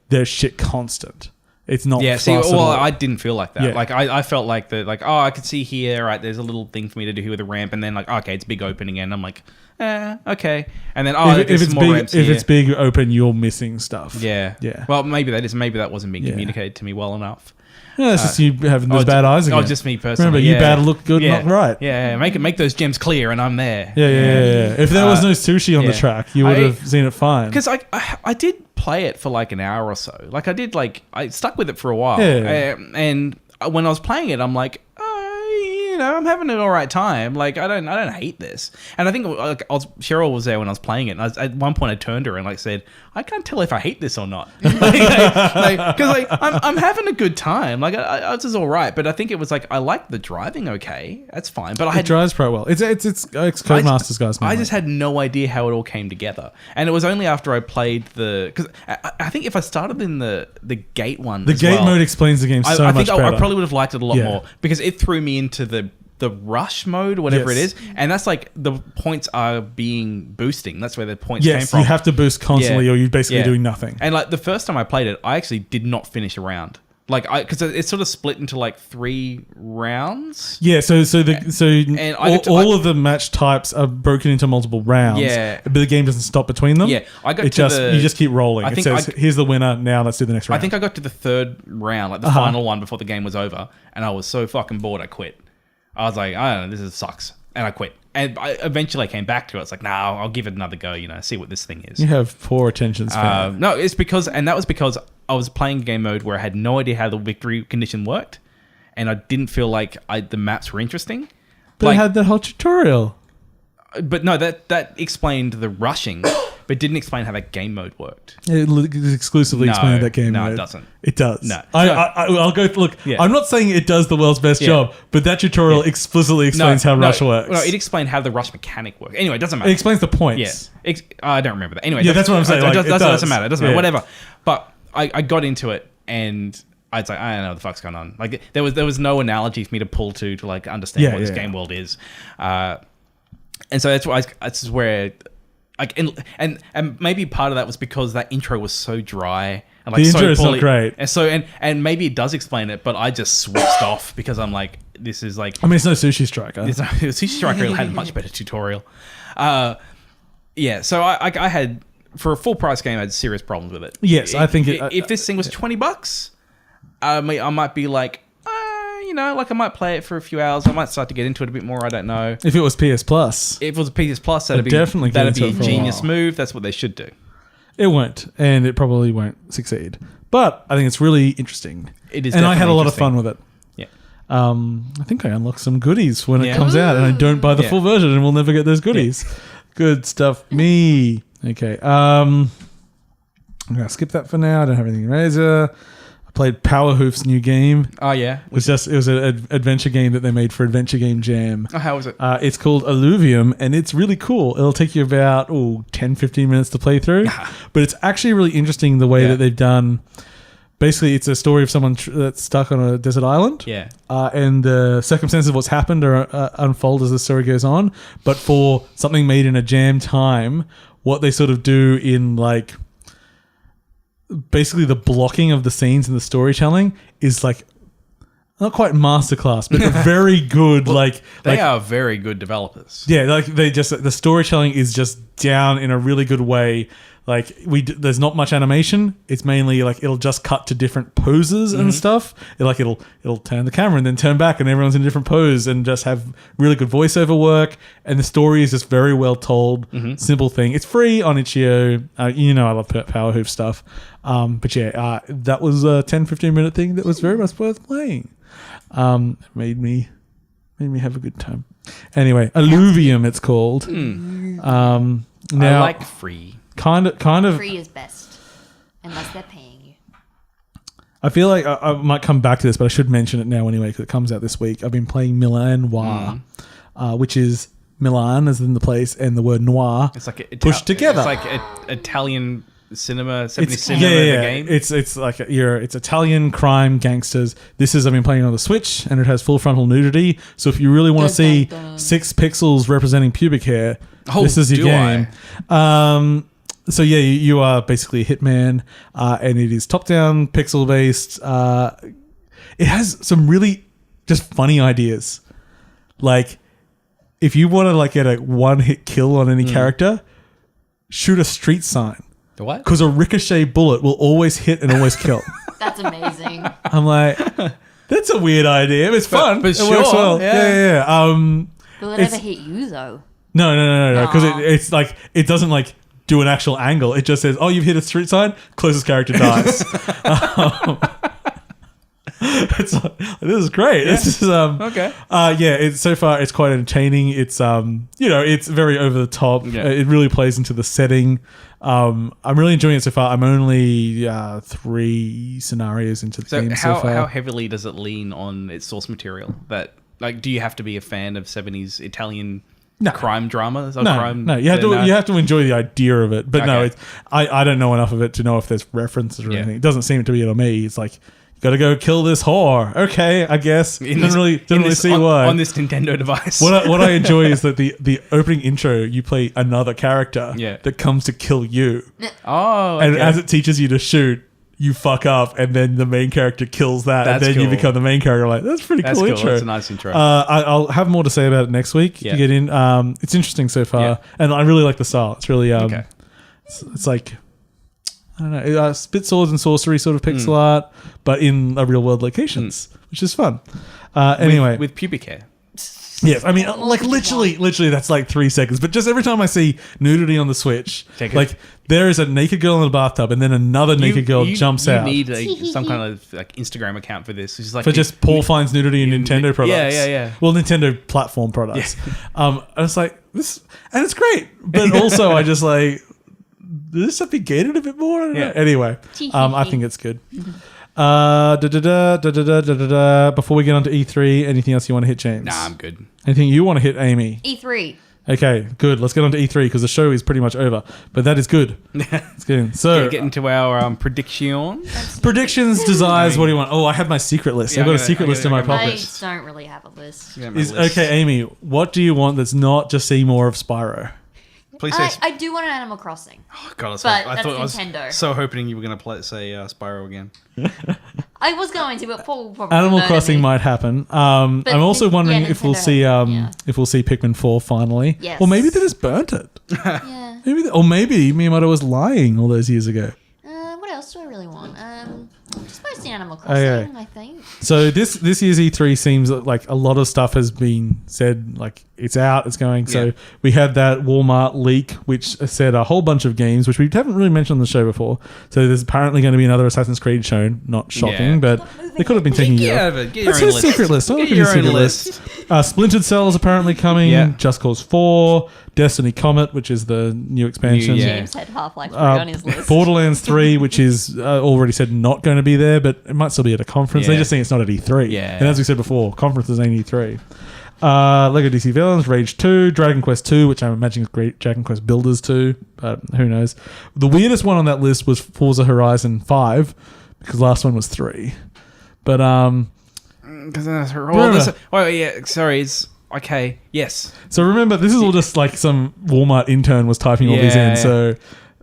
there's shit constant. It's not. Yeah. See, I didn't feel like that. Yeah. Like I felt like I could see here. Right, there's a little thing for me to do here with a ramp, and then like okay, it's big open again. I'm like, okay, and then if it's more big, ramps if here. It's big open, you're missing stuff. Yeah. Well, maybe that wasn't being communicated to me well enough. Yeah, it's just you having those bad eyes again. Oh, just me personally. Remember, you bad look good, not right. Yeah, make those gems clear, and I'm there. Yeah. If there was no sushi on the track, you would have seen it fine. Because I did play it for like an hour or so. Like I stuck with it for a while. Yeah. And when I was playing it, I'm like, I'm having an all right time. Like, I don't hate this. And I think Cheryl was there when I was playing it. And at one point I turned to her and like said, I can't tell if I hate this or not. Because I'm having a good time. Like, this is all right. But I think it was like, I like the driving okay. That's fine. But it drives pretty well. It's Codemasters, guys. I just had no idea how it all came together. And it was only after I played because I think if I started in the gate one, the gate mode explains the game so much better. I probably would have liked it a lot more because it threw me into the rush mode, whatever it is, and that's like the points are being boosting. That's where the points came from. You have to boost constantly, or you're basically doing nothing. And like the first time I played it, I actually did not finish a round. Like because it's sort of split into like 3 rounds. Yeah, so all of the match types are broken into multiple rounds. Yeah, but the game doesn't stop between them. Yeah, you just keep rolling. It says, here's the winner. Now let's do the next round. I think I got to the 3rd round, like the final one before the game was over, and I was so fucking bored I quit. I was like, I don't know, this sucks, and I quit. And eventually I came back to it. It's like, nah, I'll give it another go. See what this thing is. You have poor attention span. No, it's because I was playing game mode where I had no idea how the victory condition worked, and I didn't feel like the maps were interesting. But it had that whole tutorial. But no, that explained the rushing, but didn't explain how that game mode worked. It exclusively explained that game mode. No, it doesn't. It does. No. I'll go... Look, I'm not saying it does the world's best job, but that tutorial explicitly explains how rush works. No, it explained how the rush mechanic works. Anyway, it doesn't matter. It explains the points. Yeah. I don't remember that. Anyway. Yeah, that's what I'm saying. It doesn't matter. It doesn't matter. Whatever. But I got into it and... I was like, I don't know what the fuck's going on. Like there was no analogy for me to pull to like understand what this game world is. And so that's where like and maybe part of that was because that intro was so dry and like the intro so poorly, is not great. And so and maybe it does explain it, but I just switched off because I'm like, this is like, I mean, it's no Sushi Striker. Sushi Striker had a much better tutorial. So I had, for a full price game, I had serious problems with it. Yes, I think if this thing was $20, I might be like, like I might play it for a few hours. I might start to get into it a bit more. I don't know. If it was PS Plus. If it was a PS Plus, that'd be a genius move. That's what they should do. It won't, and it probably won't succeed. But I think it's really interesting. It is, and I had a lot of fun with it. Yeah. I think I unlocked some goodies when it comes out, and I don't buy the full version, and we'll never get those goodies. Yeah. Good stuff. Me. Okay. I'm gonna skip that for now. I don't have anything to Razer. Played Powerhoof's new game. Oh yeah, it was an adventure game that they made for Adventure Game Jam. Oh, how was it? It's called Alluvium, and it's really cool. It'll take you about 10-15 minutes to play through, but it's actually really interesting the way that they've done. Basically, it's a story of someone that's stuck on a desert island. Yeah, and the circumstances of what's happened are unfold as the story goes on. But for something made in a jam time, what they sort of do in like. Basically, the blocking of the scenes and the storytelling is like not quite masterclass, but very good. They are very good developers. Yeah, the storytelling is just down in a really good way. Like there's not much animation. It's mainly like it'll just cut to different poses and stuff. It'll turn the camera and then turn back, and everyone's in a different pose, and just have really good voiceover work. And the story is just very well told. Simple thing. It's free on itch.io. I love Powerhoof stuff. But that was a 10-15 minute thing that was very much worth playing. Made me have a good time. Anyway, Alluvium it's called. Now, I like free. Kind of. Free is best, unless they're paying you. I feel like I might come back to this, but I should mention it now anyway because it comes out this week. I've been playing Millanoir, which is Milan as in the place and the word noir. It's like pushed together. It's like Italian cinema, 70s cinema the game. It's like it's Italian crime gangsters. I've been playing on the Switch, and it has full frontal nudity. So if you really want to see 6 pixels representing pubic hair, this is your game. So you are basically a hitman, and it is top-down, pixel-based. It has some really just funny ideas. Like, if you want to get a one-hit kill on any character, shoot a street sign. The what? Because a ricochet bullet will always hit and always kill. That's amazing. I'm like, that's a weird idea. It's fun. But it sure. works well. Yeah. Will it ever hit you though? No. Because it's like it doesn't do an actual angle. It just says, "Oh, you've hit a street sign. Closest character dies." It's like, this is great. This is Okay. It's so far it's quite entertaining. It's it's very over the top. Yeah. It really plays into the setting. I'm really enjoying it so far. I'm only 3 scenarios into the So game so far. how heavily does it lean on its source material? That like, do you have to be a fan of 70s Italian crime dramas? Or No, you have to enjoy the idea of it. But no, Okay. I don't know enough of it to know if there's references or Yeah. anything. It doesn't seem to be on me. It's like, gotta go kill this whore. Okay, I guess. Didn't really see why. on this Nintendo device. What I enjoy is that the opening intro, you play another character that comes to kill you. Oh, And as it teaches you to shoot, you fuck up, and then the main character kills that, That's and then you cool. become the main character. Like, that's pretty That's cool cool. intro. That's a nice intro. I'll have more to say about it next week. Yeah. To get in, it's interesting so far, Yeah. and I really like the style. It's really Okay. it's like, I don't know, spit swords and sorcery sort of pixel art, but in a real world locations, which is fun. Anyway, with pubic hair. yes, I mean, like literally, that's like 3 seconds. But just every time I see nudity on the Switch, Take it. like there is a naked girl in the bathtub, and then another naked girl jumps out. You need some kind of like Instagram account for this. It's like For just Paul finds nudity in Nintendo products. Yeah. Well, Nintendo platform products. And it's like this, and it's great. But also, I just like, did this stuff be gated a bit more? I don't know. Anyway, I think it's good. Before we get on to E3, anything else you want to hit, James? Nah, I'm good. Anything you want to hit, Amy? E3. Okay, good. Let's get on to E3 because the show is pretty much over. But that is good. Let's get in. So, Get into our prediction. predictions, desires. What do you want? Oh, I have my secret list. Yeah, I've got a I secret gotta- list in my I gotta- I pocket. don't really have a list. Okay, Amy, what do you want that's not just see more of Spyro? Please say. I do want an Animal Crossing. Oh, God, but I that's thought I was Nintendo. so hoping you were going to say Spyro again. I was going to, but Paul probably Animal murdered Crossing me. might happen. I'm also wondering if we'll Nintendo see has it, yeah. if we'll see Pikmin 4 finally. Yes. Or maybe they just burnt it. Yeah. Maybe Miyamoto was lying all those years ago. What else do I really want? Just mostly Animal Okay. Crossing, I think. So this year's E3 seems like a lot of stuff has been said, like it's out, it's going. So Yeah. we had that Walmart leak, which said a whole bunch of games, which we haven't really mentioned on the show before. So there's apparently going to be another Assassin's Creed shown. Not shocking, Yeah. but they could have been taking Get you. out of it. Get That's your own his list. secret list. I'll Get look at your his own secret list. Splintered Cell is apparently coming. Yeah. Just Cause 4, Destiny Comet, which is the new expansion. yeah. James had Half-Life 3 on his list. Borderlands 3, which is already said not going to be there, but it might still be at a conference. They Yeah. just think it's not at E3. Yeah. And as we said before, conferences ain't E3. Lego DC Villains, Rage 2, Dragon Quest 2, which I'm imagining is great, Dragon Quest Builders 2, but who knows. The weirdest one on that list was Forza Horizon 5, because last one was 3. But, Sorry, it's okay. Yes. so remember, this is all just like some Walmart intern was typing all these in, Yeah. so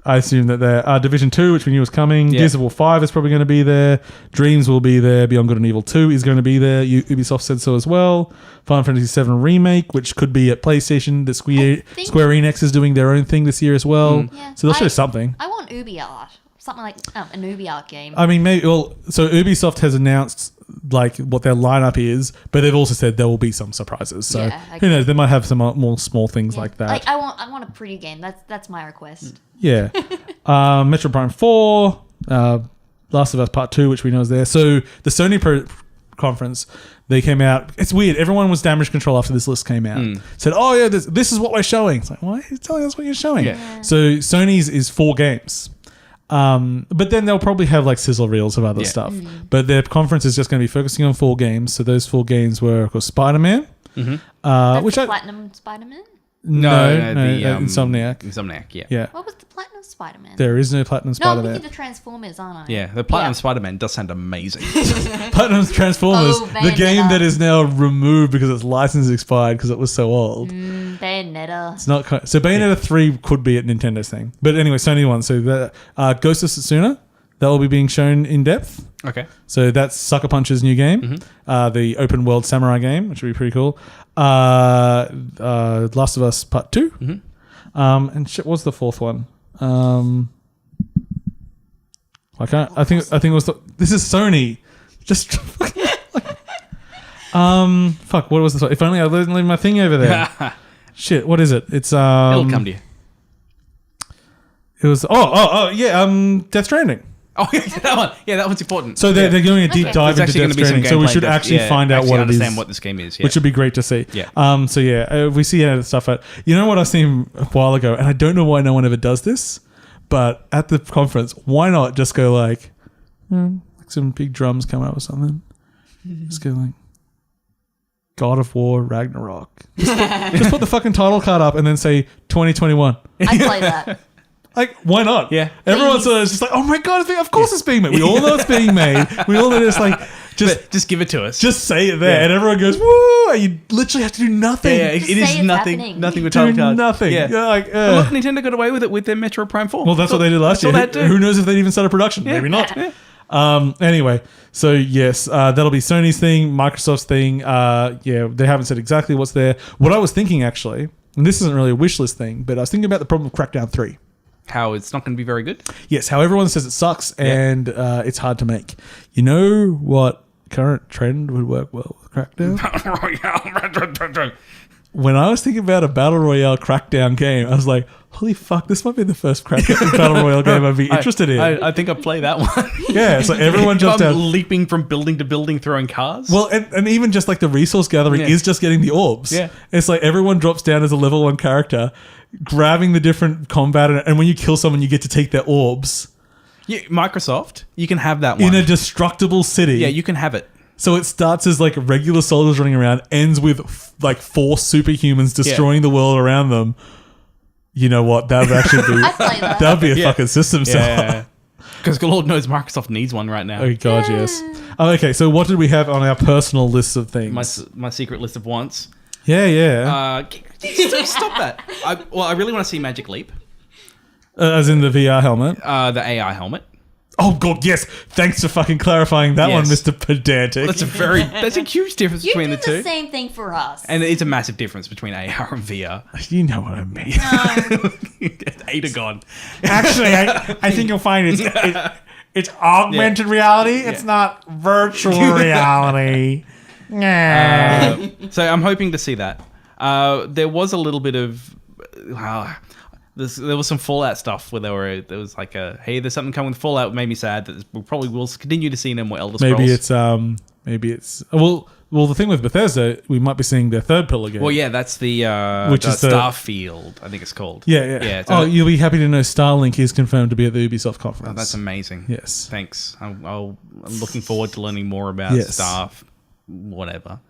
I assume that they're Division 2, which we knew was coming. Yeah. Gears of War 5 is probably going to be there. Dreams will be there. Beyond Good and Evil 2 is going to be there. Ubisoft said so as well. Final Fantasy 7 Remake, which could be at PlayStation. The Square Enix is doing their own thing this year as well. Yeah. So they'll show something. I want Ubi art. Something like an Ubi art game. I mean, maybe. Well, so Ubisoft has announced like what their lineup is, but they've also said there will be some surprises. So Yeah, okay. who knows? They might have some more small things Yeah. like that. Like, I want a pretty game. That's my request. Yeah. Metro Prime 4, Last of Us Part 2, which we know is there. So the Sony conference, they came out. It's weird. Everyone was damage control after this list came out. Said, oh, yeah, this is what we're showing. It's like, why are you telling us what you're showing? Yeah. So Sony's is 4 games. But then they'll probably have like sizzle reels of other Yeah. stuff. But their conference is just going to be focusing on 4 games. So those 4 games were, of course, Spider-Man. That's Which the I... Platinum Spider-Man? No, Insomniac. Insomniac, yeah. Yeah. What was the Platinum Spider-Man? There is no Platinum No, I'm Spider-Man. thinking the Transformers, aren't I? Yeah, the Platinum Yeah. Spider-Man does sound amazing. Platinum Transformers, Oh, the game Bayonetta. that is now removed because its license expired because it was so old. Bayonetta. It's not so Bayonetta 3 could be at Nintendo's thing, but anyway, Sony one. So the Ghost of Tsushima that will be being shown in depth. Okay. So that's Sucker Punch's new game, the open world samurai game, which would be pretty cool. Last of Us Part 2, and shit, what's the 4th one? I can't. I think it was. This is Sony. Just. Fuck. What was this one? If only I didn't leave my thing over there. Shit. What is it? It's It'll come to you. It was. Yeah. Death Stranding. Oh, yeah, that one. Yeah, that one's important. So they're doing a deep dive There's into actually Death gonna be some Stranding, so we gameplay should depth. actually Yeah, find out actually what it understand is, what this game is. Yeah. which would be great to see. Yeah. So yeah, we see stuff at. You know what I seen a while ago, and I don't know why no one ever does this, but at the conference, why not just go like some big drums come out or something? Just go like God of War Ragnarok. Just put the fucking title card up and then say 2021. I'd play that. Like, why not? Yeah. Everyone's just like, oh my God, of course it's being made. We all know it's being made. We all know it's like, Just give it to us. just say it there. Yeah. And everyone goes, woo. And you literally have to do nothing. yeah, Just it say is it's nothing. happening. Nothing with Do title cards. nothing. Yeah. You're like, But look, Nintendo got away with it with their Metro Prime 4. well, that's what they did last year. all they had to do. Who knows if they'd even started production? Maybe not. Anyway, so yes, that'll be Sony's thing, Microsoft's thing. Yeah, they haven't said exactly what's there. What I was thinking actually, and this isn't really a wish list thing, but I was thinking about the problem of Crackdown 3. How it's not going to be very good. Yes, how everyone says it sucks and it's hard to make. You know what current trend would work well with Crackdown? When I was thinking about a Battle Royale Crackdown game, I was like, holy fuck, this might be the first Crackdown Battle Royale game I'd be interested in. I think I'd play that one. Yeah, so everyone If jumps I'm down. leaping from building to building, throwing cars. Well, and even just like the resource gathering Yeah. is just getting the orbs. Yeah. It's like everyone drops down as a level 1 character, grabbing the different combat, and when you kill someone, you get to take their orbs Microsoft, you can have that one. in a destructible city. Yeah, you can have it. So it starts as like regular soldiers running around, ends with like 4 superhumans destroying the world around them. You know what? That would actually be I'd play that. that'd be a Yeah. fucking system seller. Because Lord knows Microsoft needs one right now. Oh god, yes. Okay, so what did we have on our personal list of things? My secret list of wants. Yeah. Stop that. I really want to see Magic Leap. As in the VR helmet. The AI helmet. Oh god, yes. Thanks for fucking clarifying that one, Yes. Mr. Pedantic. That's a huge difference You between do the two. the same thing for us. And it's a massive difference between AR and VR. You know what I mean. Ada gone. Actually, I think you'll find it's augmented reality. It's not virtual reality. So I'm hoping to see that. There was a little bit of... there was some Fallout stuff where there was like hey, there's something coming with Fallout. It made me sad that we probably will continue to see no more Elder Scrolls. Maybe it's well the thing with Bethesda, we might be seeing their third pillar game. Well, yeah, that's the Which is the- Starfield, I think it's called. Yeah. So You'll be happy to know Starlink is confirmed to be at the Ubisoft conference. that's amazing. Yes. Thanks. I'm looking forward to learning more about Yes. whatever.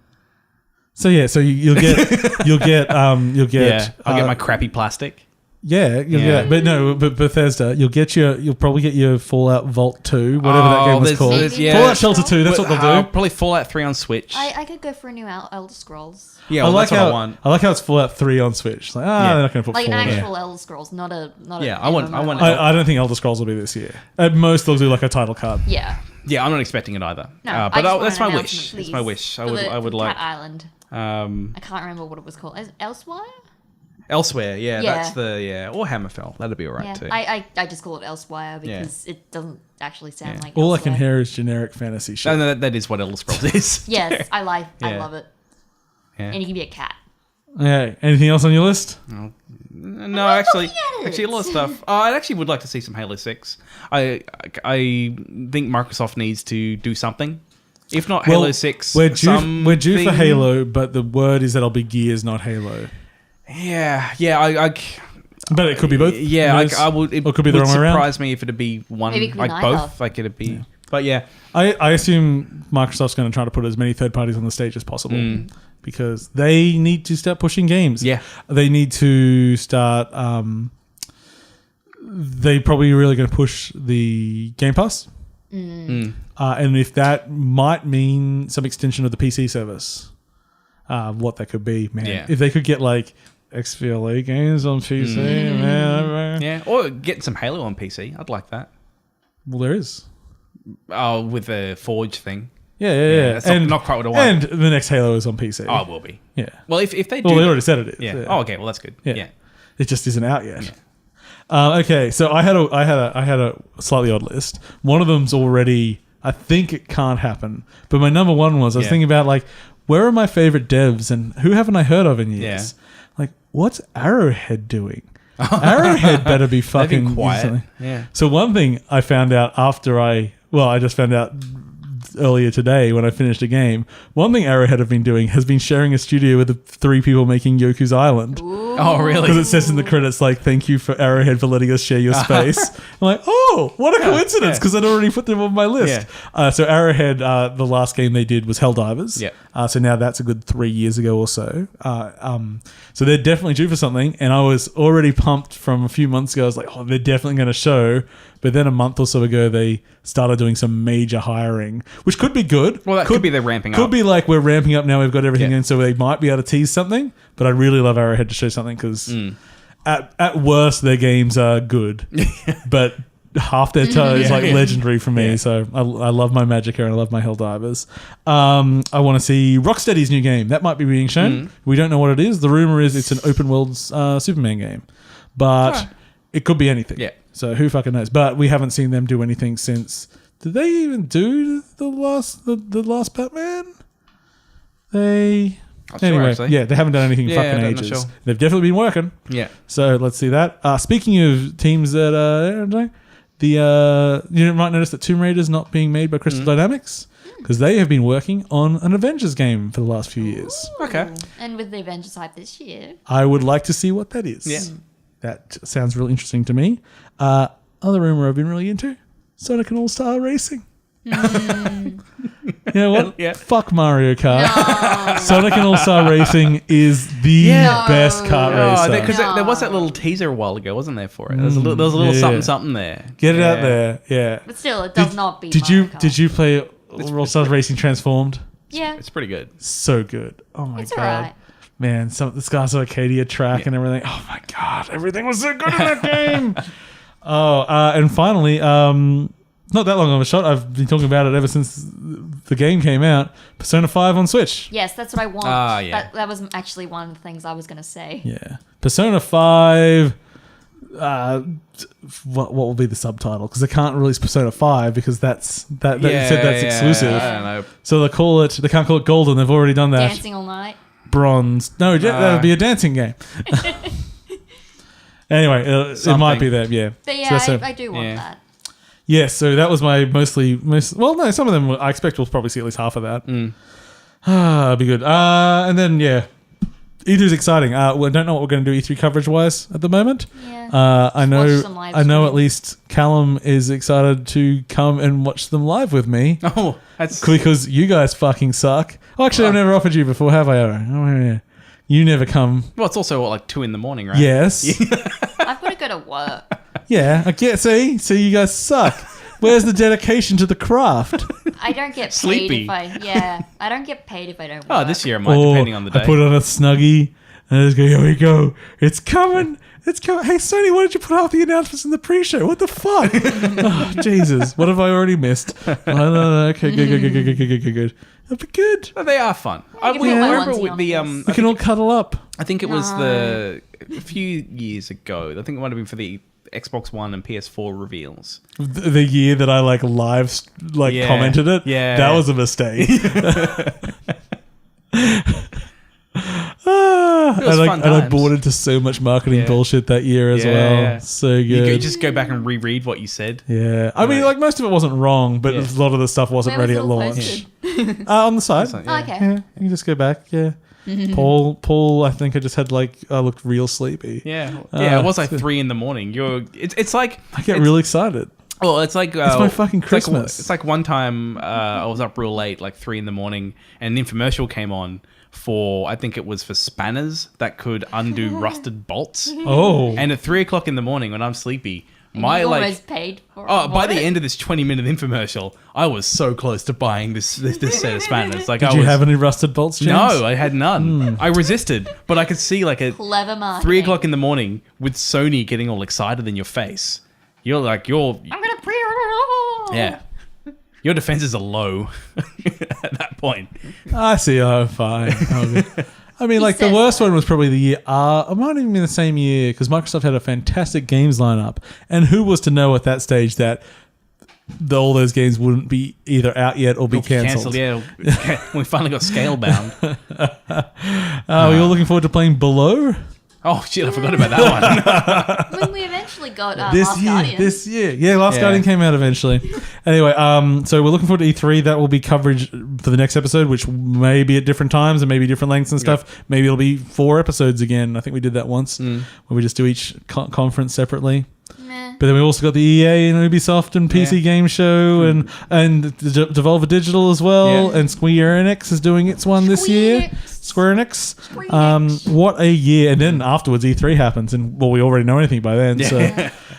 So yeah, so you'll get you'll get I'll get uh, my crappy plastic. Yeah, you'll Yeah. get, but no, but Bethesda, you'll probably get your Fallout Vault 2, whatever that game was there's- called. there's- yeah. Fallout Shelter 2, that's what they'll do. Probably Fallout 3 on Switch. I could go for a new Elder Scrolls. Yeah, I well, like that's what how I want. I like how it's Fallout 3 on Switch. Like, Yeah. they're not going to put Like an Fallout. actual Elder Scrolls, not a Yeah, I want- MMO. I don't think Elder Scrolls will be this year. At most, they'll do like a title card. Yeah. Yeah, I'm not expecting it either. No, But I just want that's an my announcement, wish. please, That's my wish. I for would the like Cat Island. I can't remember what it was called. Elsewhere? Elsewhere. Yeah, Yeah. that's or Hammerfell. That'd be alright Yeah. too. I just call it Elsewhere because it doesn't actually sound like All I Elsewhere. can hear is generic fantasy shit. No, that is what Elder Scrolls is. Yes, I Yeah. love it. Yeah. And you can be a cat. Yeah. Anything else on your list? No, actually, looking at it. a lot of stuff. I actually would like to see some Halo 6. I think Microsoft needs to do something. If not Halo 6, We're due for something- Halo, but the word is that it'll be Gears, not Halo. Yeah, But it could be both. yeah. Who knows? I would. It Or it could be the would wong way around. surprise me if it'd be one, Maybe it could be like neither. both. Like it'd be. But yeah, I assume Microsoft's going to try to put as many third parties on the stage as possible because they need to start pushing games. Yeah. They need to start. They probably really going to push the Game Pass. And if that might mean some extension of the PC service, what that could be, man. Yeah. If they could get like XBLA games on PC, man. yeah. Or get some Halo on PC. I'd like that. Well, there is. Oh, with the Forge thing. Yeah. That's not quite what I want. And the next Halo is on PC. Oh, it will be. Yeah. Well, if they do, Well, they already said it is. yeah. Oh, okay. Well, that's good. Yeah. It just isn't out yet. Okay, so I had a slightly odd list. One of them's already. I think it can't happen. But my number one was I was thinking about like where are my favorite devs and who haven't I heard of in years? Like what's Arrowhead doing? Arrowhead better be They've fucking been quiet. something. Yeah. So one thing I found out after I just found out earlier today when I finished a game. One thing Arrowhead have been doing has been sharing a studio with the 3 people making Yoku's Island. Oh, really? Because it says in the credits, like, thank you for Arrowhead for letting us share your space. I'm like, oh, what a coincidence, because I'd already put them on my list. So Arrowhead, the last game they did was Helldivers. Yeah. So now that's a good 3 years ago or so. So they're definitely due for something, and I was already pumped from a few months ago. I was like, oh, they're definitely going to show. But then a month or so ago, they started doing some major hiring, which could be good. Well, that could be they're ramping up. Could be like we're ramping up now, we've got everything in, so they might be able to tease something. But I'd really love Arrowhead to show something, because at worst, their games are good. But half their toe is like legendary for me. So I love my Magic and I love my Helldivers. I want to see Rocksteady's new game. That might be being shown. We don't know what it is. The rumor is it's an open world Superman game. But it could be anything. Yeah. So who fucking knows? But we haven't seen them do anything since. Did they even do the last Batman? Anyway, sure, they haven't done anything in fucking I'm not ages. sure. They've definitely been working. Yeah. So let's see that. Speaking of teams that you might notice that Tomb Raider's not being made by Crystal Dynamics, because they have been working on an Avengers game for the last few years. Okay. And with the Avengers hype this year. I would like to see what that is. Yeah. That sounds really interesting to me. Other rumor I've been really into, Sonic and All-Star Racing. You know what? Yeah. Fuck Mario Kart. No. Sonic and All-Star Racing is the best kart racer. Because there was that little teaser a while ago, wasn't there, for it? There was a little something there. Get it out there. Yeah. But still, it does not beat Did Mario Kart. you play All-Star Racing Transformed? Yeah. It's pretty good. So good. Oh my It's god. alright. Man, the Scars of Arcadia track and everything. Oh my god, everything was so good in that game. And finally, not that long of a shot. I've been talking about it ever since the game came out. Persona 5 on Switch. Yes, that's what I want. Yeah. That was actually one of the things I was going to say. Yeah, Persona 5. What will be the subtitle? Because they can't release Persona 5 because that's exclusive. I don't know. So they can't call it Golden. They've already done that. Dancing All Night. Bronze. No, that would be a dancing game. Anyway, it might be that. Yeah. But yeah, So I do want that. Yeah, so that was my well, no, some of them I expect we'll probably see at least half of that. It'll be good. And then, E3's exciting. We don't know what we're going to do E3 coverage-wise at the moment. Yeah. I watch some live know at streams. least Callum is excited to come and watch them live with me. Oh, that's... Because you guys fucking suck. Oh, actually, I've never offered you before, have I, Aaron? Oh, yeah. You never come. Well, it's also, like 2 a.m, right? Yes. I've got to go to work. Yeah, I get. See, you guys suck. Where's the dedication to the craft? I don't get paid Sleepy. I don't get paid if I don't work. Oh, this year it might, depending on the day. I put on a Snuggie and I just go, here we go. It's coming. It's coming. Hey, Sony, why did you put half the announcements in the pre-show? What the fuck? Oh, Jesus. What have I already missed? No. Okay, good. That'll be good. But they are fun. I can put my remember onesie with on the... this. We can all cuddle up. I think it was a few years ago. I think it might have been for the Xbox One and PS4 reveals. The year that I commented it. Yeah. That was a mistake. And I bought into so much marketing bullshit that year as well. Yeah. So good. You just go back and reread what you said. Yeah. I mean, most of it wasn't wrong, but a lot of the stuff wasn't Where was ready it at all launch. posted? On the side. So, Oh, okay. Yeah, you can just go back. Yeah. Paul, I think I just had I looked real sleepy. Yeah. It was like 3 a.m. It's like... I get really excited. Well, it's like... It's my fucking Christmas. It's like one time I was up real late, like 3 a.m, and an infomercial came on for, I think it was for spanners that could undo rusted bolts. Oh. And at 3 o'clock in the morning when I'm sleepy, You my almost paid for by the it. end of this 20-minute infomercial, I was so close to buying this set of spanners. Like, Did you have any rusted bolts, James? No, I had none. I resisted, but I could see like at Clever marketing. 3 o'clock in the morning with Sony getting all excited in your face. You're I'm gonna pre-order it all. yeah. Your defenses are low at that point. I see. Oh, fine. Oh, good. I mean, He the says worst that. one was probably the year. It might even be the same year because Microsoft had a fantastic games lineup, and who was to know at that stage that all those games wouldn't be either out yet or be cancelled? Yeah, we finally got Scalebound. Are we all looking forward to playing Below? Oh shit! I forgot about that one. When we eventually got This year. Yeah, Last Guardian came out eventually. Anyway, so we're looking forward to E3. That will be coverage for the next episode, which may be at different times and maybe different lengths and stuff. Maybe it'll be 4 episodes again. I think we did that once, where we just do each conference separately. But then we also got the EA and Ubisoft and PC Game Show and Devolver Digital as well, and Square Enix is doing its one this year. Square Enix. What a year! And then afterwards, E3 happens, and we already know anything by then.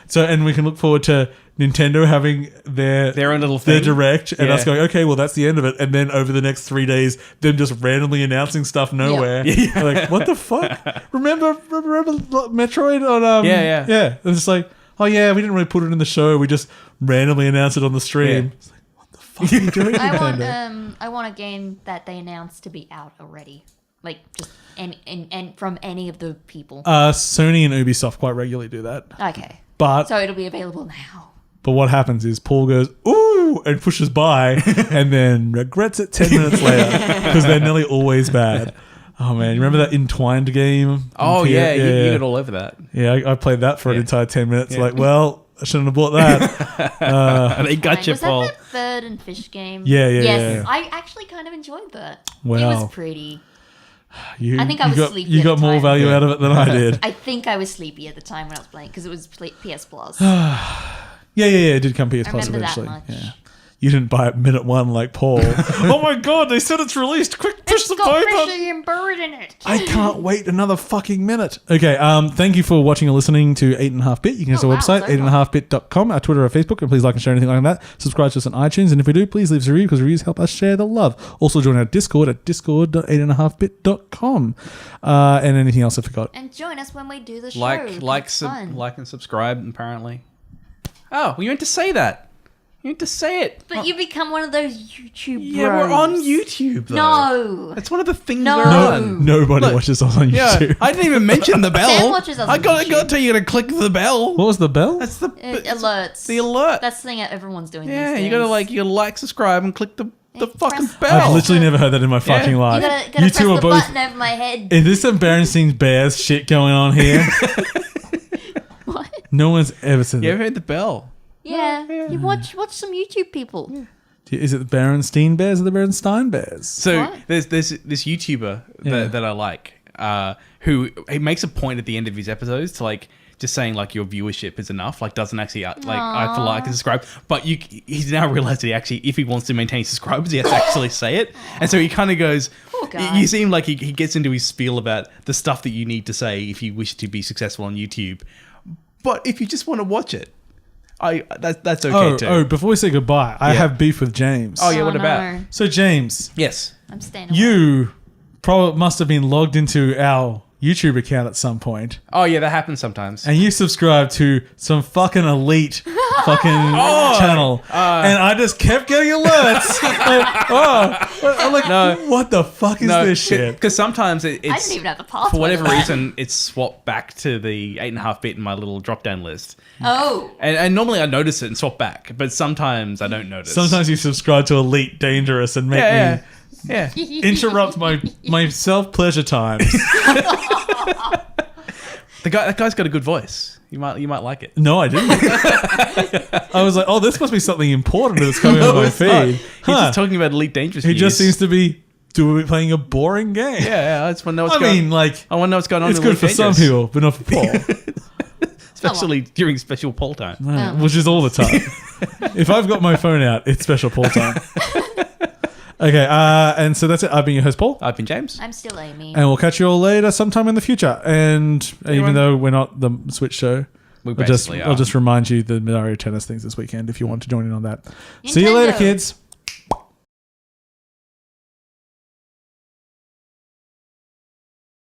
So and we can look forward to Nintendo having their own little thing, their direct, and us going, okay, well that's the end of it. And then over the next 3 days, them just randomly announcing stuff nowhere. Like, what the fuck? Remember Metroid on yeah. And it's like, oh yeah, we didn't really put it in the show. We just randomly announced it on the stream. It's like, what the fuck are you doing, Nintendo? I want a game that they announced to be out already. Like, just and from any of the people. Sony and Ubisoft quite regularly do that. Okay. But so it'll be available now. But what happens is Paul goes, ooh, and pushes by and then regrets it 10 minutes later because they're nearly always bad. Oh, man. You remember that Entwined game? Oh, yeah. You got all over that. Yeah, I played that for an entire 10 minutes. Like, well, I shouldn't have bought that. And they got you, Paul. Was that the Bird and Fish game? Yes. Yeah. I actually kind of enjoyed that. Wow. It was pretty. I think I was sleepy. You got more value out of it than I did. I think I was sleepy at the time when I was playing because it was PS Plus. Yeah, it did come PS Plus eventually. Yeah. You didn't buy it minute one like Paul. Oh my god, they said it's released. Quick, push the button. It's got Fishy and Bird in it. I can't wait another fucking minute. Okay, thank you for watching or listening to 8.5bit. You can visit our website, 8.5bit.com, our Twitter or Facebook, and please like and share anything like that. Subscribe to us on iTunes, and if we do, please leave us a review because reviews help us share the love. Also join our Discord at discord.8.5bit.com. And anything else I forgot. And join us when we do the show. Like and subscribe, apparently. Oh, we meant to say that. You need to say it. But you become one of those YouTube bros. Yeah, we're on YouTube, though. No. That's one of the things we're on. Nobody watches us on YouTube. Yeah, I didn't even mention the bell. Sam watches us on YouTube. I got to tell you to click the bell. What was the bell? That's the alerts. The alert. That's the thing that everyone's doing these Yeah, days. you gotta like, subscribe, and click the fucking bell. I've literally never heard that in my fucking life. You gotta press the button over my head. Is this some Berenstein Bears shit going on here? What? No one's ever said that. You ever heard the bell? Yeah. You watch some YouTube people. Yeah. Is it the Berenstein Bears or the Berenstein Bears? So there's this YouTuber that I like, who he makes a point at the end of his episodes to like just saying like your viewership is enough, like doesn't actually like I have to like and subscribe, but he's now realized that he actually, if he wants to maintain subscribers, he has to actually say it, and so he kind of goes. You seem like he gets into his spiel about the stuff that you need to say if you wish to be successful on YouTube, but if you just want to watch it. That's okay too. Oh, before we say goodbye, I have beef with James. Oh yeah, what about? So James, yes, I'm staying away. You probably must have been logged into our YouTube account at some point. Oh yeah, that happens sometimes. And you subscribe to some fucking elite fucking channel, and I just kept getting alerts. I'm like, no, what the fuck is this shit? Because sometimes it's I didn't even have the password. For whatever reason, it's swapped back to the 8.5bit in my little drop down list. Oh. And normally I notice it and swap back, but sometimes I don't notice. Sometimes you subscribe to Elite Dangerous and make me interrupt my self pleasure times. That guy's got a good voice. You might like it. No, I didn't. I was like, oh, this must be something important that's coming on my feed. He's just talking about Elite Dangerous. He just seems to be playing a boring game. Yeah, I just want to know what's going on. I want to know what's going on. It's good for some people, but not for Paul. Especially during special poll time. Which is all the time. If I've got my phone out, it's special poll time. Okay, and so that's it. I've been your host, Paul. I've been James. I'm still Amy. And we'll catch you all later sometime in the future. And even though we're not the Switch show, I'll just remind you the Mario Tennis things this weekend if you want to join in on that. Nintendo. See you later, kids.